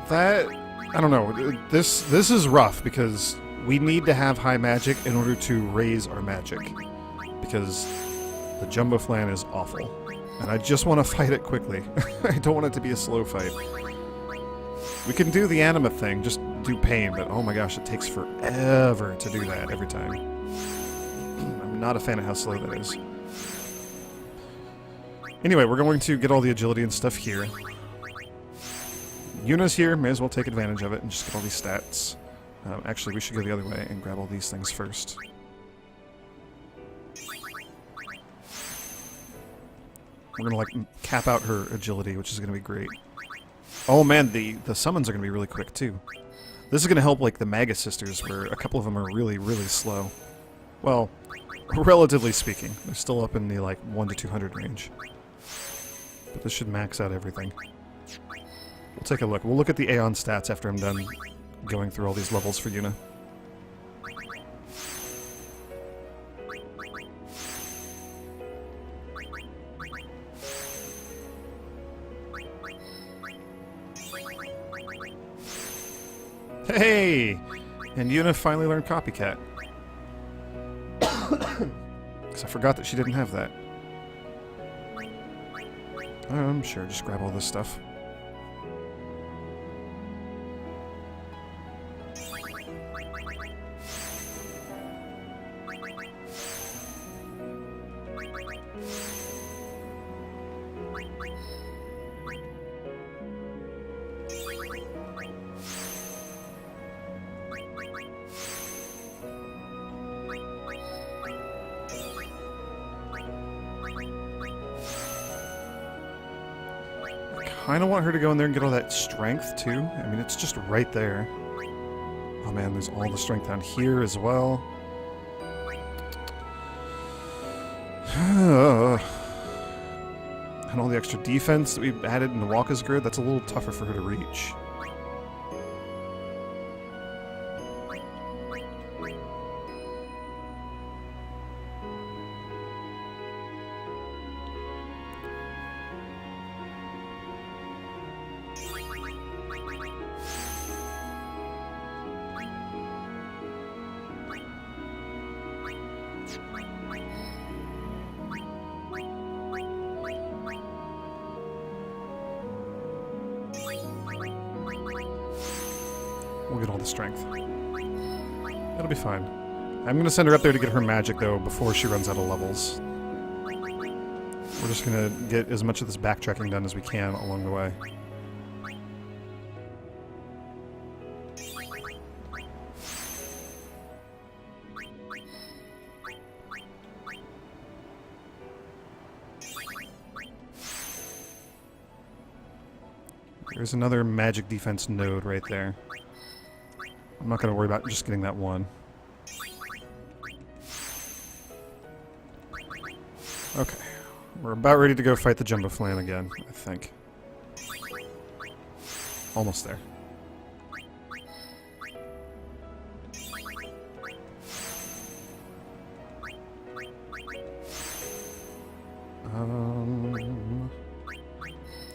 That, I don't know, this is rough because we need to have high magic in order to raise our magic. Because the Jumbo Flan is awful. And I just want to fight it quickly. I don't want it to be a slow fight. We can do the anima thing, just do pain, but oh my gosh, it takes forever to do that every time. Not a fan of how slow that is. Anyway, we're going to get all the agility and stuff here. Yuna's here, may as well take advantage of it and just get all these stats. Actually, we should go the other way and grab all these things first. We're gonna like cap out her agility, which is gonna be great. Oh man, the summons are gonna be really quick too. This is gonna help like the Magus Sisters, where a couple of them are really, really slow. Well, relatively speaking, they're still up in the like 1 to 200 range. But this should max out everything. We'll take a look. We'll look at the Aeon stats after I'm done going through all these levels for Yuna. Hey! And Yuna finally learned Copycat. Because I forgot that she didn't have that. Sure, just grab all this stuff. I kind of want her to go in there and get all that strength, too. I mean, it's just right there. Oh, man, there's all the strength down here as well. And all the extra defense that we added in the Wakka's grid, that's a little tougher for her to reach. We'll get all the strength. It'll be fine. I'm going to send her up there to get her magic, though, before she runs out of levels. We're just going to get as much of this backtracking done as we can along the way. There's another magic defense node right there. I'm not going to worry about just getting that one. Okay. We're about ready to go fight the Jumbo Flan again, I think. Almost there.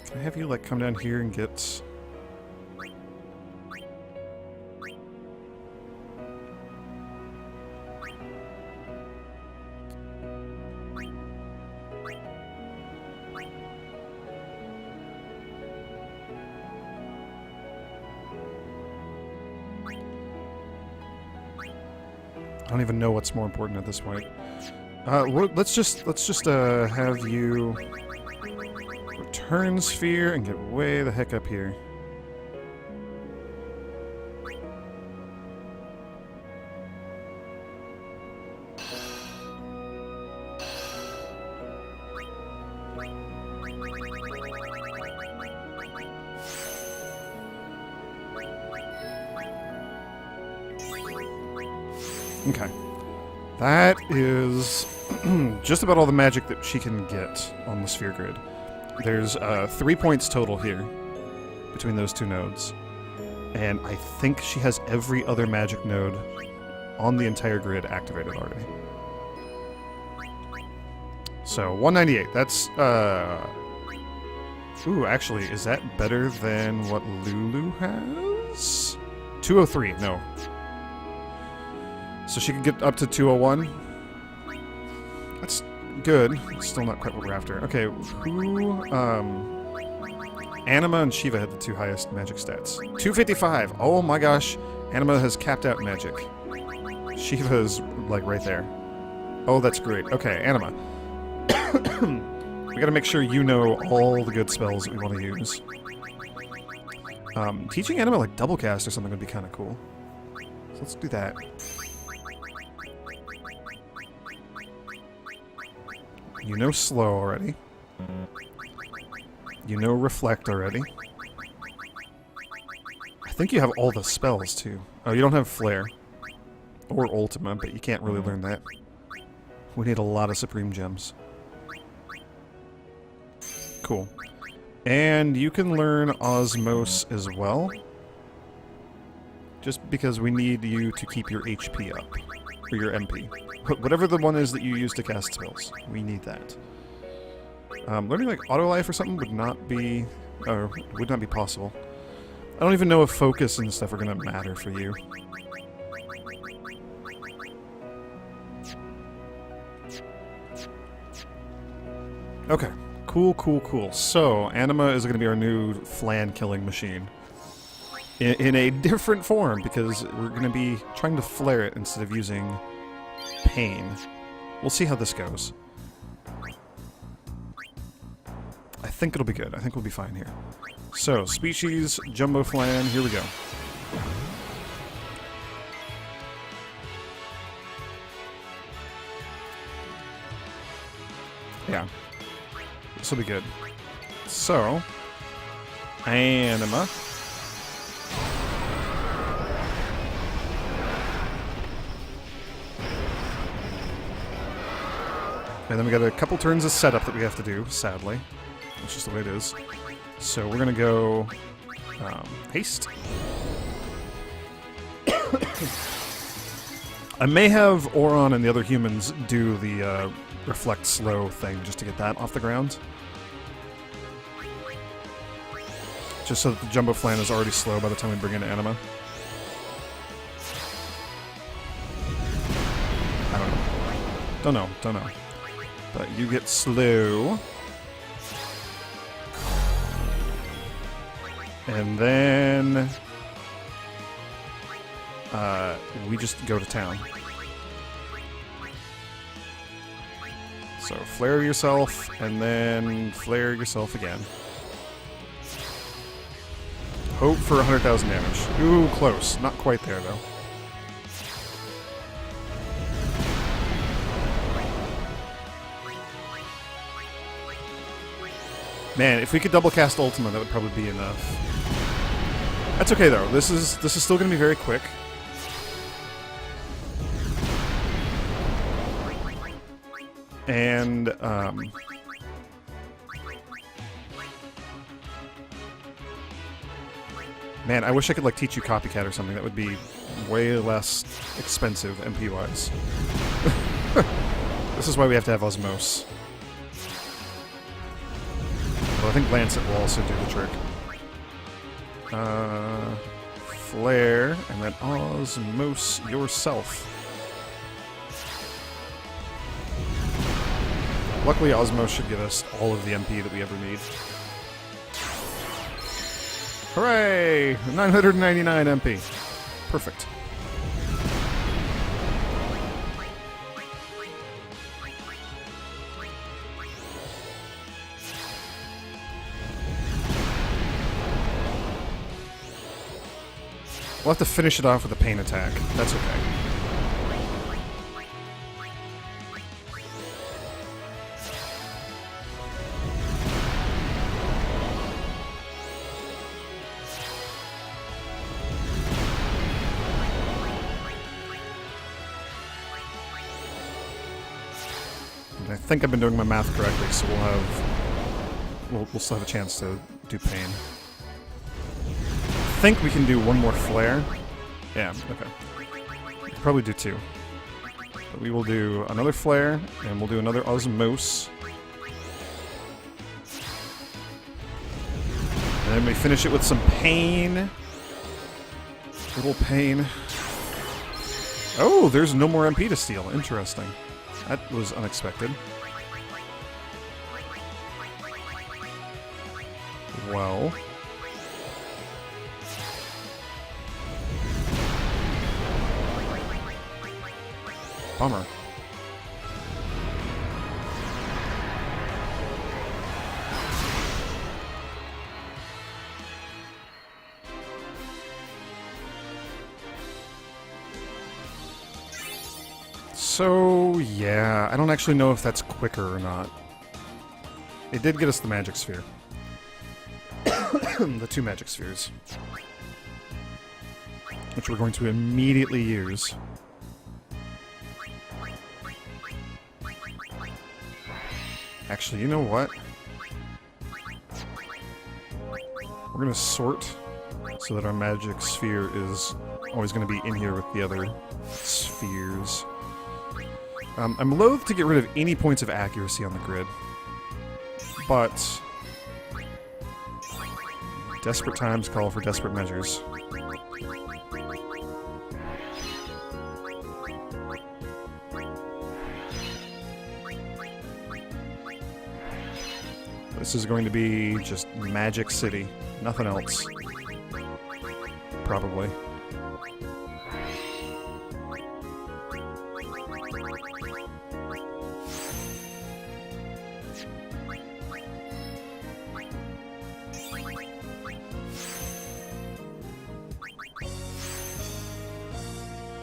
Can I have you, like, come down here and get... I don't even know what's more important at this point. Let's just have you return sphere and get way the heck up here. Okay. That is just about all the magic that she can get on the sphere grid. There's 3 points total here between those two nodes. And I think she has every other magic node on the entire grid activated already. So, 198. That's, Ooh, actually, is that better than what Lulu has? 203, no. So she can get up to 201. That's good. Still not quite what we're after. Okay, who, Anima and Shiva had the two highest magic stats. 255. Oh my gosh. Anima has capped out magic. Shiva is, like, right there. Oh, that's great. Okay, Anima. We gotta make sure you know all the good spells that we want to use. Teaching Anima, like, double cast or something would be kind of cool. So let's do that. You know slow already. You know reflect already. I think you have all the spells too. Oh, you don't have flare. Or Ultima, but you can't really learn that. We need a lot of Supreme Gems. Cool. And you can learn Osmose as well. Just because we need you to keep your HP up. Or your MP. Whatever the one is that you use to cast spells. We need that. Learning like auto life or something would not be possible. I don't even know if focus and stuff are gonna matter for you. Okay. Cool, cool, cool. So, Anima is gonna be our new flan killing machine. In a different form, because we're gonna be trying to flare it instead of using pain. We'll see how this goes. I think it'll be good. I think we'll be fine here. So, species, Jumbo Flan, here we go. Yeah. This will be good. So, Anima. And then we got a couple turns of setup that we have to do, sadly. That's just the way it is. So we're gonna go haste. I may have Auron and the other humans do the reflect slow thing just to get that off the ground. Just so that the Jumbo Flan is already slow by the time we bring in Anima. I don't know. Don't know. But you get slow. And then we just go to town. So flare yourself, and then flare yourself again. Hope for 100,000 damage. Ooh, close. Not quite there, though. Man, if we could double cast Ultima, that would probably be enough. That's okay, though. This is still going to be very quick. And, man, I wish I could, like, teach you Copycat or something. That would be way less expensive MP-wise. This is why we have to have Osmose. Well, I think Lancet will also do the trick. Flare, and then Osmose yourself. Luckily, Osmose should give us all of the MP that we ever need. Hooray! 999 MP. Perfect. We'll have to finish it off with a pain attack. That's okay. I think I've been doing my math correctly, so we'll still have a chance to do pain. I think we can do one more flare. Yeah, okay. We can probably do two. But we will do another flare, and we'll do another Osmose. And then we finish it with some pain. Little pain. Oh, there's no more MP to steal. Interesting. That was unexpected. Well. Bummer. So, yeah, I don't actually know if that's quicker or not. It did get us the magic sphere. The 2 magic spheres. Which we're going to immediately use. Actually, you know what? We're going to sort so that our magic sphere is always going to be in here with the other spheres. I'm loath to get rid of any points of accuracy on the grid, but desperate times call for desperate measures. This is going to be just Magic City, nothing else. Probably.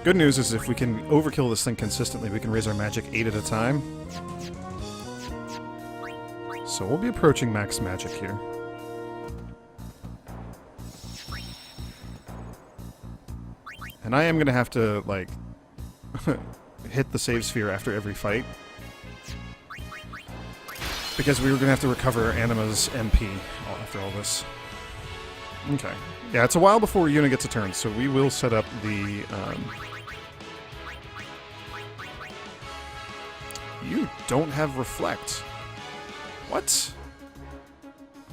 Good news is if we can overkill this thing consistently, we can raise our magic 8 at a time. So we'll be approaching max magic here. And I am going to have to, like, hit the save sphere after every fight. Because we were going to have to recover Anima's MP after all this. Okay. Yeah, it's a while before Yuna gets a turn, so we will set up the... You don't have Reflect. What?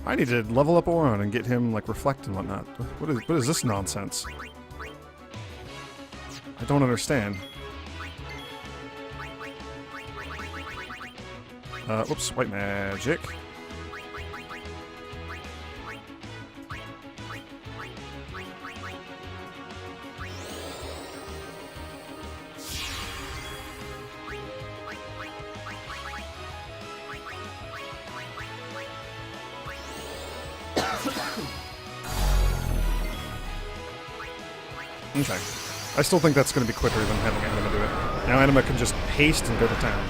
I need to level up Auron and get him, like, Reflect and whatnot. What is this nonsense? I don't understand. Whoops, white magic. Okay. I still think that's going to be quicker than having Anima do it. Now Anima can just haste and go to town.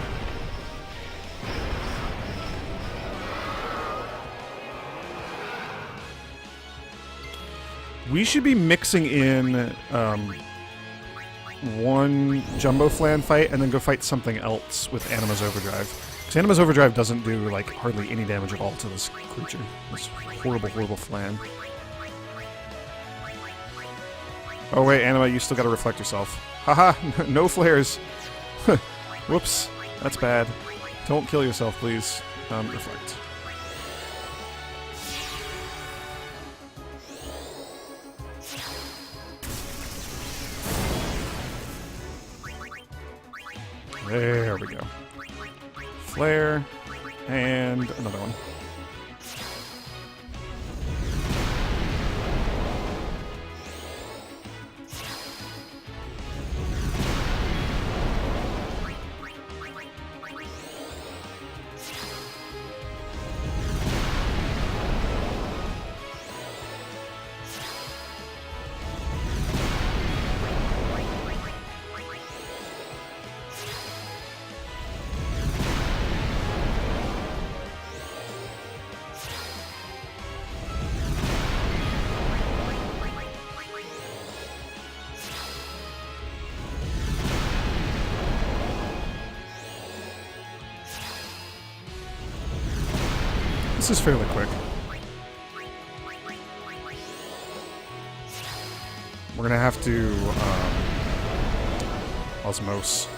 We should be mixing in one Jumbo Flan fight and then go fight something else with Anima's Overdrive. Because Anima's Overdrive doesn't do, like, hardly any damage at all to this creature. This horrible, horrible Flan. Oh wait, Anima, you still gotta reflect yourself. Haha, no flares. Whoops, that's bad. Don't kill yourself, please. Reflect. There we go. Flare, and another one. This is fairly quick. We're gonna have to Osmose.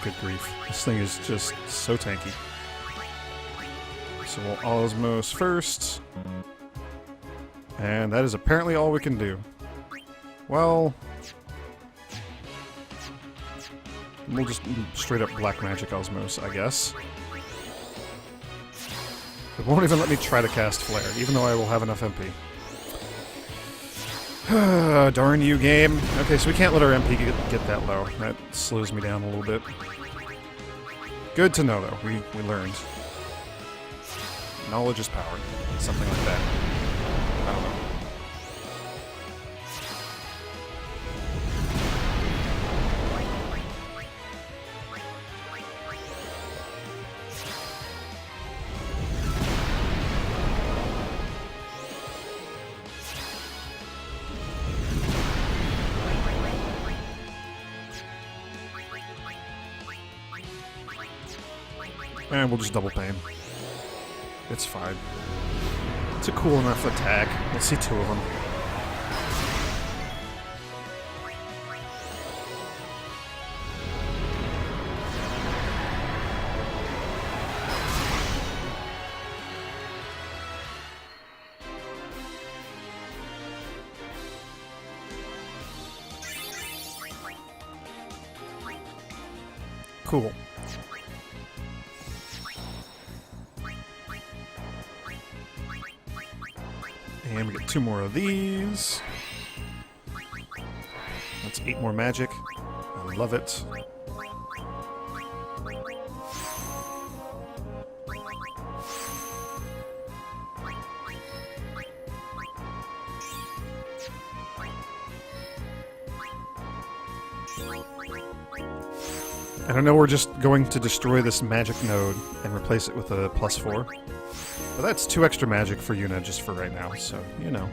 Good grief. This thing is just so tanky. So we'll Osmose first. And that is apparently all we can do. Well, we'll just straight up Black Magic Osmose, I guess. It won't even let me try to cast Flare, even though I will have enough MP. Darn you, game. Okay, so we can't let our MP get that low. That slows me down a little bit. Good to know, though. We learned. Knowledge is power. Something like that. I don't know. And we'll just double pain. It's fine. It's a cool enough attack. We'll see two of them. Cool. And we get 2 more of these. That's 8 more magic. I love it. And I know we're just going to destroy this magic node and replace it with a +4. But that's 2 extra magic for Yuna just for right now, so, you know.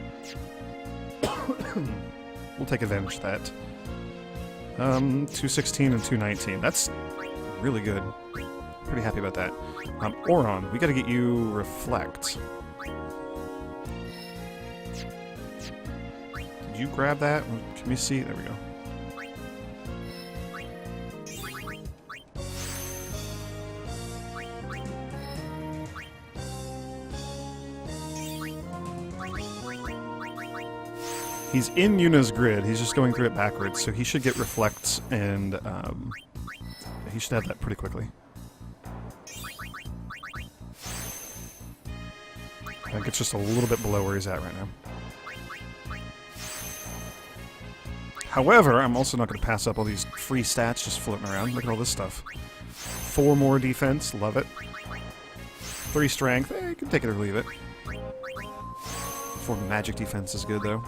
We'll take advantage of that. 216 and 219. That's really good. Pretty happy about that. Auron, we gotta get you Reflect. Did you grab that? Can we see? There we go. He's in Yuna's grid, he's just going through it backwards, so he should get Reflects, and he should have that pretty quickly. I think it's just a little bit below where he's at right now. However, I'm also not going to pass up all these free stats just floating around. Look at all this stuff. 4 more defense, love it. 3 strength. You can take it or leave it. 4 magic defense is good, though.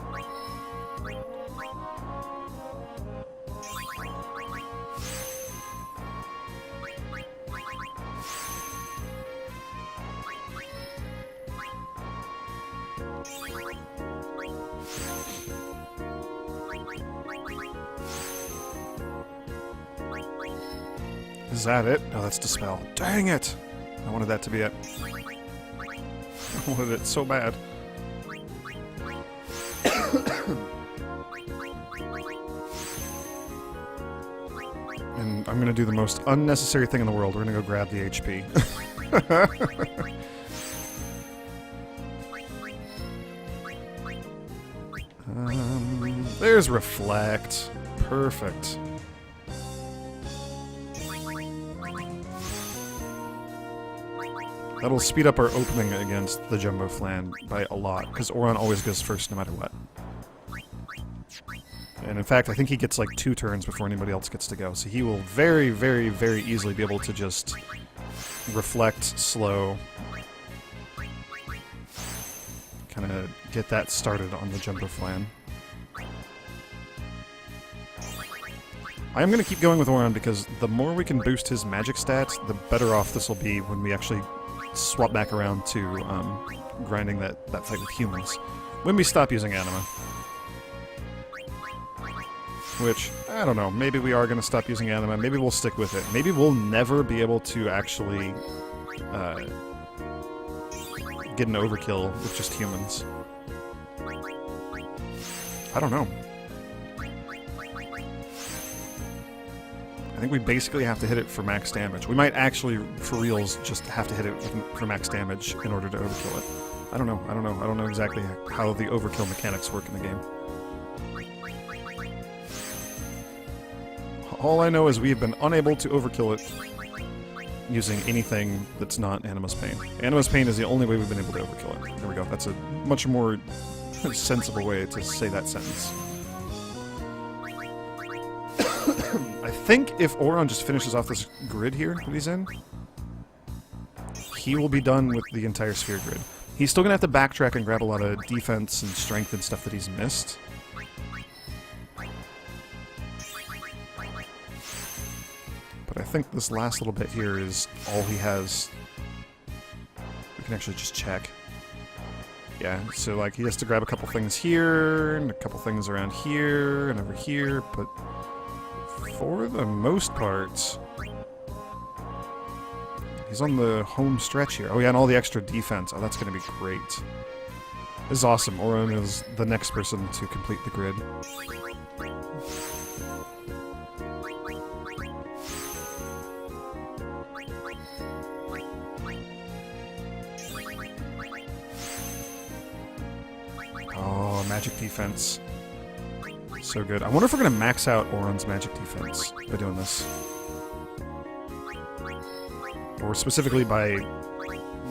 Is that it? Oh, that's Dispel. Dang it! I wanted that to be it. I wanted it so bad. And I'm gonna do the most unnecessary thing in the world. We're gonna go grab the HP. There's Reflect. Perfect. That'll speed up our opening against the Jumbo Flan by a lot, because Auron always goes first no matter what. And in fact, I think he gets like 2 turns before anybody else gets to go, so he will very, very, very easily be able to just reflect, slow, kind of get that started on the Jumbo Flan. I am going to keep going with Auron because the more we can boost his magic stats, the better off this will be when we actually swap back around to grinding that fight with humans. When we stop using Anima. Which, I don't know, maybe we are going to stop using Anima, maybe we'll stick with it. Maybe we'll never be able to actually get an overkill with just humans. I don't know. I think we basically have to hit it for max damage. We might actually, for reals, just have to hit it for max damage in order to overkill it. I don't know. I don't know exactly how the overkill mechanics work in the game. All I know is we have been unable to overkill it using anything that's not Animus Pain. Animus Pain is the only way we've been able to overkill it. There we go. That's a much more sensible way to say that sentence. I think if Auron just finishes off this grid here that he's in, he will be done with the entire sphere grid. He's still going to have to backtrack and grab a lot of defense and strength and stuff that he's missed. But I think this last little bit here is all he has. We can actually just check. Yeah, so like he has to grab a couple things here, and a couple things around here, and over here, but for the most part, he's on the home stretch here. Oh yeah, and all the extra defense. Oh, that's going to be great. This is awesome. Auron is the next person to complete the grid. Oh, magic defense. So good. I wonder if we're going to max out Auron's magic defense by doing this. Or specifically by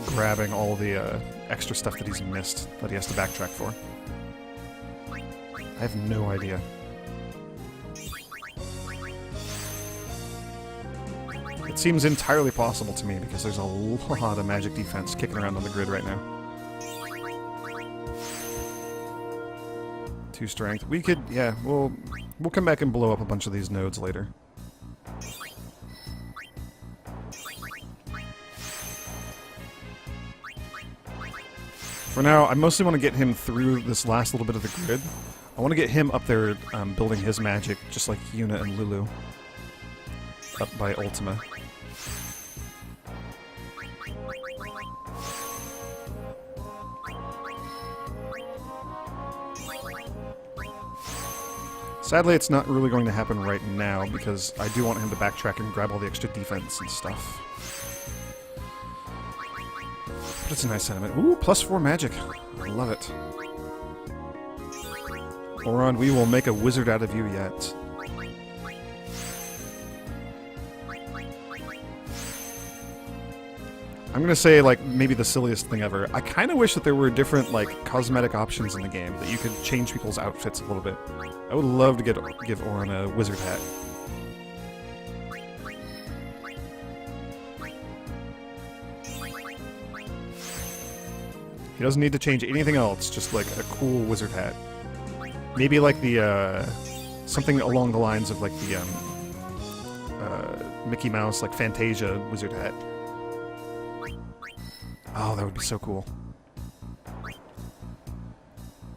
grabbing all the extra stuff that he's missed that he has to backtrack for. I have no idea. It seems entirely possible to me because there's a lot of magic defense kicking around on the grid right now. 2 strength. We could, yeah, we'll come back and blow up a bunch of these nodes later. For now, I mostly want to get him through this last little bit of the grid. I want to get him up there building his magic, just like Yuna and Lulu. Up by Ultima. Sadly, it's not really going to happen right now, because I do want him to backtrack and grab all the extra defense and stuff. But it's a nice sentiment. Ooh, +4 magic. I love it. Auron, we will make a wizard out of you yet. I'm gonna say, like, maybe the silliest thing ever. I kind of wish that there were different, like, cosmetic options in the game, that you could change people's outfits a little bit. I would love to give Auron a wizard hat. He doesn't need to change anything else, just like a cool wizard hat. Maybe like the, something along the lines of like the, Mickey Mouse, like Fantasia wizard hat. Oh, that would be so cool.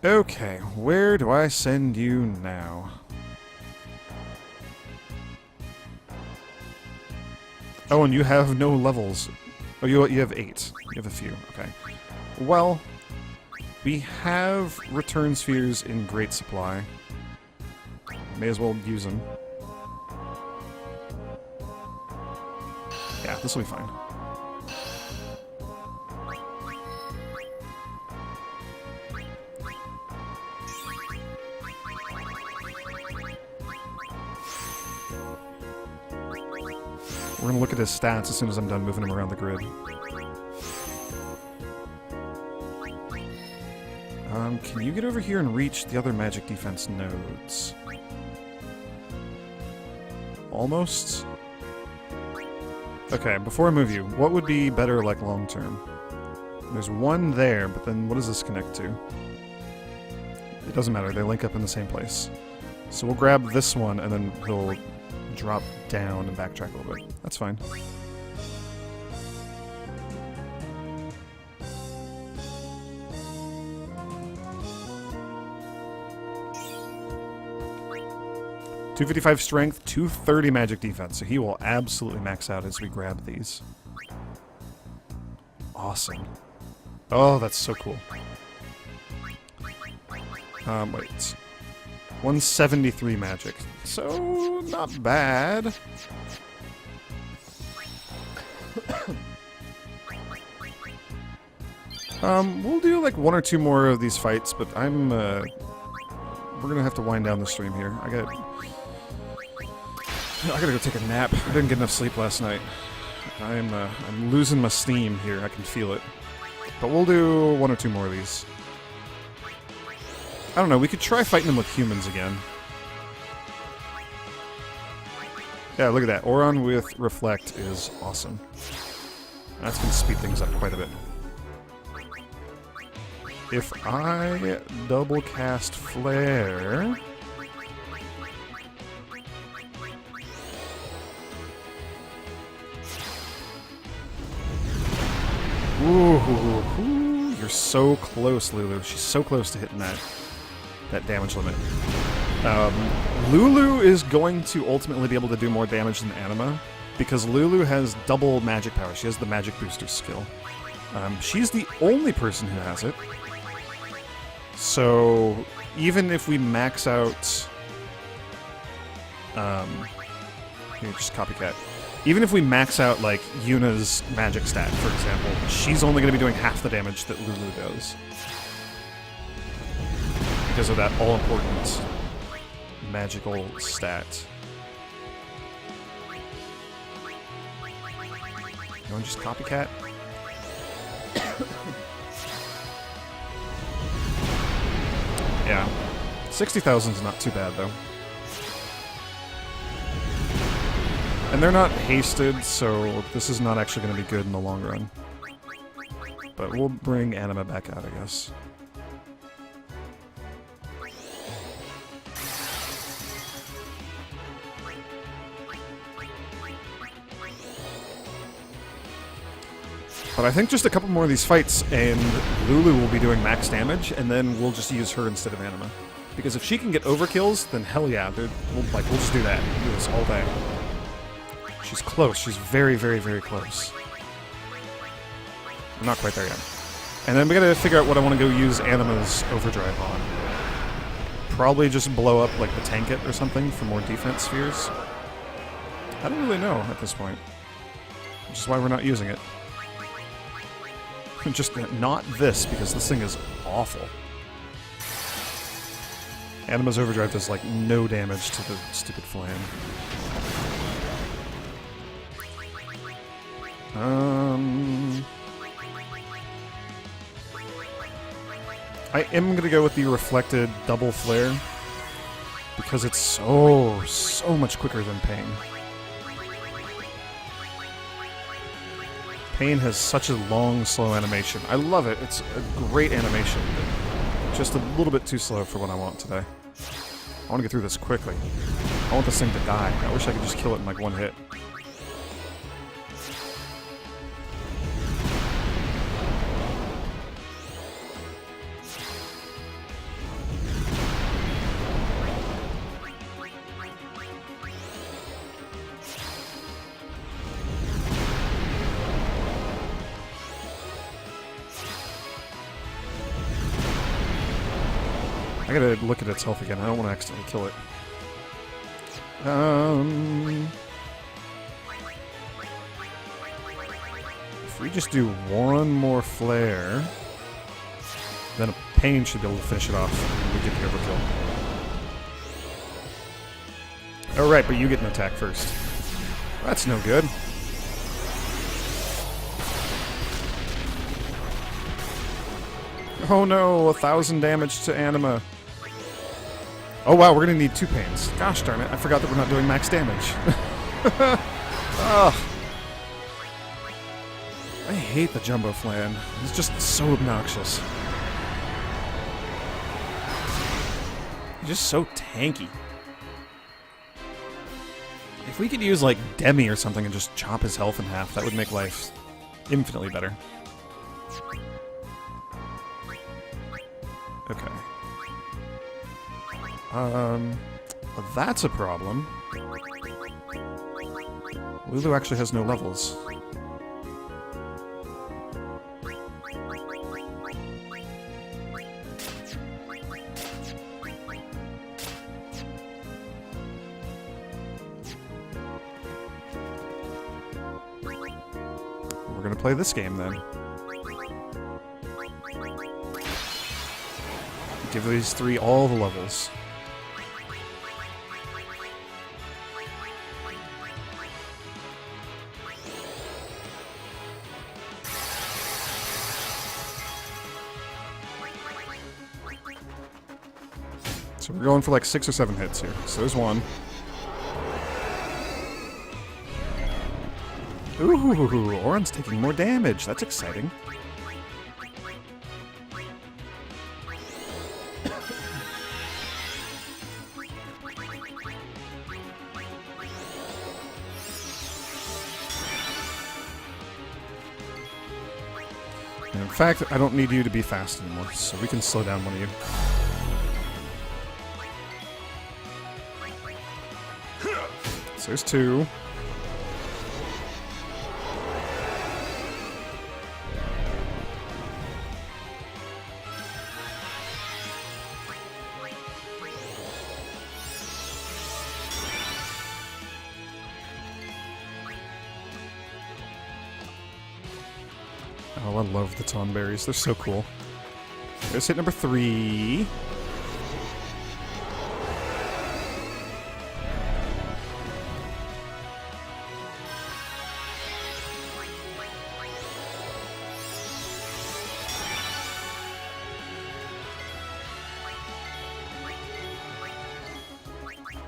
Okay, where do I send you now? Oh, and you have no levels. Oh, you have 8. You have a few. Okay. Well, we have return spheres in great supply. May as well use them. Yeah, this will be fine. We're gonna look at his stats as soon as I'm done moving him around the grid. Can you get over here and reach the other magic defense nodes? Almost? Okay, before I move you, what would be better, like, long term? There's one there, but then what does this connect to? It doesn't matter, they link up in the same place. So we'll grab this one, and then he'll drop down and backtrack a little bit. That's fine. .255 strength, 230 magic defense, so he will absolutely max out as we grab these. Awesome. Oh, that's so cool. Wait. 173 magic. So, not bad. We'll do like 1 or 2 more of these fights, but we're gonna have to wind down the stream here. I gotta go take a nap. I didn't get enough sleep last night. I'm losing my steam here. I can feel it. But we'll do 1 or 2 more of these. I don't know, we could try fighting them with humans again. Yeah, look at that. Auron with Reflect is awesome. That's going to speed things up quite a bit. If I double cast Flare... Ooh, you're so close, Lulu. She's so close to hitting that damage limit. Lulu is going to ultimately be able to do more damage than Anima, because Lulu has double magic power. She has the magic booster skill. She's the only person who has it. So even if we max out... here, just copycat. Even if we max out, like, Yuna's magic stat, for example, she's only going to be doing half the damage that Lulu does. Because of that all-important magical stat. You want to just copycat? Yeah. 60,000 is not too bad, though. And they're not hasted, so this is not actually going to be good in the long run. But we'll bring Anima back out, I guess. But I think just a couple more of these fights, and Lulu will be doing max damage, and then we'll just use her instead of Anima. Because if she can get overkills, then hell yeah, we'll just do that. We'll do this all day. She's close. She's very, very, very close. I'm not quite there yet. And then we gotta figure out what I want to go use Anima's Overdrive on. Probably just blow up, like, the tank it or something for more defense spheres. I don't really know at this point. Which is why we're not using it. Just not this, because this thing is awful. Anima's Overdrive does, like, no damage to the stupid flame. I am gonna go with the reflected double flare because it's so much quicker than Pain. Pain has such a long, slow animation. I love it. It's a great animation, but just a little bit too slow for what I want today. I want to get through this quickly. I want this thing to die. I wish I could just kill it in like one hit. I gotta look at its health again. I don't want to accidentally kill it. If we just do one more flare, then a Pain should be able to finish it off and we get the overkill. Oh right, but you get an attack first. That's no good. Oh no, 1,000 damage to Anima. Oh wow, we're gonna need 2 Pains. Gosh darn it, I forgot that we're not doing max damage. Ugh. I hate the Jumbo Flan. It's just so obnoxious. He's just so tanky. If we could use like Demi or something and just chop his health in half, that would make life infinitely better. Okay. Well, that's a problem. Lulu actually has no levels. We're gonna play this game then. Give these 3 all the levels. So we're going for like 6 or 7 hits here. So there's 1. Ooh, Auron's taking more damage. That's exciting. And in fact, I don't need you to be fast anymore, so we can slow down one of you. So there's 2. Oh, I love the Tonberries. They're so cool. There's hit number 3.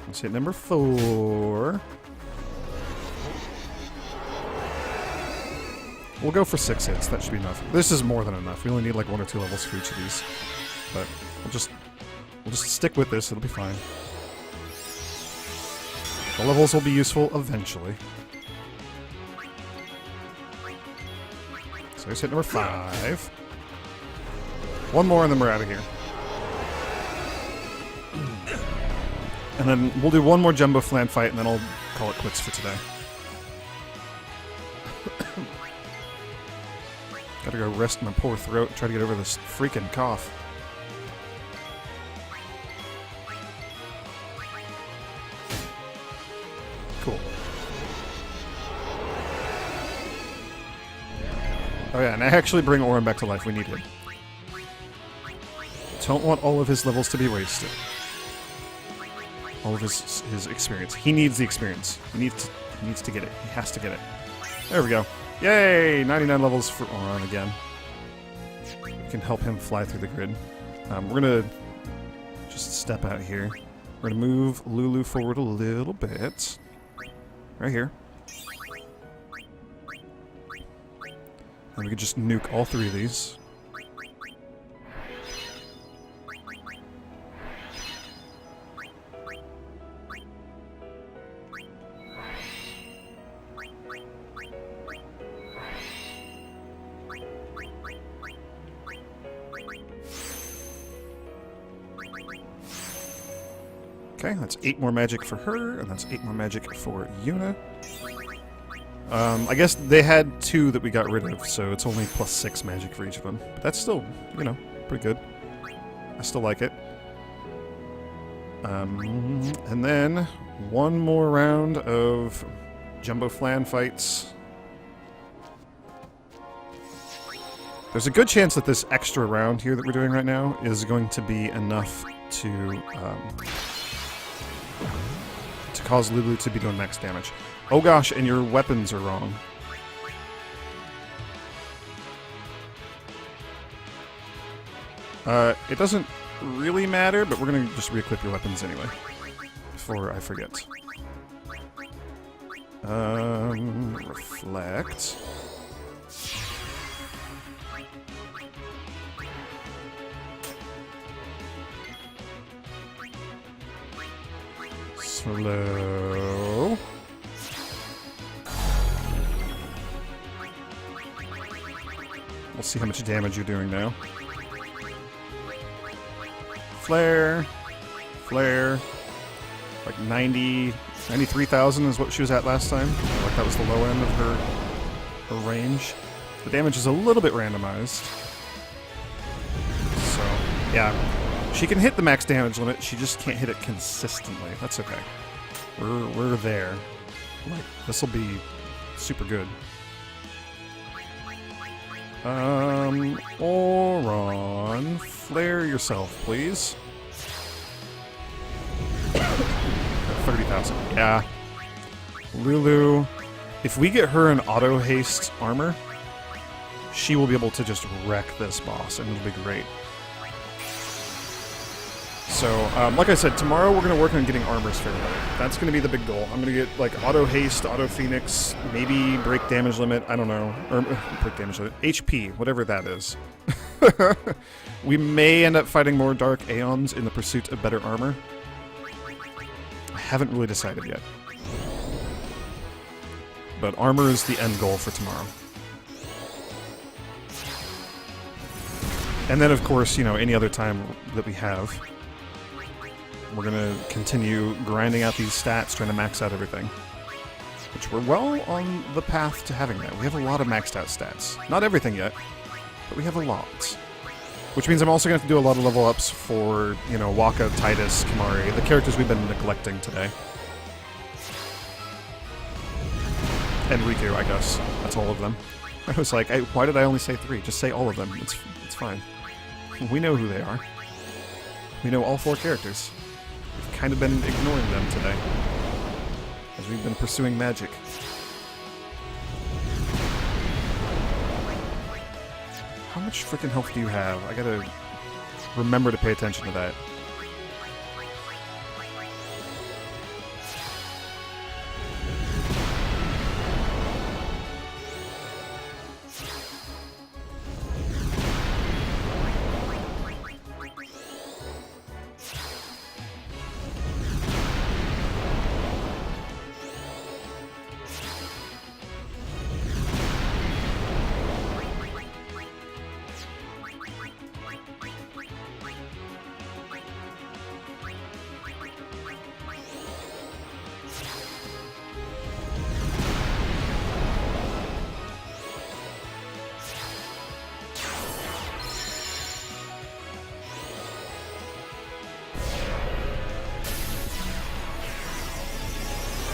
Let's hit number 4. We'll go for 6 hits. That should be enough. This is more than enough. We only need like 1 or 2 levels for each of these. But we'll just stick with this. It'll be fine. The levels will be useful eventually. So here's hit number 5. 1 more and then we're out of here. And then we'll do 1 more Jumbo Flan fight and then I'll call it quits for today. Gotta go rest my poor throat and try to get over this freaking cough. Cool. Oh yeah, and I actually bring Auron back to life. We need him. Don't want all of his levels to be wasted. All of his experience. He needs the experience. He needs to get it. He has to get it. There we go. Yay! 99 levels for Auron again. We can help him fly through the grid. We're gonna just step out here. We're gonna move Lulu forward a little bit. Right here. And we could just nuke all three of these. Okay, that's 8 more magic for her, and that's 8 more magic for Yuna. I guess they had 2 that we got rid of, so it's only plus 6 magic for each of them. But that's still, you know, pretty good. I still like it. And then 1 more round of Jumbo Flan fights. There's a good chance that this extra round here that we're doing right now is going to be enough to cause Lulu to be doing max damage. Oh gosh, and your weapons are wrong. It doesn't really matter, but we're gonna just re-equip your weapons anyway. Before I forget. Reflect. Slow. We'll see how much damage you're doing now. Flare. Flare. Like 93,000 is what she was at last time. Like that was the low end of her range. The damage is a little bit randomized. So, yeah. She can hit the max damage limit, she just can't hit it consistently. That's okay. We're there. Like, this'll be super good. Auron, flare yourself, please. 30,000. Yeah. Lulu, if we get her an auto haste armor, she will be able to just wreck this boss, and it'll be great. So, like I said, tomorrow we're going to work on getting armors fairly. That's going to be the big goal. I'm going to get, like, auto haste, auto phoenix, maybe break damage limit, I don't know. Or, break damage limit. HP, whatever that is. We may end up fighting more Dark Aeons in the pursuit of better armor. I haven't really decided yet. But armor is the end goal for tomorrow. And then, of course, you know, any other time that we have, we're going to continue grinding out these stats, trying to max out everything. Which we're well on the path to having that. We have a lot of maxed out stats. Not everything yet, but we have a lot. Which means I'm also going to have to do a lot of level ups for, you know, Wakka, Tidus, Kimahri, the characters we've been neglecting today. And Riku, I guess. That's all of them. I was like, why did I only say 3? Just say all of them. It's fine. We know who they are. We know all 4 characters. We've kind of been ignoring them today, as we've been pursuing magic. How much freaking health do you have? I gotta remember to pay attention to that.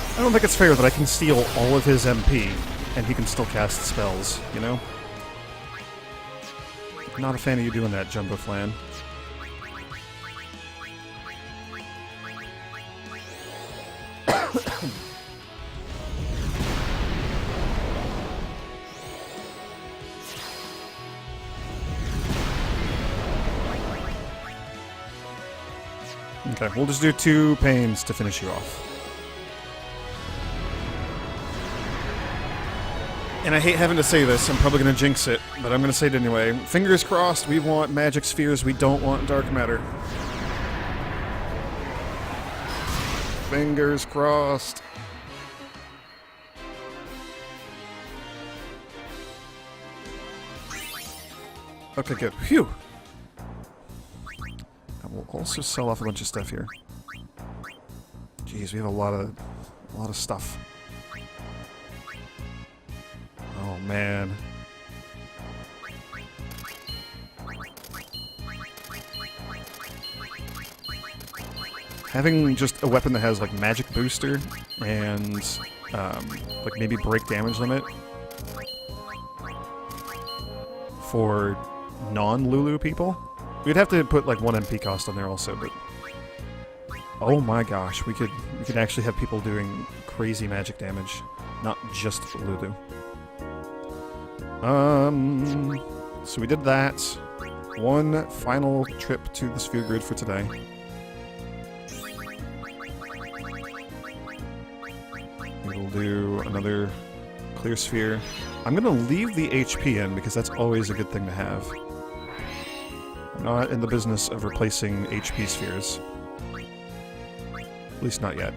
I don't think it's fair that I can steal all of his MP, and he can still cast spells, you know? Not a fan of you doing that, Jumbo Flan. Okay, we'll just do 2 pains to finish you off. And I hate having to say this, I'm probably going to jinx it, but I'm going to say it anyway. Fingers crossed, we want magic spheres, we don't want dark matter. Fingers crossed. Okay, good. Phew! I will also sell off a bunch of stuff here. Jeez, we have a lot of stuff. Oh man. Having just a weapon that has like magic booster and like maybe break damage limit for non-Lulu people. We'd have to put like 1 MP cost on there also, but oh my gosh, we could actually have people doing crazy magic damage, not just Lulu. So we did that. One final trip to the sphere grid for today. We'll do another clear sphere. I'm gonna leave the HP in because that's always a good thing to have. I'm not in the business of replacing HP spheres. At least not yet.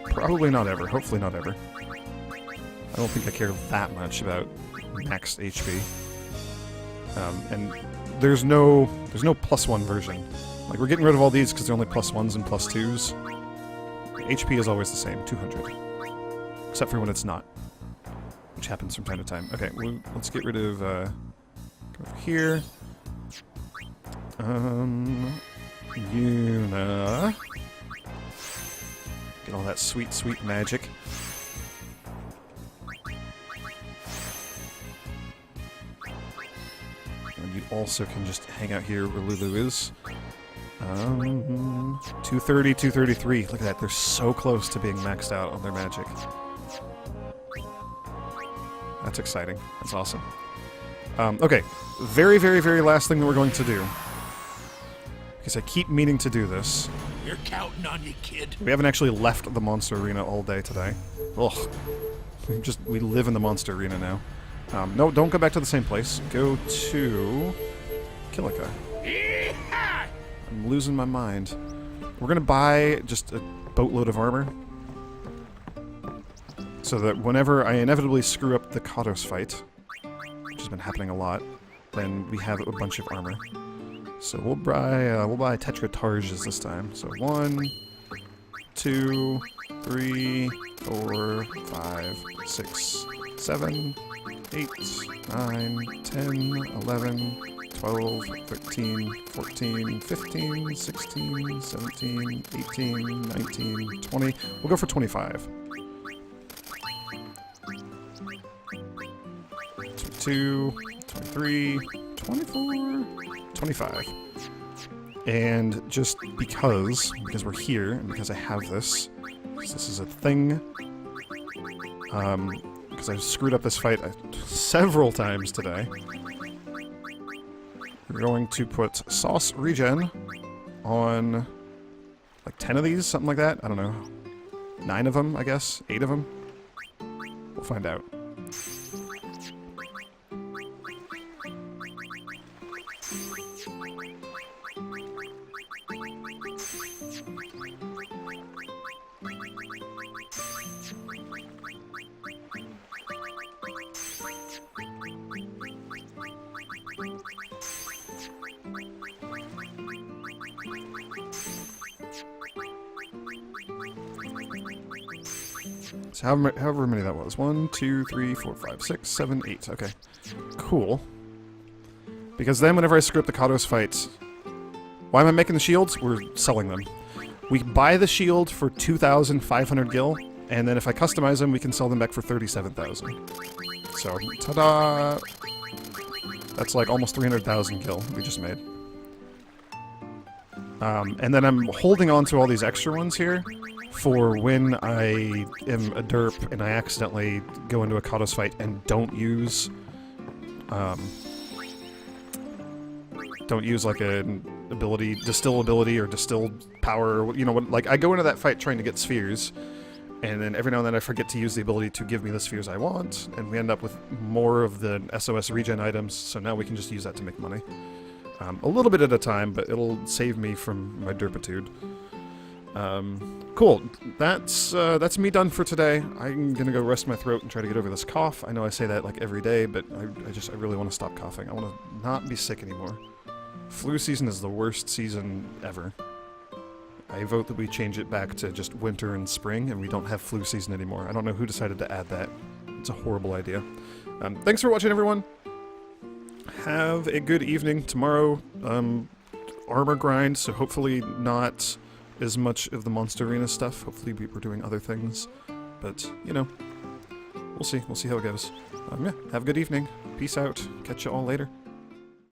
Probably not ever. Hopefully not ever. I don't think I care that much about maxed HP. And there's no +1 version. Like, we're getting rid of all these because they're only +1s and +2s. HP is always the same, 200. Except for when it's not. Which happens from time to time. Okay, let's get rid of, go over here. Yuna. Get all that sweet, sweet magic. And you also can just hang out here where Lulu is. 230, 233. Look at that, they're so close to being maxed out on their magic. That's exciting. That's awesome. Okay, very, very, very last thing that we're going to do. Because I keep meaning to do this. You're counting on you, kid. We haven't actually left the monster arena all day today. Ugh. We live in the monster arena now. No, don't go back to the same place. Go to Kilika. I'm losing my mind. We're gonna buy just a boatload of armor. So that whenever I inevitably screw up the Kados fight, which has been happening a lot, then we have a bunch of armor. So we'll buy Tetra Targes this time. So 1, 2, 3, 4, 5, 6, 7, 8, 9, 10, 11, 12, 13, 14, 15, 16, 17, 18, 19, 20. We'll go for 25. 22, 23, 24, 25. And just because we're here, and because I have this, because this is a thing, because I've screwed up this fight several times today, we're going to put sauce regen on like 10 of these, something like that. I don't know. 9 of them, I guess. 8 of them. We'll find out. So however many that was. 1, 2, 3, 4, 5, 6, 7, 8. Okay. Cool. Because then whenever I screw up the Kados fights... Why am I making the shields? We're selling them. We buy the shield for 2,500 gil, and then if I customize them, we can sell them back for 37,000. So, ta-da! That's like almost 300,000 gil we just made. And then I'm holding on to all these extra ones here for when I am a derp and I accidentally go into a Kados fight and don't use like an ability, distill ability or distilled power, you know, like I go into that fight trying to get spheres, And then every now and then I forget to use the ability to give me the spheres I want, and we end up with more of the SOS regen items, so now we can just use that to make money. A little bit at a time, but it'll save me from my derpitude. Cool. That's me done for today. I'm gonna go rest my throat and try to get over this cough. I know I say that like every day, but I really want to stop coughing. I want to not be sick anymore. Flu season is the worst season ever. I vote that we change it back to just winter and spring, and we don't have flu season anymore. I don't know who decided to add that. It's a horrible idea. Thanks for watching, everyone. Have a good evening. Tomorrow, armor grind, so hopefully not as much of the Monster Arena stuff. Hopefully we're doing other things. But, you know, we'll see. We'll see how it goes. Yeah, have a good evening. Peace out. Catch you all later.